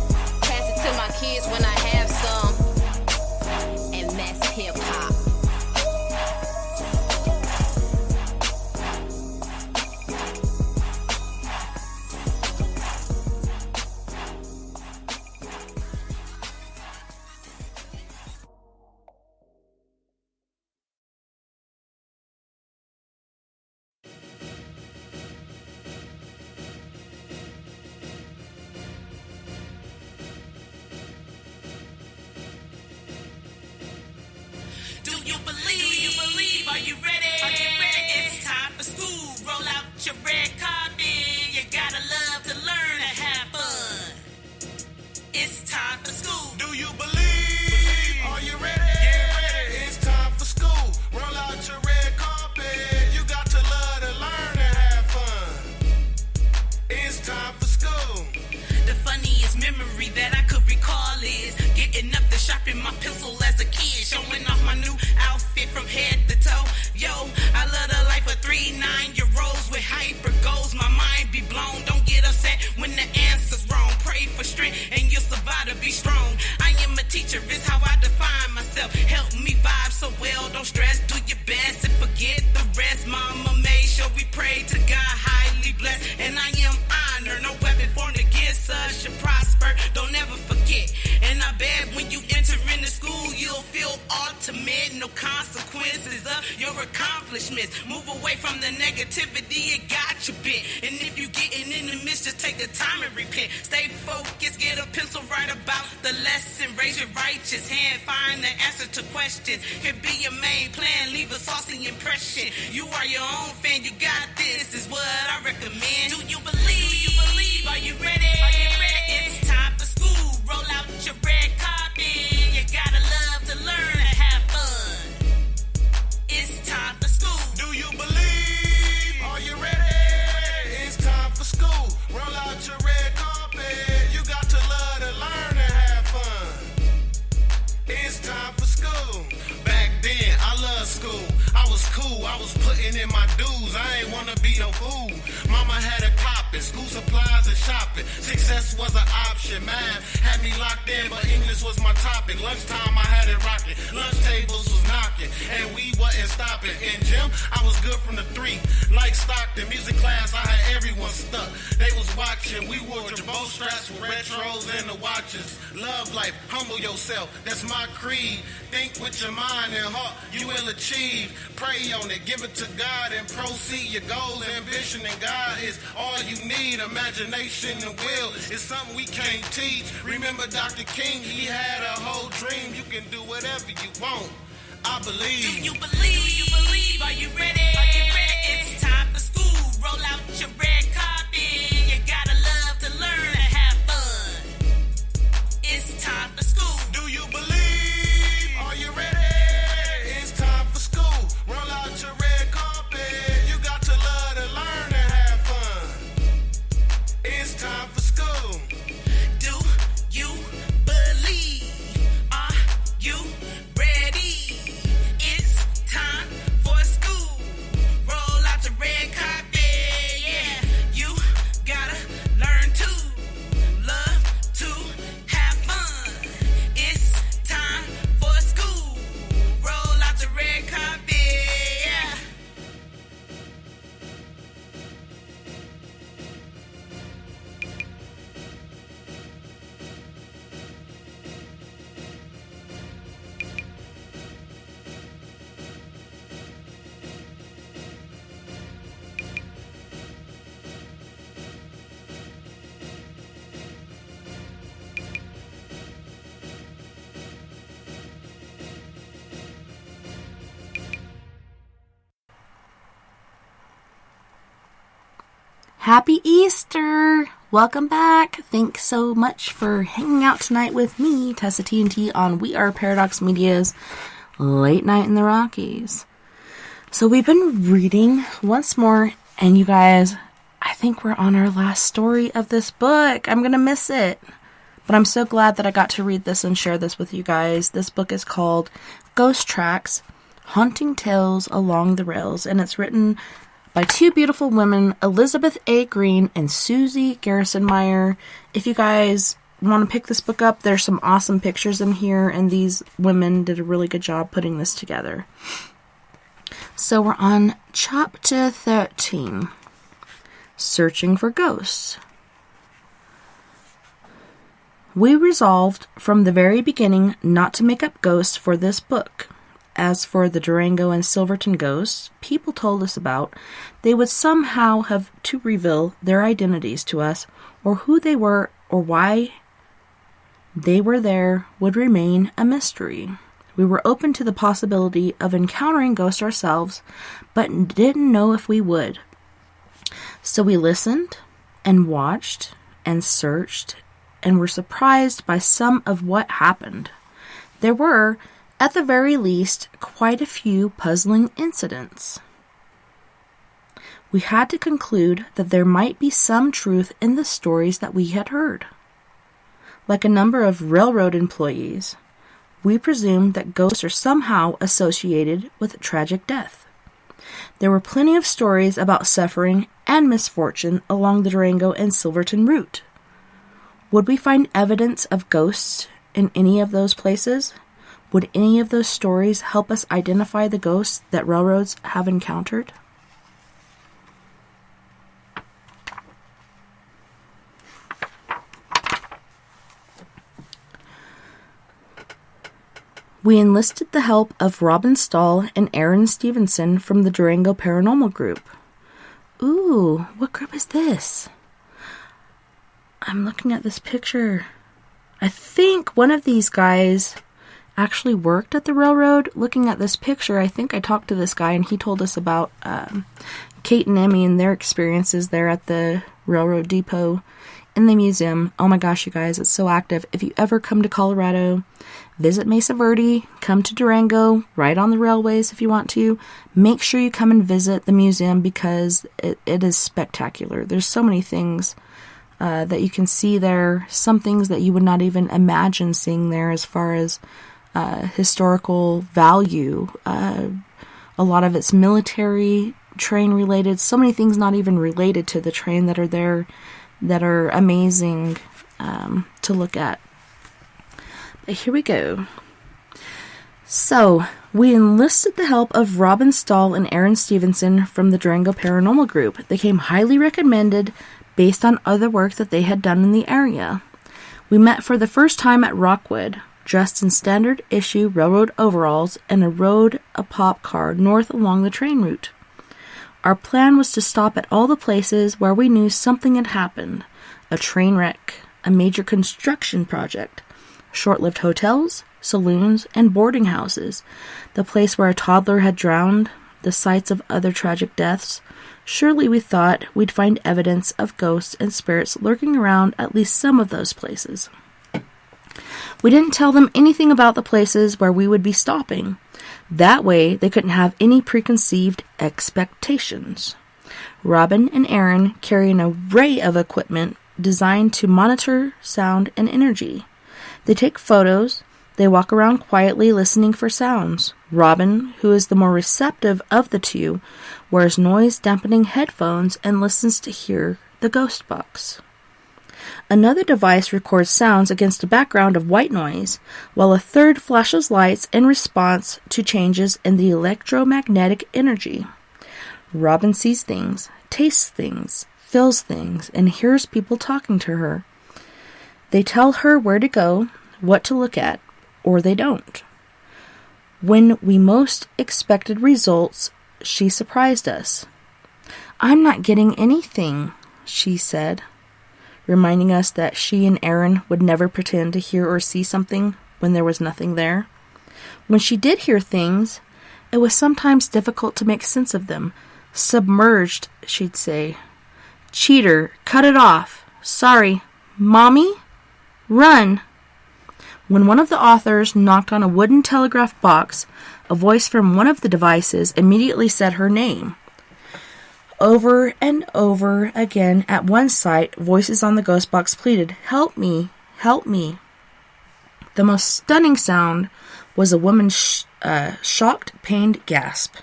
S4: Pass it to my kids when I have some. And that's hip-hop.
S2: Do you believe? Are you ready? It's time for school. Roll out your red carpet. You gotta love to learn and have fun. It's time for school.
S6: Do you believe? Are you ready? Get ready. It's time for school. Roll out your red carpet. You got to love to learn and have fun. It's time for school.
S2: The funniest memory that I could recall is getting up to sharpen my pencil as a kid, showing off my new outfit from head to toe. Yo, I love the life of 3 9-year-olds with hyper goals. My mind be blown. Don't get upset when the answer's wrong. Pray for strength and you'll survive to be strong. I am a teacher, it's how I define myself. Help me vibe so well. Don't stress, do your best and forget the rest. Mama made sure we pray to God, highly blessed, and I am honored. No weapon formed against us should prosper. Don't ever forget. And I bet when you enter into school, you'll feel ultimate. No consequences of your accomplishments. Move away from the negativity, it got you bit. And if you getting in the midst, just take the time and repent. Stay focused, get a pencil, write about the lesson. Raise your righteous hand, find the answer to questions. Can be your main plan, leave a saucy impression. You are your own fan, you got this, is what I recommend. Do you believe? Are you ready? It's time for school. Roll out your red carpet. You gotta love to learn and have fun. It's time for school.
S6: Do you believe? Are you ready? It's time for school. Roll out your red carpet. You got to love to learn and have fun. It's time for school. Back then, I loved school. I was cool. I was putting in my dues. I ain't wanna be no fool. Mama had a poppin', school supplies and shopping. Success was an option. Math had me locked in, but English was my topic. Lunchtime, I had it rocking. Lunch tables was knocking, and we wasn't stopping. In gym, I was good from the 3. Like Stockton, music class, I had everyone stuck. They was watching. We wore bow straps with retros and the watches. Love life, humble yourself. That's my creed. Think with your mind and heart, you will achieve. Pray on it, give it to God and proceed. Your goals, ambition, and God is all you need. Imagination and will is something we can't teach. Remember Dr. King, he had a whole dream. You can do whatever you want. I believe.
S2: Do you believe? Are you ready? It's time for school. Roll out your red carpet. You gotta love to learn and have fun. It's time for school.
S6: Do you believe? Are you ready? It's time for school. Roll out your red carpet. You got to love to learn and have fun. It's time for school.
S2: Do you believe? Are you ready? It's time for school. Roll out the red carpet, yeah.
S1: Happy Easter! Welcome back. Thanks so much for hanging out tonight with me, TessaTNT, on We Are Paradox Media's Late Night in the Rockies. So we've been reading once more, and you guys, I think we're on our last story of this book. I'm going to miss it. But I'm so glad that I got to read this and share this with you guys. This book is called Ghost Tracks, Haunting Tales Along the Rails, and it's written by two beautiful women, Elizabeth A. Green and Suzy Garrison Meyer. If you guys want to pick this book up, there's some awesome pictures in here, and these women did a really good job putting this together. So we're on chapter 13, Searching for Ghosts. We resolved from the very beginning not to make up ghosts for this book. As for the Durango and Silverton ghosts people told us about, they would somehow have to reveal their identities to us, or who they were or why they were there would remain a mystery. We were open to the possibility of encountering ghosts ourselves, but didn't know if we would. So we listened and watched and searched and were surprised by some of what happened. There were, at the very least, quite a few puzzling incidents. We had to conclude that there might be some truth in the stories that we had heard. Like a number of railroad employees, we presumed that ghosts are somehow associated with tragic death. There were plenty of stories about suffering and misfortune along the Durango and Silverton route. Would we find evidence of ghosts in any of those places? Would any of those stories help us identify the ghosts that railroads have encountered? We enlisted the help of Robin Stahl and Aaron Stevenson from the Durango Paranormal Group. Ooh, what group is this? I'm looking at this picture. I think one of these guys actually worked at the railroad. Looking at this picture, I think I talked to this guy and he told us about Kate and Emmy and their experiences there at the railroad depot in the museum. Oh my gosh, you guys, it's so active. If you ever come to Colorado, visit Mesa Verde, come to Durango, ride on the railways if you want to. Make sure you come and visit the museum because it is spectacular. There's so many things that you can see there, some things that you would not even imagine seeing there as far as historical value. A lot of it's military, train related, so many things not even related to the train that are there that are amazing to look at. But here we go. So, we enlisted the help of Robin Stahl and Aaron Stevenson from the Durango Paranormal Group. They came highly recommended based on other work that they had done in the area. We met for the first time at Rockwood, dressed in standard issue railroad overalls, and rode a pop car north along the train route. Our plan was to stop at all the places where we knew something had happened: a train wreck, a major construction project, short-lived hotels, saloons, and boarding houses, the place where a toddler had drowned, the sites of other tragic deaths. Surely we thought we'd find evidence of ghosts and spirits lurking around at least some of those places. We didn't tell them anything about the places where we would be stopping. That way, they couldn't have any preconceived expectations. Robin and Aaron carry an array of equipment designed to monitor sound and energy. They take photos. They walk around quietly listening for sounds. Robin, who is the more receptive of the two, wears noise-dampening headphones and listens to hear the ghost box. Another device records sounds against a background of white noise, while a third flashes lights in response to changes in the electromagnetic energy. Robin sees things, tastes things, feels things, and hears people talking to her. They tell her where to go, what to look at, or they don't. When we most expected results, she surprised us. "I'm not getting anything," she said, reminding us that she and Aaron would never pretend to hear or see something when there was nothing there. When she did hear things, it was sometimes difficult to make sense of them. "Submerged," she'd say. Cheater, cut it off. Sorry. Mommy? Run. When one of the authors knocked on a wooden telegraph box, a voice from one of the devices immediately said her name. Over and over again at one site, voices on the ghost box pleaded, "Help me, help me." The most stunning sound was a woman's shocked, pained gasp.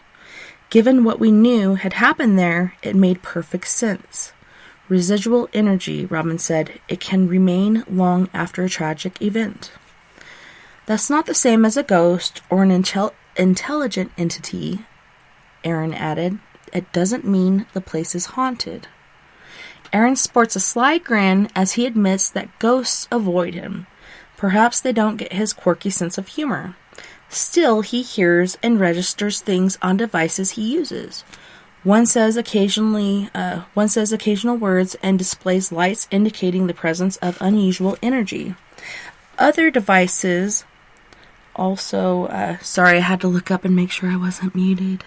S1: Given what we knew had happened there, it made perfect sense. Residual energy, Robin said. It can remain long after a tragic event. That's not the same as a ghost or an intelligent entity, Aaron added. It doesn't mean the place is haunted. Aaron sports a sly grin as he admits that ghosts avoid him. Perhaps they don't get his quirky sense of humor. Still, he hears and registers things on devices he uses. One says occasional words and displays lights indicating the presence of unusual energy. Other devices also, sorry, I had to look up and make sure I wasn't muted.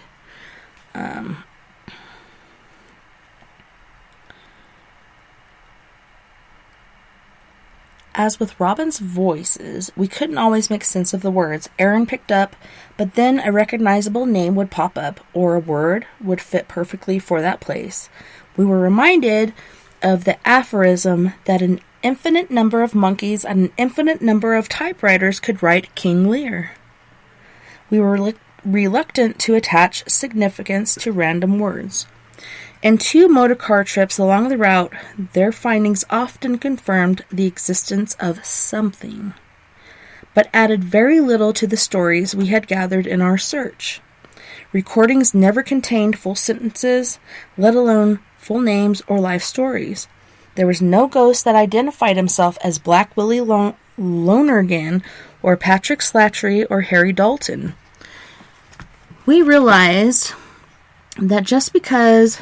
S1: As with Robin's voices, we couldn't always make sense of the words Aaron picked up, but then a recognizable name would pop up, or a word would fit perfectly for that place. We were reminded of the aphorism that an infinite number of monkeys and an infinite number of typewriters could write King Lear. We were reluctant to attach significance to random words. In 2 motorcar trips along the route, their findings often confirmed the existence of something, but added very little to the stories we had gathered in our search. Recordings never contained full sentences, let alone full names or life stories. There was no ghost that identified himself as Black Willie Lonergan or Patrick Slattery or Harry Dalton. We realized that just because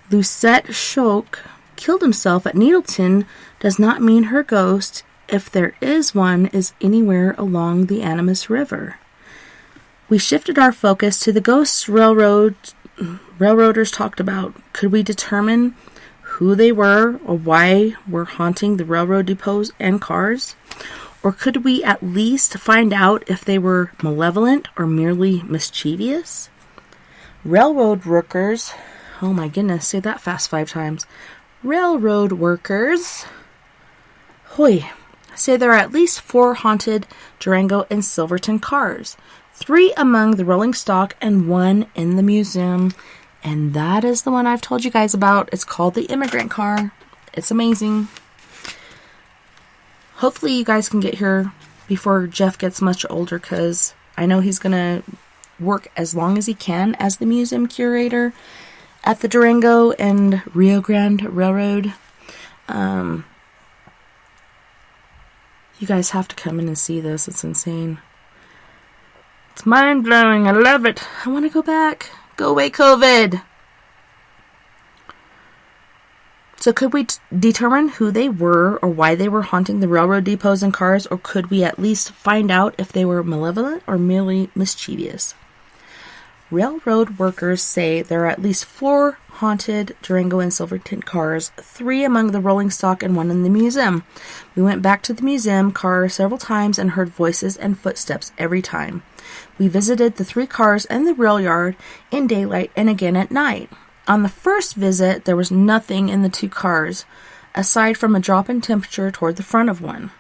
S1: Lucette Shoke killed himself at Needleton does not mean her ghost, if there is one, is anywhere along the Animas River. We shifted our focus to the ghosts railroaders talked about. Could we determine who they were or why were haunting the railroad depots and cars? Or could we at least find out if they were malevolent or merely mischievous? Railroad workers... Oh my goodness, say that fast 5 times. Railroad workers, say there are at least 4 haunted Durango and Silverton cars. 3 among the rolling stock and 1 in the museum. And that is the one I've told you guys about. It's called the Immigrant Car. It's amazing. Hopefully you guys can get here before Jeff gets much older, because I know he's going to work as long as he can as the museum curator at the Durango and Rio Grande Railroad. You guys have to come in and see this. It's insane. It's mind-blowing. I love it. I want to go back. Go away, COVID. So could we determine who they were or why they were haunting the railroad depots and cars, or could we at least find out if they were malevolent or merely mischievous? Railroad workers say there are at least 4 haunted Durango and Silverton cars, 3 among the rolling stock and 1 in the museum. We went back to the museum car several times and heard voices and footsteps every time. We visited the 3 cars and the rail yard in daylight and again at night. On the first visit, there was nothing in the 2 cars, aside from a drop in temperature toward the front of one.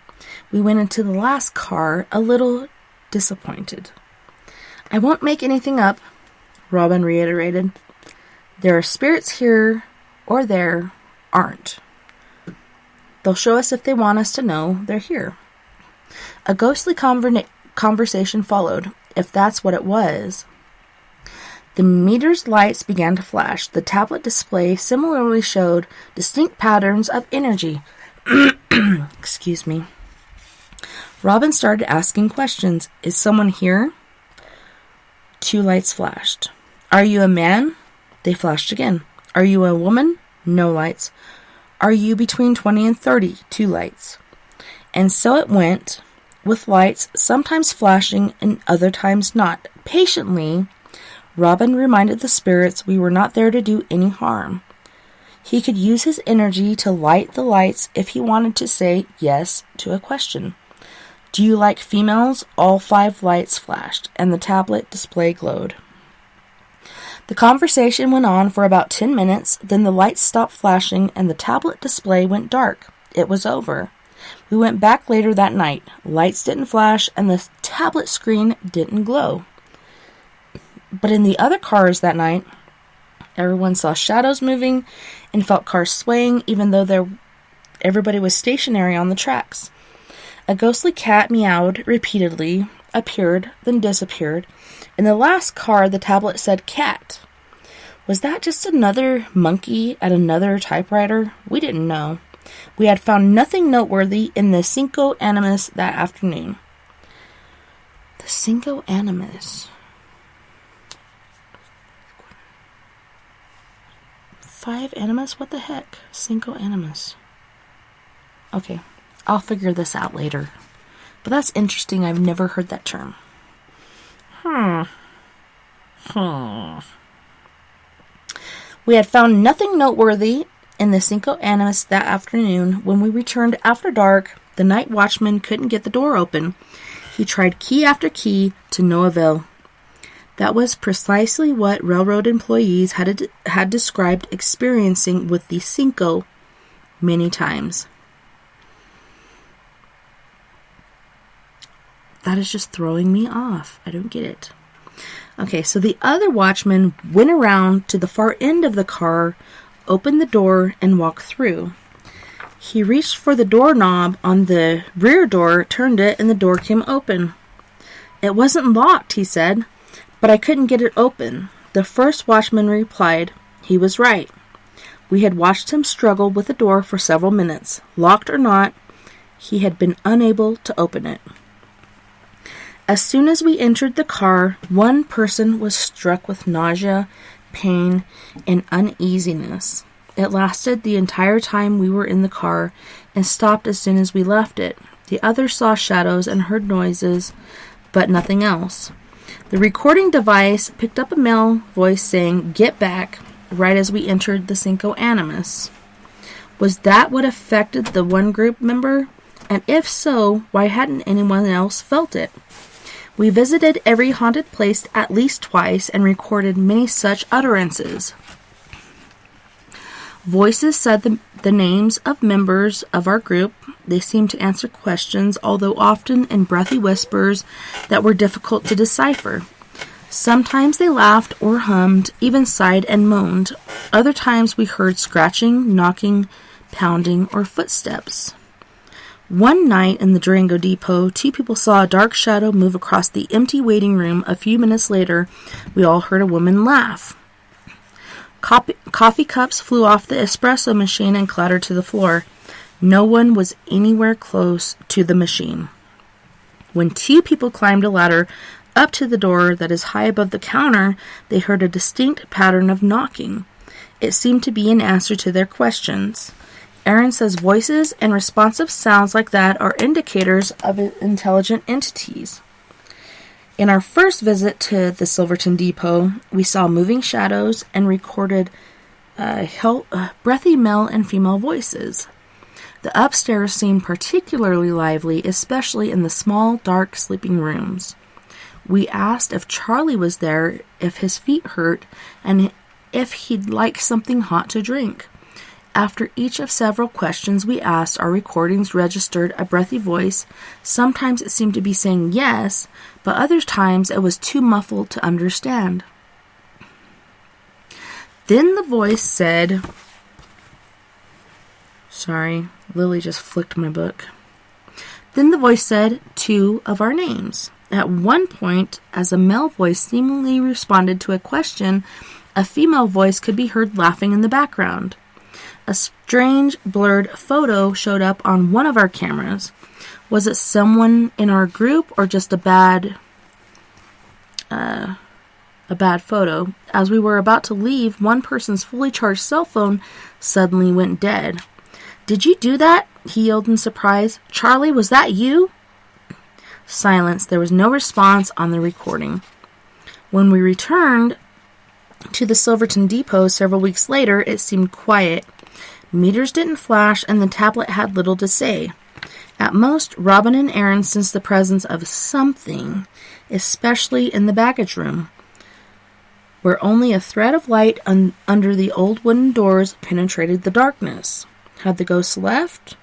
S1: We went into the last car a little disappointed. I won't make anything up, Robin reiterated. There are spirits here or there aren't. They'll show us if they want us to know they're here. A ghostly conversation followed, if that's what it was. The meter's lights began to flash. The tablet display similarly showed distinct patterns of energy. Excuse me. Robin started asking questions. Is someone here? 2 lights flashed. Are you a man? They flashed again. Are you a woman? No lights. Are you between 20 and 30? 2 lights. And so it went, with lights sometimes flashing and other times not. Patiently, Robin reminded the spirits we were not there to do any harm. He could use his energy to light the lights if he wanted to say yes to a question. Do you like females? All 5 lights flashed, and the tablet display glowed. The conversation went on for about 10 minutes, then the lights stopped flashing and the tablet display went dark. It was over. We went back later that night. Lights didn't flash and the tablet screen didn't glow. But in the other cars that night, everyone saw shadows moving and felt cars swaying even though everybody was stationary on the tracks. A ghostly cat meowed repeatedly, appeared, then disappeared. In the last car, the tablet said cat. Was that just another monkey at another typewriter? We didn't know. We had found nothing noteworthy in the Cinco Animus that afternoon. The Cinco Animus. 5 Animus? What the heck? Cinco Animus. Okay, I'll figure this out later. But that's interesting. I've never heard that term. We had found nothing noteworthy in the Cinco Animus that afternoon. When we returned after dark, the night watchman couldn't get the door open. He tried key after key to no avail. That was precisely what railroad employees had described experiencing with the Cinco many times. That is just throwing me off. I don't get it. Okay, so the other watchman went around to the far end of the car, opened the door, and walked through. He reached for the doorknob on the rear door, turned it, and the door came open. It wasn't locked, he said, but I couldn't get it open. The first watchman replied, he was right. We had watched him struggle with the door for several minutes. Locked or not, he had been unable to open it. As soon as we entered the car, one person was struck with nausea, pain, and uneasiness. It lasted the entire time we were in the car and stopped as soon as we left it. The others saw shadows and heard noises, but nothing else. The recording device picked up a male voice saying, "Get back," right as we entered the Cinco Animus. Was that what affected the one group member? And if so, why hadn't anyone else felt it? We visited every haunted place at least twice and recorded many such utterances. Voices said the names of members of our group. They seemed to answer questions, although often in breathy whispers that were difficult to decipher. Sometimes they laughed or hummed, even sighed and moaned. Other times we heard scratching, knocking, pounding, or footsteps. One night in the Durango depot, 2 people saw a dark shadow move across the empty waiting room. A few minutes later, we all heard a woman laugh. Coffee cups flew off the espresso machine and clattered to the floor. No one was anywhere close to the machine. When 2 people climbed a ladder up to the door that is high above the counter, they heard a distinct pattern of knocking. It seemed to be an answer to their questions. Aaron says voices and responsive sounds like that are indicators of intelligent entities. In our first visit to the Silverton Depot, we saw moving shadows and recorded breathy male and female voices. The upstairs seemed particularly lively, especially in the small, dark sleeping rooms. We asked if Charlie was there, if his feet hurt, and if he'd like something hot to drink. After each of several questions we asked, our recordings registered a breathy voice. Sometimes it seemed to be saying yes, but other times it was too muffled to understand. Then the voice said... Sorry, Lily just flicked my book. Then the voice said 2 of our names. At one point, as a male voice seemingly responded to a question, a female voice could be heard laughing in the background. A strange, blurred photo showed up on one of our cameras. Was it someone in our group or just a bad photo? As we were about to leave, one person's fully charged cell phone suddenly went dead. "Did you do that?" he yelled in surprise. "Charlie, was that you?" Silence. There was no response on the recording. When we returned to the Silverton Depot several weeks later, it seemed quiet. Meters didn't flash, and the tablet had little to say. At most, Robin and Aaron sensed the presence of something, especially in the baggage room, where only a thread of light under the old wooden doors penetrated the darkness. Had the ghosts left,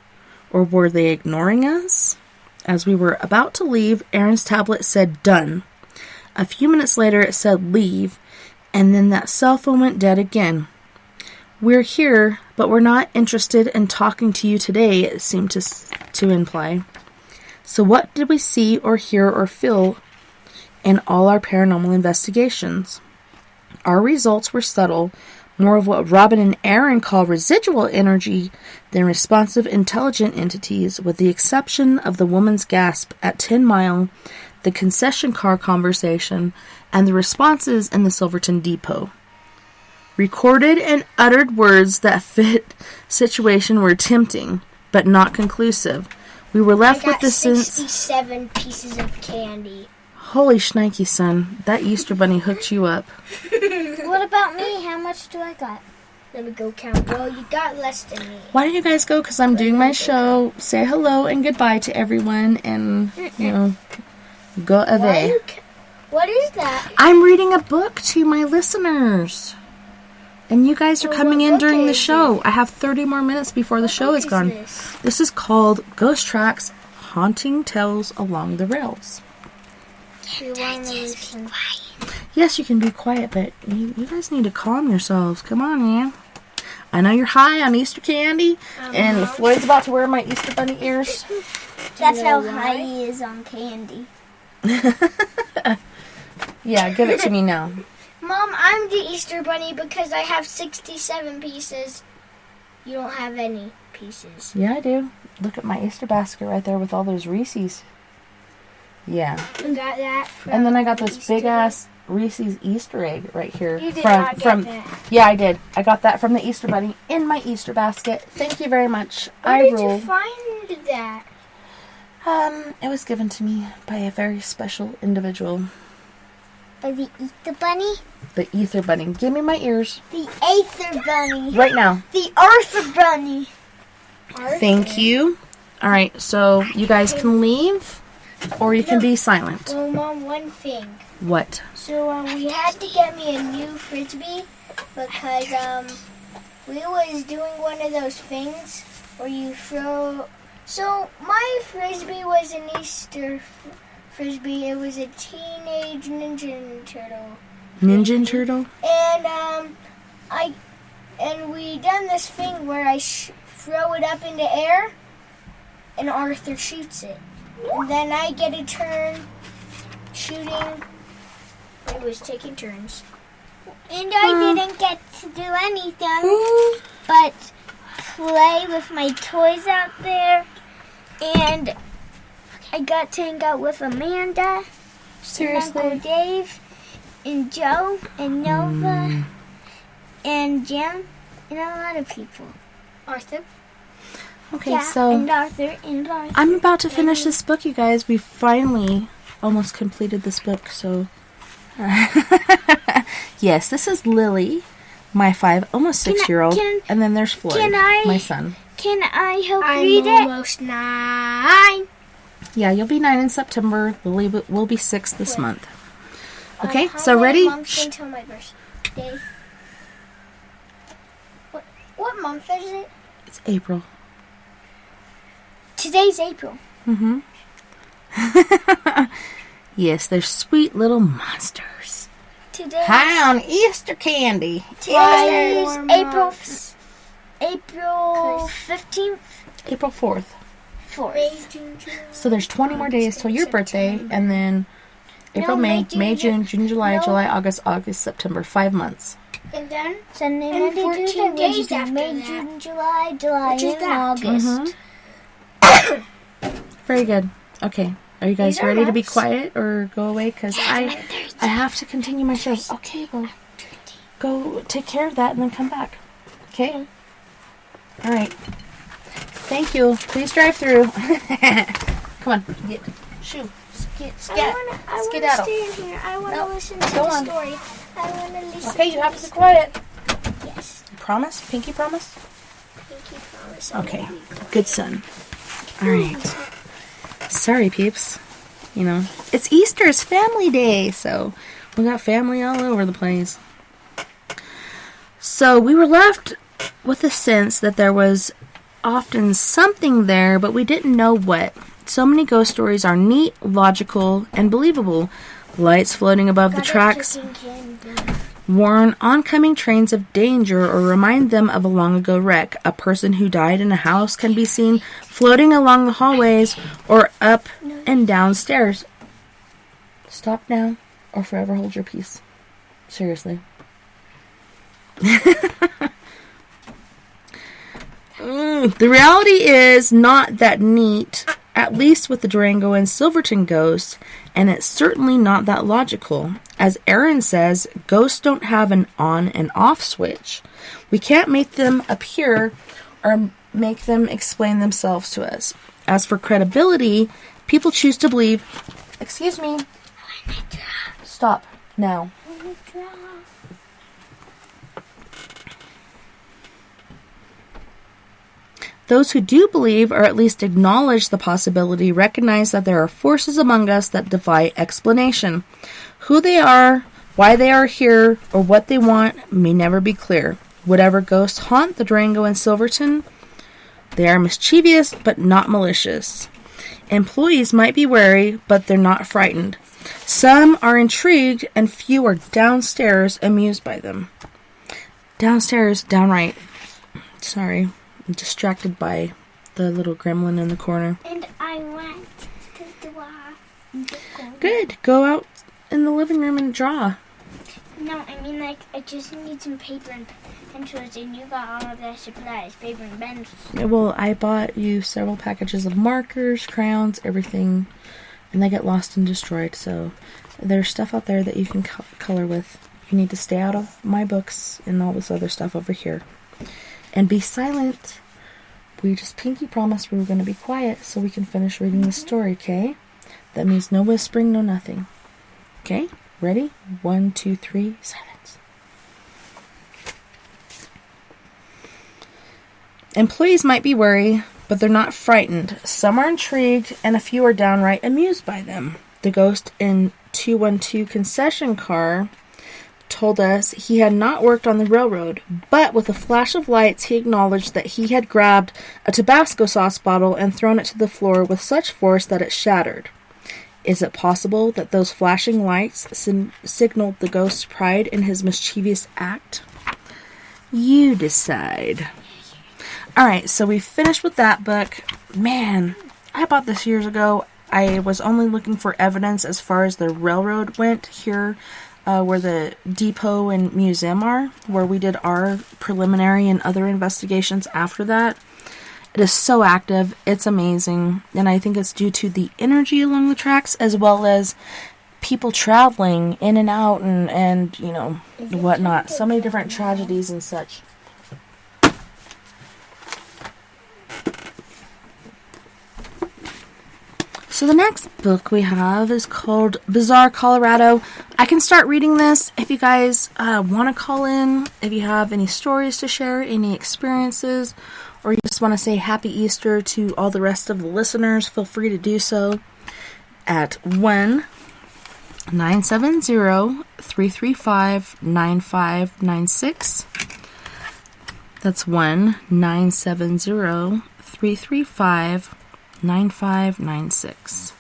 S1: or were they ignoring us? As we were about to leave, Aaron's tablet said done. A few minutes later, it said leave, and then that cell phone went dead again. We're here, but we're not interested in talking to you today, it seemed to imply. So what did we see or hear or feel in all our paranormal investigations? Our results were subtle, more of what Robin and Aaron call residual energy than responsive intelligent entities, with the exception of the woman's gasp at 10 Mile, the concession car conversation, and the responses in the Silverton Depot. Recorded and uttered words that fit situation were tempting, but not conclusive. We were left with the sense...
S7: 67 pieces of candy.
S1: Holy shnikey, son. That Easter Bunny hooked you up.
S7: What about me? How much do I got? Let me go count. Well, you got less than me.
S1: Why don't you guys go? Because I'm doing my show. Say hello and goodbye to everyone and, go away.
S7: What is that?
S1: I'm reading a book to my listeners. And you guys are coming in during the show. I have 30 more minutes before the show is gone. This is called Ghost Tracks, Haunting Tales Along the Rails. Yes, you can be quiet, but you guys need to calm yourselves. Come on, man. I know you're high on Easter candy, and Floyd's about to wear my Easter Bunny ears.
S7: That's how high he is on candy.
S1: Yeah, give it to me now.
S7: Mom, I'm the Easter Bunny because I have 67 pieces. You don't have any pieces.
S1: Yeah, I do. Look at my Easter basket right there with all those Reese's. Yeah.
S7: You got that from
S1: And then I got this
S7: Easter
S1: big-ass Reese's Easter egg right here.
S7: You did not get that.
S1: Yeah, I did. I got that from the Easter Bunny in my Easter basket. Thank you very much.
S7: Where did you find that?
S1: It was given to me by a very special individual.
S7: By the Easter Bunny?
S1: The Ether Bunny. Give me my ears.
S7: The Aether Bunny.
S1: Right now.
S7: The Arthur Bunny. Arthur.
S1: Thank you. Alright, so you guys can leave, or you can be silent.
S7: Well, Mom, one thing.
S1: What?
S7: So, we had to get me a new Frisbee because, we was doing one of those things where you throw... So, my Frisbee was an Easter Frisbee. It was a teenage Ninja Turtle.
S1: Ninja Turtle?
S7: And we done this thing where I throw it up in the air, and Arthur shoots it. And then I get a turn shooting. It was taking turns. And I didn't get to do anything but play with my toys out there. And I got to hang out with Amanda,
S1: Seriously?
S7: and Uncle Dave, and Joe, and Nova, and Jim, and a lot of people. Arthur.
S1: Okay,
S7: Yeah,
S1: so
S7: and Arthur, and Arthur.
S1: I'm about to finish this book, you guys. We finally almost completed this book, so... Yes, this is Lily, my 5, almost 6-year-old. And then there's Floyd, my son.
S7: Can I help read it? I'm almost 9.
S1: Yeah, you'll be 9 in September. Lily will be 6 this month. Okay, so ready?
S7: Months until my birthday. What month is it?
S1: It's April.
S7: Today's April.
S1: Mm-hmm. Yes, they're sweet little monsters.
S7: Today.
S1: High on Easter candy.
S7: Today is April 15th.
S1: April 4th.
S7: 4th.
S1: So there's 20 more days till your birthday, and then April, May, June, July, August, September. 5 months.
S7: And then Sunday, Monday, 14 days after May, that. June, July, and August.
S1: Mm-hmm. Very good. Okay. Are you guys ready to be quiet or go away? Because I have to continue my show. Okay, well, go take care of that and then come back. Okay? All right. Thank you. Please drive through. Come on. Get. Shoo.
S7: I want to stay in here. I want to listen to the story. I want to listen.
S1: Okay, you have to be quiet.
S7: Yes.
S1: Promise? Pinky promise? Okay, good son. All right. Sorry, peeps. You know, it's Easter, it's family day, so we got family all over the place. So we were left with a sense that there was often something there, but we didn't know what. So many ghost stories are neat, logical, and believable. Lights floating above the tracks warn oncoming trains of danger or remind them of a long-ago wreck. A person who died in a house can be seen floating along the hallways or up and down stairs. Stop now or forever hold your peace. Seriously. The reality is not that neat, at least with the Durango and Silverton ghosts, and it's certainly not that logical. As Aaron says, ghosts don't have an on and off switch. We can't make them appear or make them explain themselves to us. As for credibility, people choose to believe... Excuse me. Stop now. Those who do believe, or at least acknowledge the possibility, recognize that there are forces among us that defy explanation. Who they are, why they are here, or what they want may never be clear. Whatever ghosts haunt the Durango and Silverton, they are mischievous but not malicious. Employees might be wary, but they're not frightened. Some are intrigued, and few are downstairs amused by them. Downstairs, downright. Sorry. I'm distracted by the little gremlin in the corner.
S7: And I went to draw.
S1: Good. Go out in the living room and draw.
S7: No, I mean, like, I just need some paper and pencils, and you got all of the supplies, paper and pencils.
S1: Well, I bought you several packages of markers, crayons, everything, and they get lost and destroyed, so there's stuff out there that you can color with. You need to stay out of my books and all this other stuff over here. And be silent. We just pinky promised we were going to be quiet so we can finish reading the story, okay? That means no whispering, no nothing. Okay? Ready? 1, 2, 3, silence. Employees might be wary, but they're not frightened. Some are intrigued, and a few are downright amused by them. The ghost in 212 concession car told us he had not worked on the railroad, but with a flash of lights he acknowledged that he had grabbed a Tabasco sauce bottle and thrown it to the floor with such force that it shattered. Is it possible that those flashing lights signaled the ghost's pride in his mischievous act? You decide. Alright, so we finished with that book. Man, I bought this years ago. I was only looking for evidence as far as the railroad went here. Where the depot and museum are, where we did our preliminary and other investigations after that. It is so active, it's amazing, and I think it's due to the energy along the tracks as well as people traveling in and out and you know, whatnot. So many different tragedies and such. So the next book we have is called Bizarre Colorado. I can start reading this if you guys want to call in, if you have any stories to share, any experiences, or you just want to say Happy Easter to all the rest of the listeners, feel free to do so at 1-970-335-9596. That's 1-970-335-9596. 9596.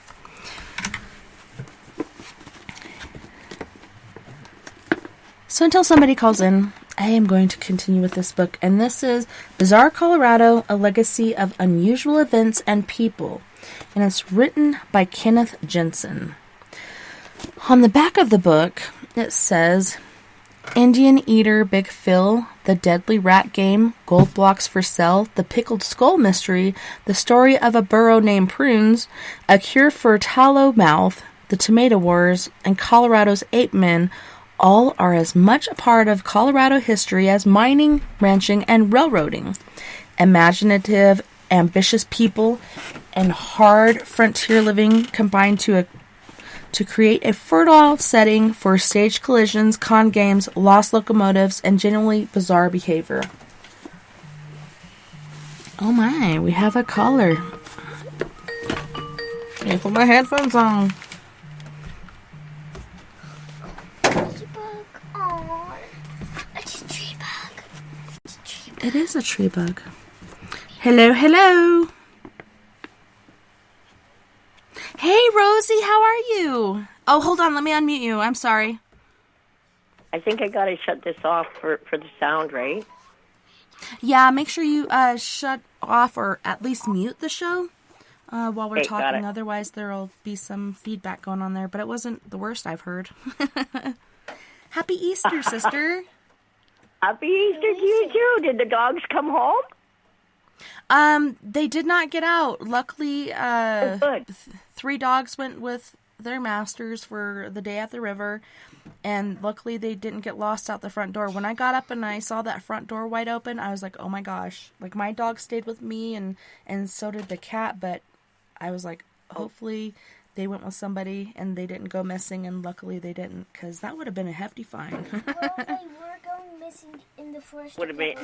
S1: So until somebody calls in, I am going to continue with this book, and this is Bizarre Colorado, A Legacy of Unusual Events and People, and it's written by Kenneth Jensen. On the back of the book, it says, Indian Eater Big Phil, The Deadly Rat Game, Gold Blocks for Sale, The Pickled Skull Mystery, The Story of a Burro Named Prunes, A Cure for Tallow Mouth, The Tomato Wars, and Colorado's Ape Men all are as much a part of Colorado history as mining, ranching, and railroading. Imaginative, ambitious people and hard frontier living combined to create a fertile setting for stage collisions, con games, lost locomotives, and genuinely bizarre behavior. Oh my, we have a caller. Let me put my headphones on.
S7: Ladybug. Aw. It's a tree bug. It's a tree bug.
S1: It is a tree bug. Hello, hello. Hey, Rosie, how are you? Oh, hold on, let me unmute you. I'm sorry.
S8: I think I gotta shut this off for the sound, right?
S1: Yeah, make sure you shut off or at least mute the show while we're
S8: Okay, got
S1: talking.
S8: it.
S1: Otherwise, there'll be some feedback going on there. But it wasn't the worst I've heard. Happy Easter, sister.
S8: Happy Easter to you too. Did the dogs come home?
S1: They did not get out. Luckily,
S8: Good.
S1: 3 dogs went with their masters for the day at the river, and luckily they didn't get lost out the front door. When I got up and I saw that front door wide open, I was like, oh my gosh. Like, my dog stayed with me, and so did the cat, but I was like, hopefully they went with somebody and they didn't go missing, and luckily they didn't, because that would have been a hefty fine.
S7: Well, they were going missing in the first
S8: Would have been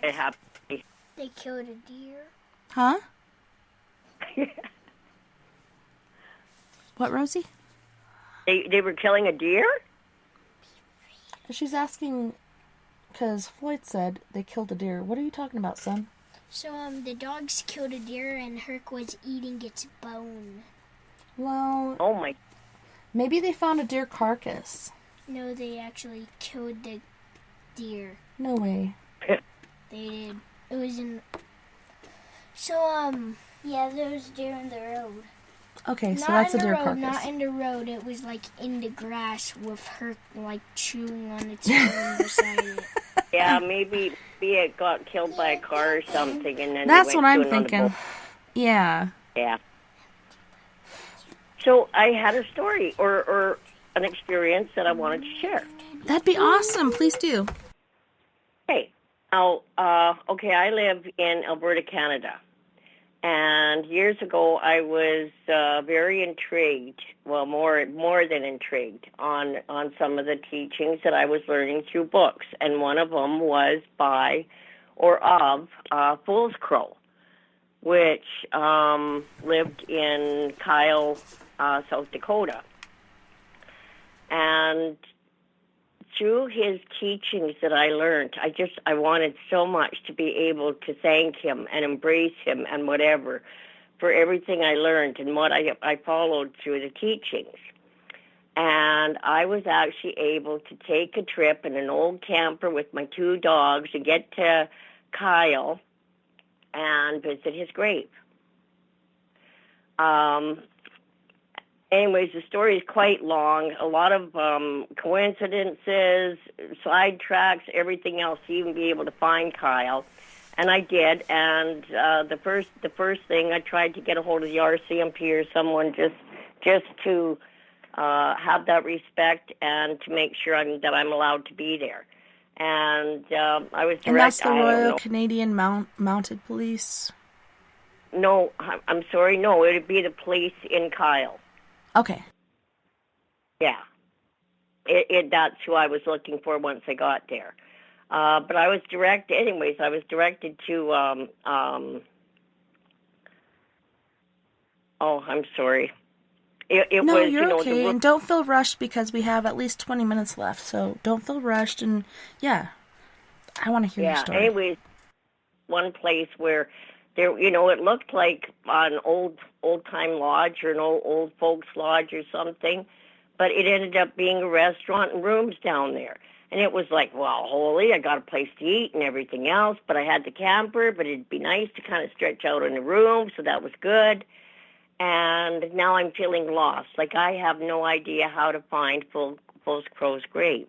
S8: happy.
S7: They killed a deer.
S1: Huh? What, Rosie?
S8: They were killing a deer?
S1: She's asking, because Floyd said they killed a deer. What are you talking about, son?
S7: So, the dogs killed a deer and Herc was eating its bone.
S1: Well,
S8: Oh my!
S1: maybe they found a deer carcass.
S7: No, they actually killed the deer.
S1: No way.
S7: They did. It was in... So, yeah, there was deer in the road.
S1: Okay, so
S7: Not
S1: that's a
S7: in the
S1: deer
S7: road,
S1: carcass.
S7: not in the road. It was, like, in the grass with Herc, like, chewing on its bone beside it.
S8: Yeah, maybe it got killed by a car or something, and then
S1: That's
S8: they
S1: what
S8: went
S1: I'm
S8: to another
S1: thinking.
S8: boat.
S1: Yeah.
S8: Yeah. So I had a story or an experience that I wanted to share.
S1: That'd be awesome. Please do.
S8: Hey, now, okay, I live in Alberta, Canada. And years ago, I was very intrigued, well, more than intrigued, on some of the teachings that I was learning through books. And one of them was by or of Fool's Crow, which lived in Kyle, South Dakota. And through his teachings that I learned, I wanted so much to be able to thank him and embrace him and whatever for everything I learned and what I followed through the teachings. And I was actually able to take a trip in an old camper with my 2 dogs and get to Kyle and visit his grave. Anyways, the story is quite long. A lot of coincidences, sidetracks, everything else to even be able to find Kyle. And I did. And the first thing, I tried to get a hold of the RCMP or someone just to have that respect and to make sure that I'm allowed to be there. And I was direct.
S1: And that's the
S8: I don't
S1: Royal
S8: know.
S1: Canadian Mounted Police?
S8: No, I'm sorry. No, it would be the police in Kyle.
S1: Okay.
S8: Yeah. That's who I was looking for once I got there. But I was directed to, oh, I'm sorry. It
S1: No,
S8: was,
S1: you're
S8: you know,
S1: okay. And don't feel rushed because we have at least 20 minutes left. So don't feel rushed. And, yeah, I want to hear your story.
S8: Anyways, one place where there, you know, it looked like an old-time lodge or an old folks lodge or something, but it ended up being a restaurant and rooms down there. And it was like, well, holy, I got a place to eat and everything else, but I had the camper, but it'd be nice to kind of stretch out in the room, so that was good. And now I'm feeling lost. Like I have no idea how to find Fool's Crow's grave.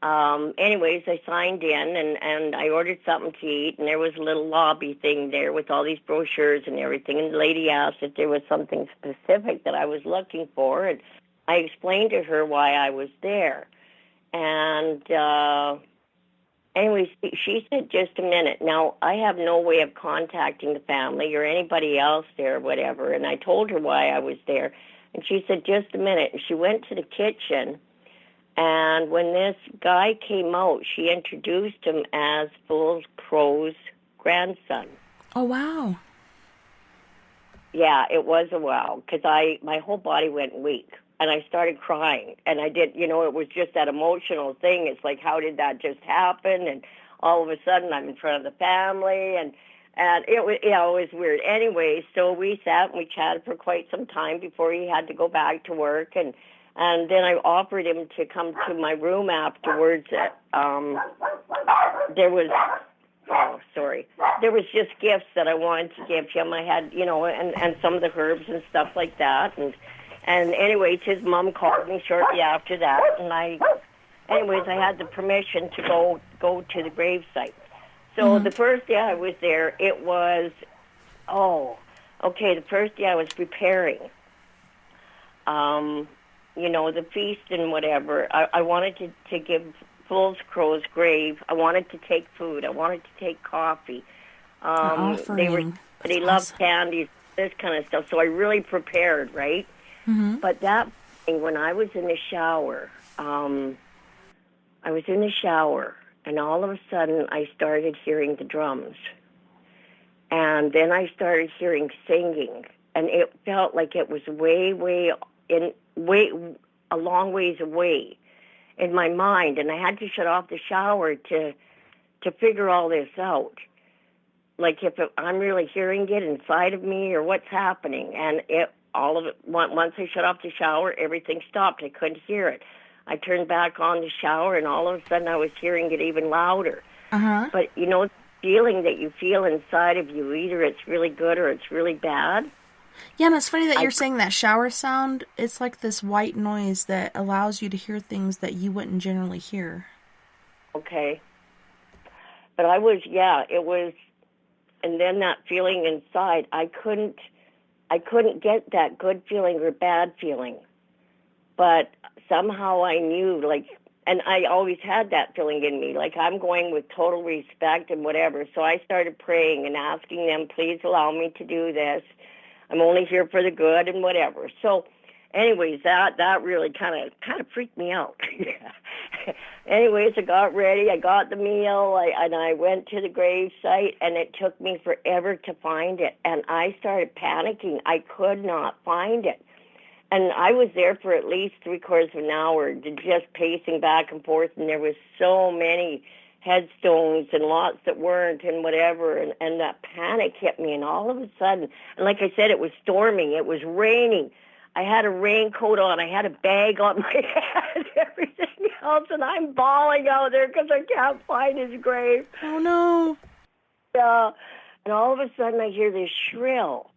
S8: Anyways, I signed in and I ordered something to eat, and there was a little lobby thing there with all these brochures and everything, and the lady asked if there was something specific that I was looking for, and I explained to her why I was there. And anyways, she said, just a minute. Now, I have no way of contacting the family or anybody else there or whatever, and I told her why I was there, and she said, just a minute, and she went to the kitchen. And when this guy came out, she introduced him as Fool's Crow's grandson.
S1: Oh, wow.
S8: Yeah, it was a wow, because my whole body went weak, and I started crying, and I did, it was just that emotional thing. It's like, how did that just happen? And all of a sudden, I'm in front of the family, and it was, it was weird. Anyway, so we sat and we chatted for quite some time before he had to go back to work, and then I offered him to come to my room afterwards. There was just gifts that I wanted to give him. I had, and some of the herbs and stuff like that. And anyways, his mom called me shortly after that, and I had the permission to go to the gravesite. So the first day I was there, it was, the first day I was preparing, the feast and whatever. I wanted to give Fool's Crow's grave. I wanted to take food. I wanted to take coffee. They loved candies, this kind of stuff. So I really prepared, right? Mm-hmm. But that when I was in the shower, and all of a sudden I started hearing the drums, and then I started hearing singing, and it felt like it was way a long ways away in my mind, and I had to shut off the shower to figure all this out. Like I'm really hearing it inside of me, or what's happening. And once I shut off the shower, everything stopped. I couldn't hear it. I turned back on the shower, and all of a sudden I was hearing it even louder. Uh-huh. But the feeling that you feel inside of you, either it's really good or it's really bad.
S1: Yeah, and it's funny that you're saying that shower sound. It's like this white noise that allows you to hear things that you wouldn't generally hear. Okay.
S8: But it was, and then that feeling inside, I couldn't get that good feeling or bad feeling. But somehow I knew, and I always had that feeling in me, like I'm going with total respect and whatever. So I started praying and asking them, please allow me to do this. I'm only here for the good and whatever. So anyways, that really kind of freaked me out. Anyways, I got ready. I got the meal, and I went to the grave site, and it took me forever to find it. And I started panicking. I could not find it. And I was there for at least 3/4 of an hour, just pacing back and forth, and there was so many headstones and lots that weren't and whatever, and that panic hit me, and all of a sudden, and like I said, it was storming, it was raining, I had a raincoat on, I had a bag on my head, everything else, and I'm bawling out there because I can't find his grave.
S1: Oh no.
S8: Yeah, and all of a sudden I hear this shrill,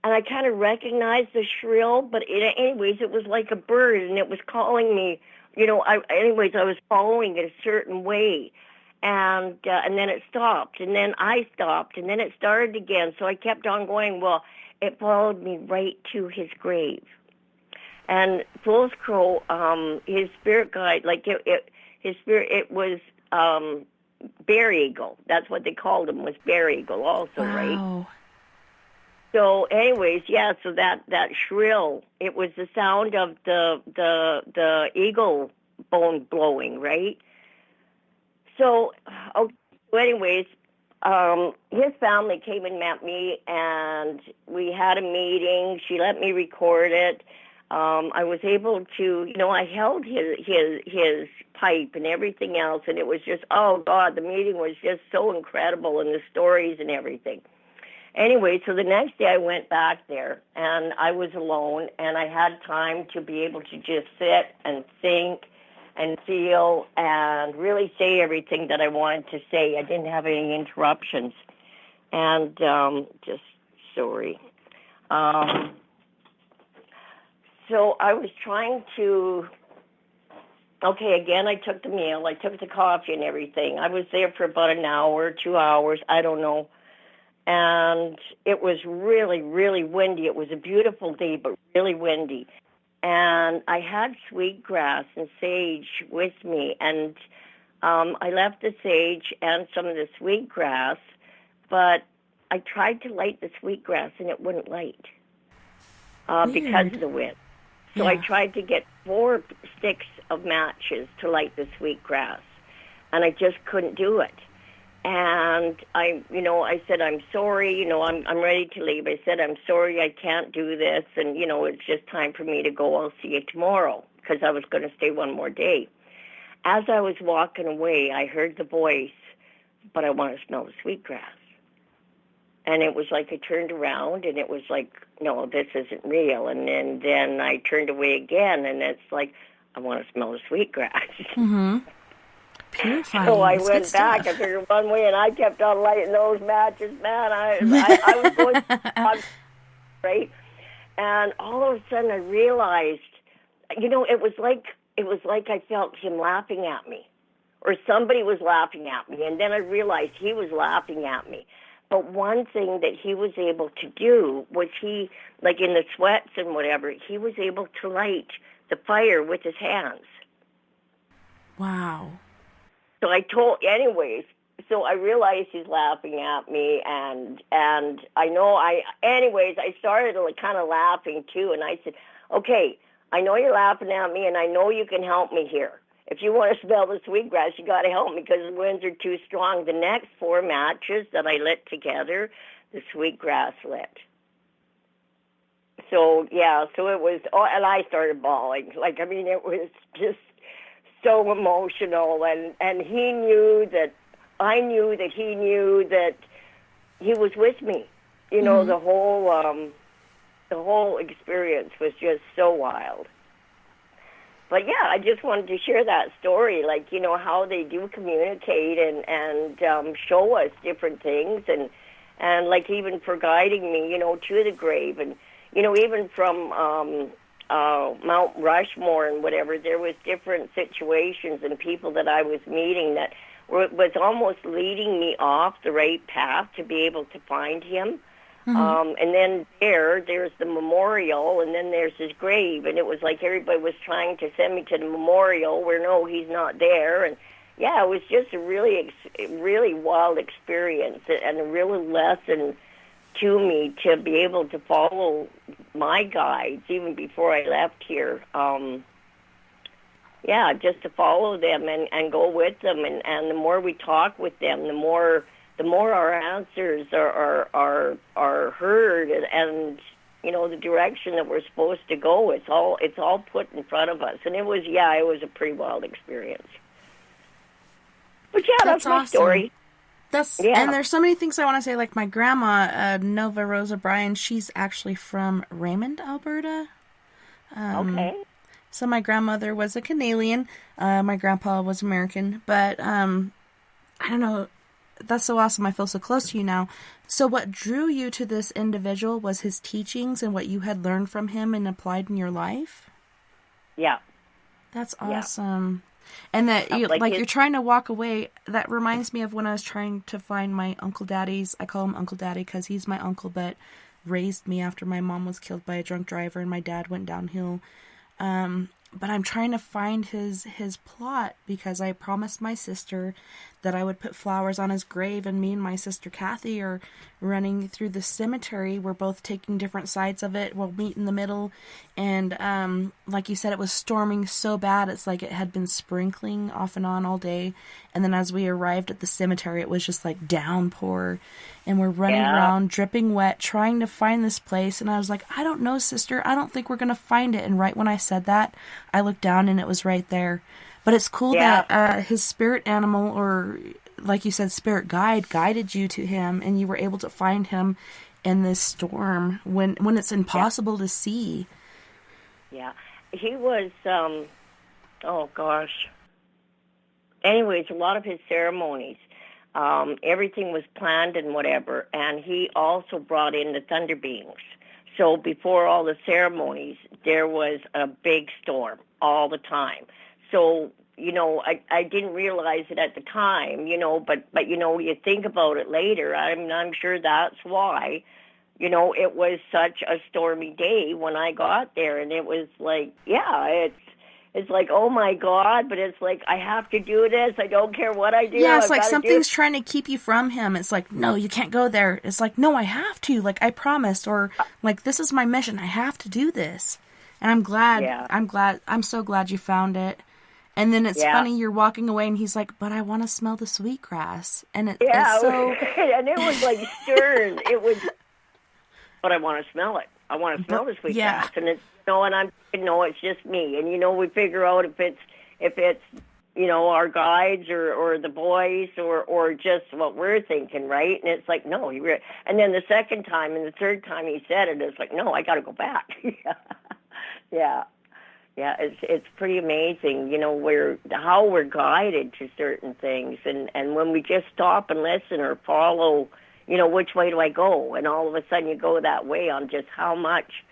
S8: and I kind of recognized the shrill, but anyways, it was like a bird, and it was calling me. I was following it a certain way, and then it stopped, and then I stopped, and then it started again. So I kept on going. Well, it followed me right to his grave, and Fool's Crow, his spirit guide, it was Bear Eagle. That's what they called him, was Bear Eagle also,
S1: wow.
S8: Right? So anyways, so that shrill, it was the sound of the eagle bone blowing, right? So, anyways, his family came and met me, and we had a meeting. She let me record it. I was able to, I held his pipe and everything else, and it was just, oh God, the meeting was just so incredible, and the stories and everything. Anyway, so the next day I went back there, and I was alone, and I had time to be able to just sit and think and feel and really say everything that I wanted to say. I didn't have any interruptions. And just sorry. So I was trying to, again, I took the meal, I took the coffee and everything. I was there for about an hour, 2 hours, I don't know. And it was really, really windy. It was a beautiful day, but really windy. And I had sweetgrass and sage with me, and I left the sage and some of the sweetgrass, but I tried to light the sweetgrass, and it wouldn't light because of the wind. So I tried to get 4 sticks of matches to light the sweetgrass, and I just couldn't do it. And I said, I'm sorry, I'm ready to leave. I said, I'm sorry, I can't do this. And, it's just time for me to go. I'll see you tomorrow, because I was going to stay one more day. As I was walking away, I heard the voice, but I want to smell the sweetgrass. And it was like I turned around, and it was like, no, this isn't real. And then I turned away again, and it's like, I want to smell the sweetgrass.
S1: Mm-hmm. Purifying.
S8: So I
S1: That's
S8: went back. I turned one way, and I kept on lighting those matches. Man, I was going on, right? And all of a sudden, I realized, it was like I felt him laughing at me, or somebody was laughing at me. And then I realized he was laughing at me. But one thing that he was able to do was like in the sweats and whatever, he was able to light the fire with his hands.
S1: Wow.
S8: So so I realized he's laughing at me, and I started kind of laughing too, and I said, okay, I know you're laughing at me, and I know you can help me here. If you want to smell the sweetgrass, you got to help me, because the winds are too strong. The next 4 matches that I lit together, the sweetgrass lit. So it was, and I started bawling. It was just so emotional, and he knew that, I knew that he knew that he was with me. Mm-hmm. The whole experience was just so wild. But yeah, I just wanted to share that story, how they do communicate and show us different things, and even for guiding me, to the grave, and even from Mount Rushmore and whatever, there was different situations and people that I was meeting that was almost leading me off the right path to be able to find him. Mm-hmm. And then there's the memorial, and then there's his grave, and it was like everybody was trying to send me to the memorial where, no, he's not there. And yeah, it was just a really, really wild experience, and a real lesson to me to be able to follow my guides even before I left here. Just to follow them and go with them, and the more we talk with them, the more our answers are heard, and the direction that we're supposed to go. It's all put in front of us, and it was a pretty wild experience. But that's my awesome story.
S1: And there's so many things I want to say. Like my grandma, Nova Rosa Bryan, she's actually from Raymond, Alberta.
S8: Okay.
S1: So my grandmother was a Canadian. My grandpa was American. But I don't know. That's so awesome. I feel so close to you now. So what drew you to this individual was his teachings and what you had learned from him and applied in your life?
S8: Yeah.
S1: That's awesome. And that you're trying to walk away. That reminds me of when I was trying to find my Uncle Daddy's. I call him Uncle Daddy because he's my uncle, but raised me after my mom was killed by a drunk driver and my dad went downhill. But I'm trying to find his plot because I promised my sister that I would put flowers on his grave, and me and my sister Kathy are running through the cemetery. We're both taking different sides of it. We'll meet in the middle. And like you said, it was storming so bad. It's like it had been sprinkling off and on all day. And then as we arrived at the cemetery, it was just like downpour. And we're running around dripping wet, trying to find this place. And I was like, I don't know, sister. I don't think we're going to find it. And right when I said that, I looked down and it was right there. But it's cool that his spirit animal, or like you said, spirit guide, guided you to him, and you were able to find him in this storm when it's impossible to see.
S8: Yeah. He was, oh gosh. Anyways, a lot of his ceremonies, everything was planned and whatever, and he also brought in the thunder beings. So before all the ceremonies, there was a big storm all the time. So, I didn't realize it at the time, but you think about it later. I'm sure that's why, it was such a stormy day when I got there. And it was like, it's like, oh my God, but it's like, I have to do this. I don't care what I do.
S1: Yeah, it's like something's trying to keep you from him. It's like, no, you can't go there. It's like, no, I have to. Like, I promised. Or like, this is my mission. I have to do this. And I'm so glad you found it. And then it's
S8: Yeah.
S1: funny, you're walking away and he's like, but I want to smell the sweetgrass. And it's
S8: Yeah,
S1: so...
S8: and it was like stern. It was, but I want to smell it. I want to smell the sweetgrass.
S1: Yeah.
S8: And it's, and I'm, it's just me. And, we figure out if it's, our guides or the boys or just what we're thinking, right? And it's like, no, and then the second time and the third time he said it, it's like, no, I got to go back. Yeah. Yeah, it's pretty amazing, how we're guided to certain things, and when we just stop and listen or follow, which way do I go, and all of a sudden you go that way on just how much,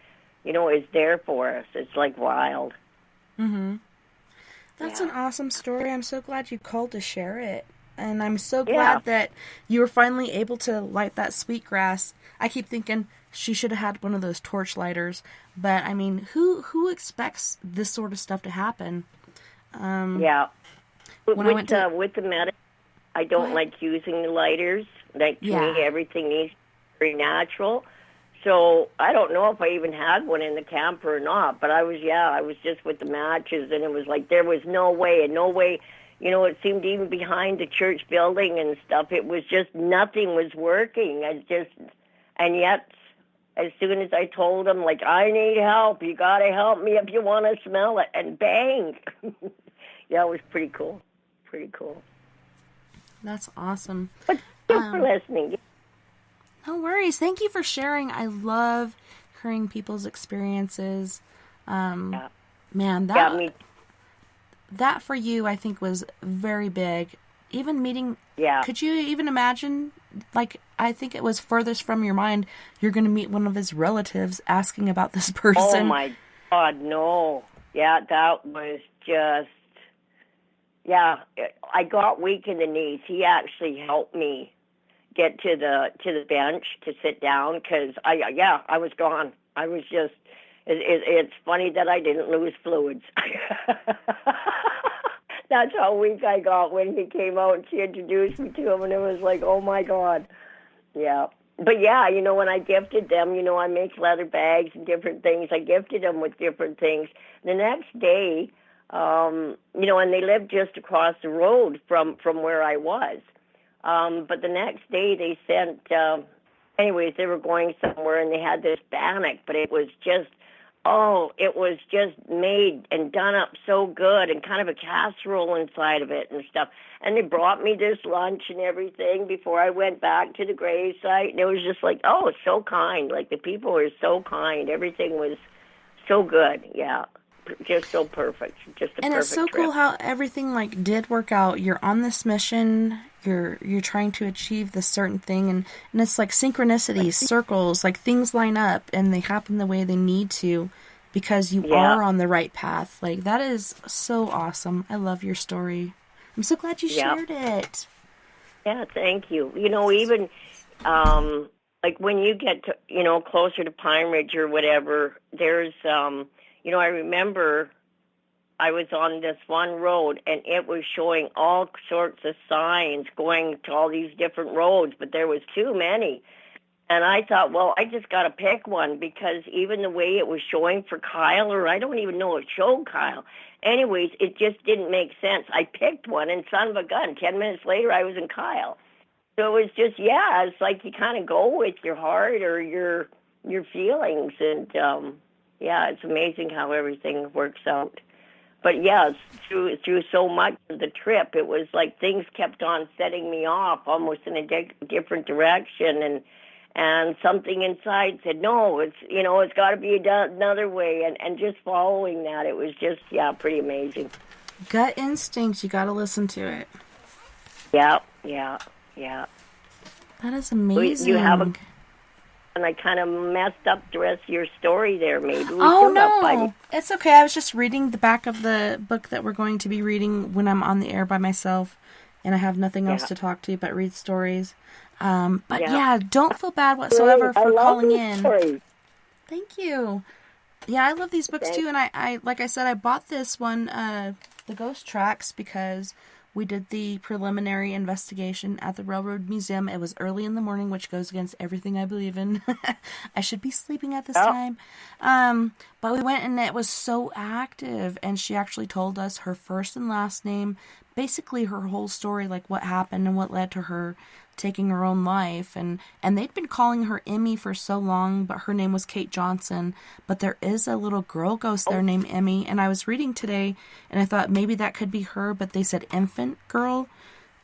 S8: is there for us. It's like wild.
S1: Mm-hmm. That's an awesome story. I'm so glad you called to share it. And I'm so glad that you were finally able to light that sweetgrass. I keep thinking she should have had one of those torch lighters. But, I mean, who expects this sort of stuff to happen?
S8: Yeah. With the medic, I don't like using the lighters. Like, to me, everything needs to be very natural. So I don't know if I even had one in the camper or not. But I was just with the matches. And it was like there was no way. It seemed even behind the church building and stuff, it was just nothing was working. And yet, as soon as I told him, like, I need help, you got to help me if you want to smell it, and bang. Yeah, it was pretty cool. Pretty cool.
S1: That's awesome.
S8: But thanks for listening.
S1: No worries. Thank you for sharing. I love hearing people's experiences. Man, that for you, I think, was very big. Even meeting, could you even imagine, like, I think it was furthest from your mind, you're going to meet one of his relatives asking about this person.
S8: Oh, my God, no. Yeah, that was just, I got weak in the knees. He actually helped me get to the bench to sit down because, I was gone. I was just, it's funny that I didn't lose fluids. That's how weak I got when he came out and she introduced me to him, and it was like, oh, my God. Yeah. But, when I gifted them, I make leather bags and different things. I gifted them with different things. The next day, and they lived just across the road from where I was. But the next day they sent, anyways, they were going somewhere, and they had this bannock, but it was just made and done up so good, and kind of a casserole inside of it and stuff. And they brought me this lunch and everything before I went back to the grave site. And it was just like, so kind. Like, the people were so kind. Everything was so good. Yeah. Just so perfect. Just a perfect trip.
S1: And it's so cool how everything, like, did work out. You're on this mission. You're trying to achieve this certain thing. And it's like synchronicities, circles, like things line up and they happen the way they need to because you are on the right path. Like, that is so awesome. I love your story. I'm so glad you shared it.
S8: Yeah, thank you. Even, like, when you get to, closer to Pine Ridge or whatever, there's, I remember I was on this one road, and it was showing all sorts of signs going to all these different roads, but there was too many. And I thought, well, I just got to pick one, because even the way it was showing for Kyle, or I don't even know it showed Kyle. Anyways, it just didn't make sense. I picked one, and son of a gun, 10 minutes later, I was in Kyle. So it was just, it's like you kind of go with your heart or your feelings, and it's amazing how everything works out. But through so much of the trip, it was like things kept on setting me off almost in a different direction, and something inside said, no, it's got to be another way, and just following that, it was just, pretty amazing.
S1: Gut instinct, you got to listen to it.
S8: Yeah.
S1: That is amazing.
S8: You have and I kind of messed up the rest of your story there, maybe.
S1: No. It's okay. I was just reading the back of the book that we're going to be reading when I'm on the air by myself, and I have nothing else to talk to but read stories. But don't feel bad whatsoever for calling in.
S8: Stories.
S1: Thank you. Yeah, I love these books too, and I like I said, I bought this one, the Ghost Tracks, because We did the preliminary investigation at the Railroad Museum. It was early in the morning, which goes against everything I believe in. I should be sleeping at this time. But we went and it was so active. And she actually told us her first and last name, basically her whole story, like what happened and what led to her taking her own life. And they'd been calling her Emmy for so long, but her name was Kate Johnson. But there is a little girl ghost there named Emmy. And I was reading today, and I thought maybe that could be her, but they said infant girl.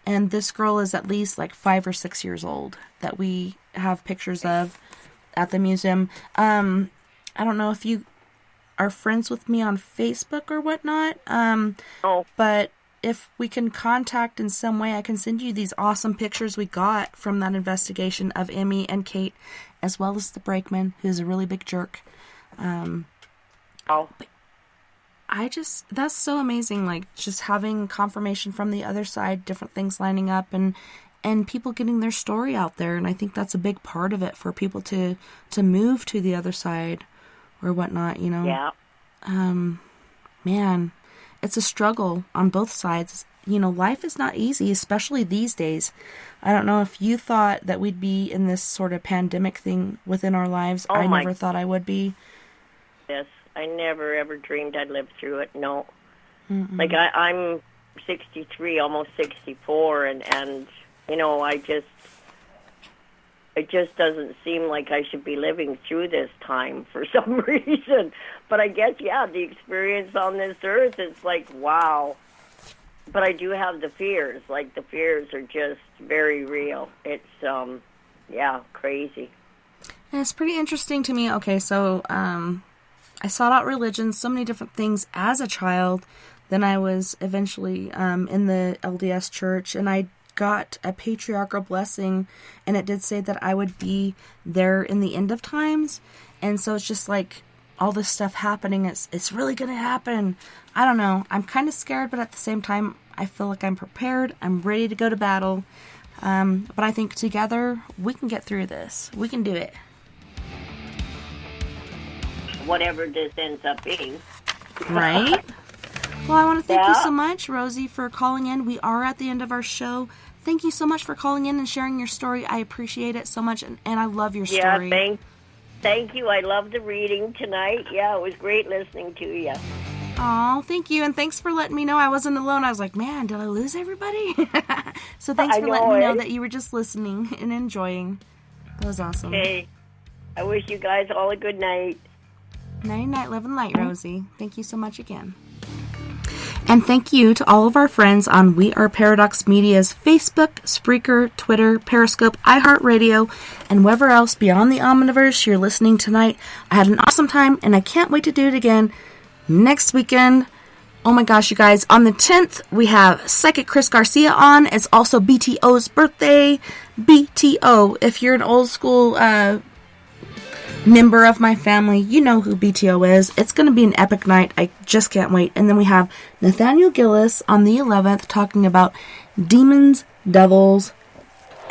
S1: And this girl is at least like 5 or 6 years old that we have pictures of at the museum. I don't know if you are friends with me on Facebook or whatnot. But if we can contact in some way, I can send you these awesome pictures we got from that investigation of Emmy and Kate, as well as the brakeman, who's a really big jerk. That's so amazing, like, just having confirmation from the other side, different things lining up, and people getting their story out there, and I think that's a big part of it for people to move to the other side or whatnot, you know?
S8: Yeah.
S1: Man, it's a struggle on both sides. You know, life is not easy, especially these days. I don't know if you thought that we'd be in this sort of pandemic thing within our lives. I never thought I would be.
S8: Yes, I never ever dreamed I'd live through it. No.
S1: Mm-mm.
S8: Like I'm 63, almost 64, and you know, it just doesn't seem like I should be living through this time for some reason. But I guess, yeah, the experience on this earth is like, wow. But I do have the fears. Like, the fears are just very real. It's, crazy.
S1: And it's pretty interesting to me. Okay, so I sought out religion, so many different things as a child. Then I was eventually in the LDS church, and I got a patriarchal blessing, and it did say that I would be there in the end of times. And so it's just like all this stuff happening, it's really gonna happen. I don't know, I'm kind of scared, but at the same time I feel like I'm prepared, I'm ready to go to battle. But I think together we can get through this. We can do it,
S8: whatever this ends up being.
S1: right? Well, I want to thank you so much, Rosie, for calling in. We are at the end of our show. Thank you so much for calling in and sharing your story. I appreciate it so much, and I love your story.
S8: Yeah, thank you. I loved the reading tonight. Yeah, it was great listening to you.
S1: Oh, thank you, and thanks for letting me know I wasn't alone. I was like, man, did I lose everybody? So thanks for letting me know that you were just listening and enjoying. That was awesome.
S8: Okay. I wish you guys all a good night.
S1: Night, night, live and light, Rosie. Thank you so much again. And thank you to all of our friends on We Are Paradox Media's Facebook, Spreaker, Twitter, Periscope, iHeartRadio, and wherever else beyond the Omniverse you're listening tonight. I had an awesome time, and I can't wait to do it again next weekend. Oh my gosh, you guys. On the 10th, we have Psychic Chris Garcia on. It's also BTO's birthday. BTO. If you're an old school member of my family, you know who BTO is. It's going to be an epic night. I just can't wait. And then we have Nathaniel Gillis on the 11th talking about demons, devils,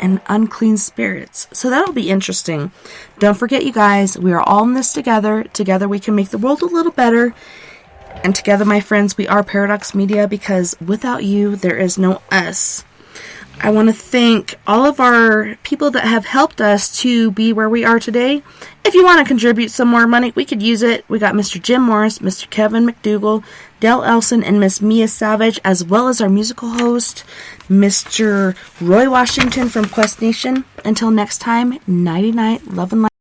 S1: and unclean spirits. So that'll be interesting. Don't forget, you guys, we are all in this together. Together we can make the world a little better. And together, my friends, we are Paradox Media, because without you, there is no us. I want to thank all of our people that have helped us to be where we are today. If you want to contribute some more money, we could use it. We got Mr. Jim Morris, Mr. Kevin McDougall, Dell Elson, and Miss Mia Savage, as well as our musical host, Mr. Roy Washington from Quest Nation. Until next time, nighty-night, love and light.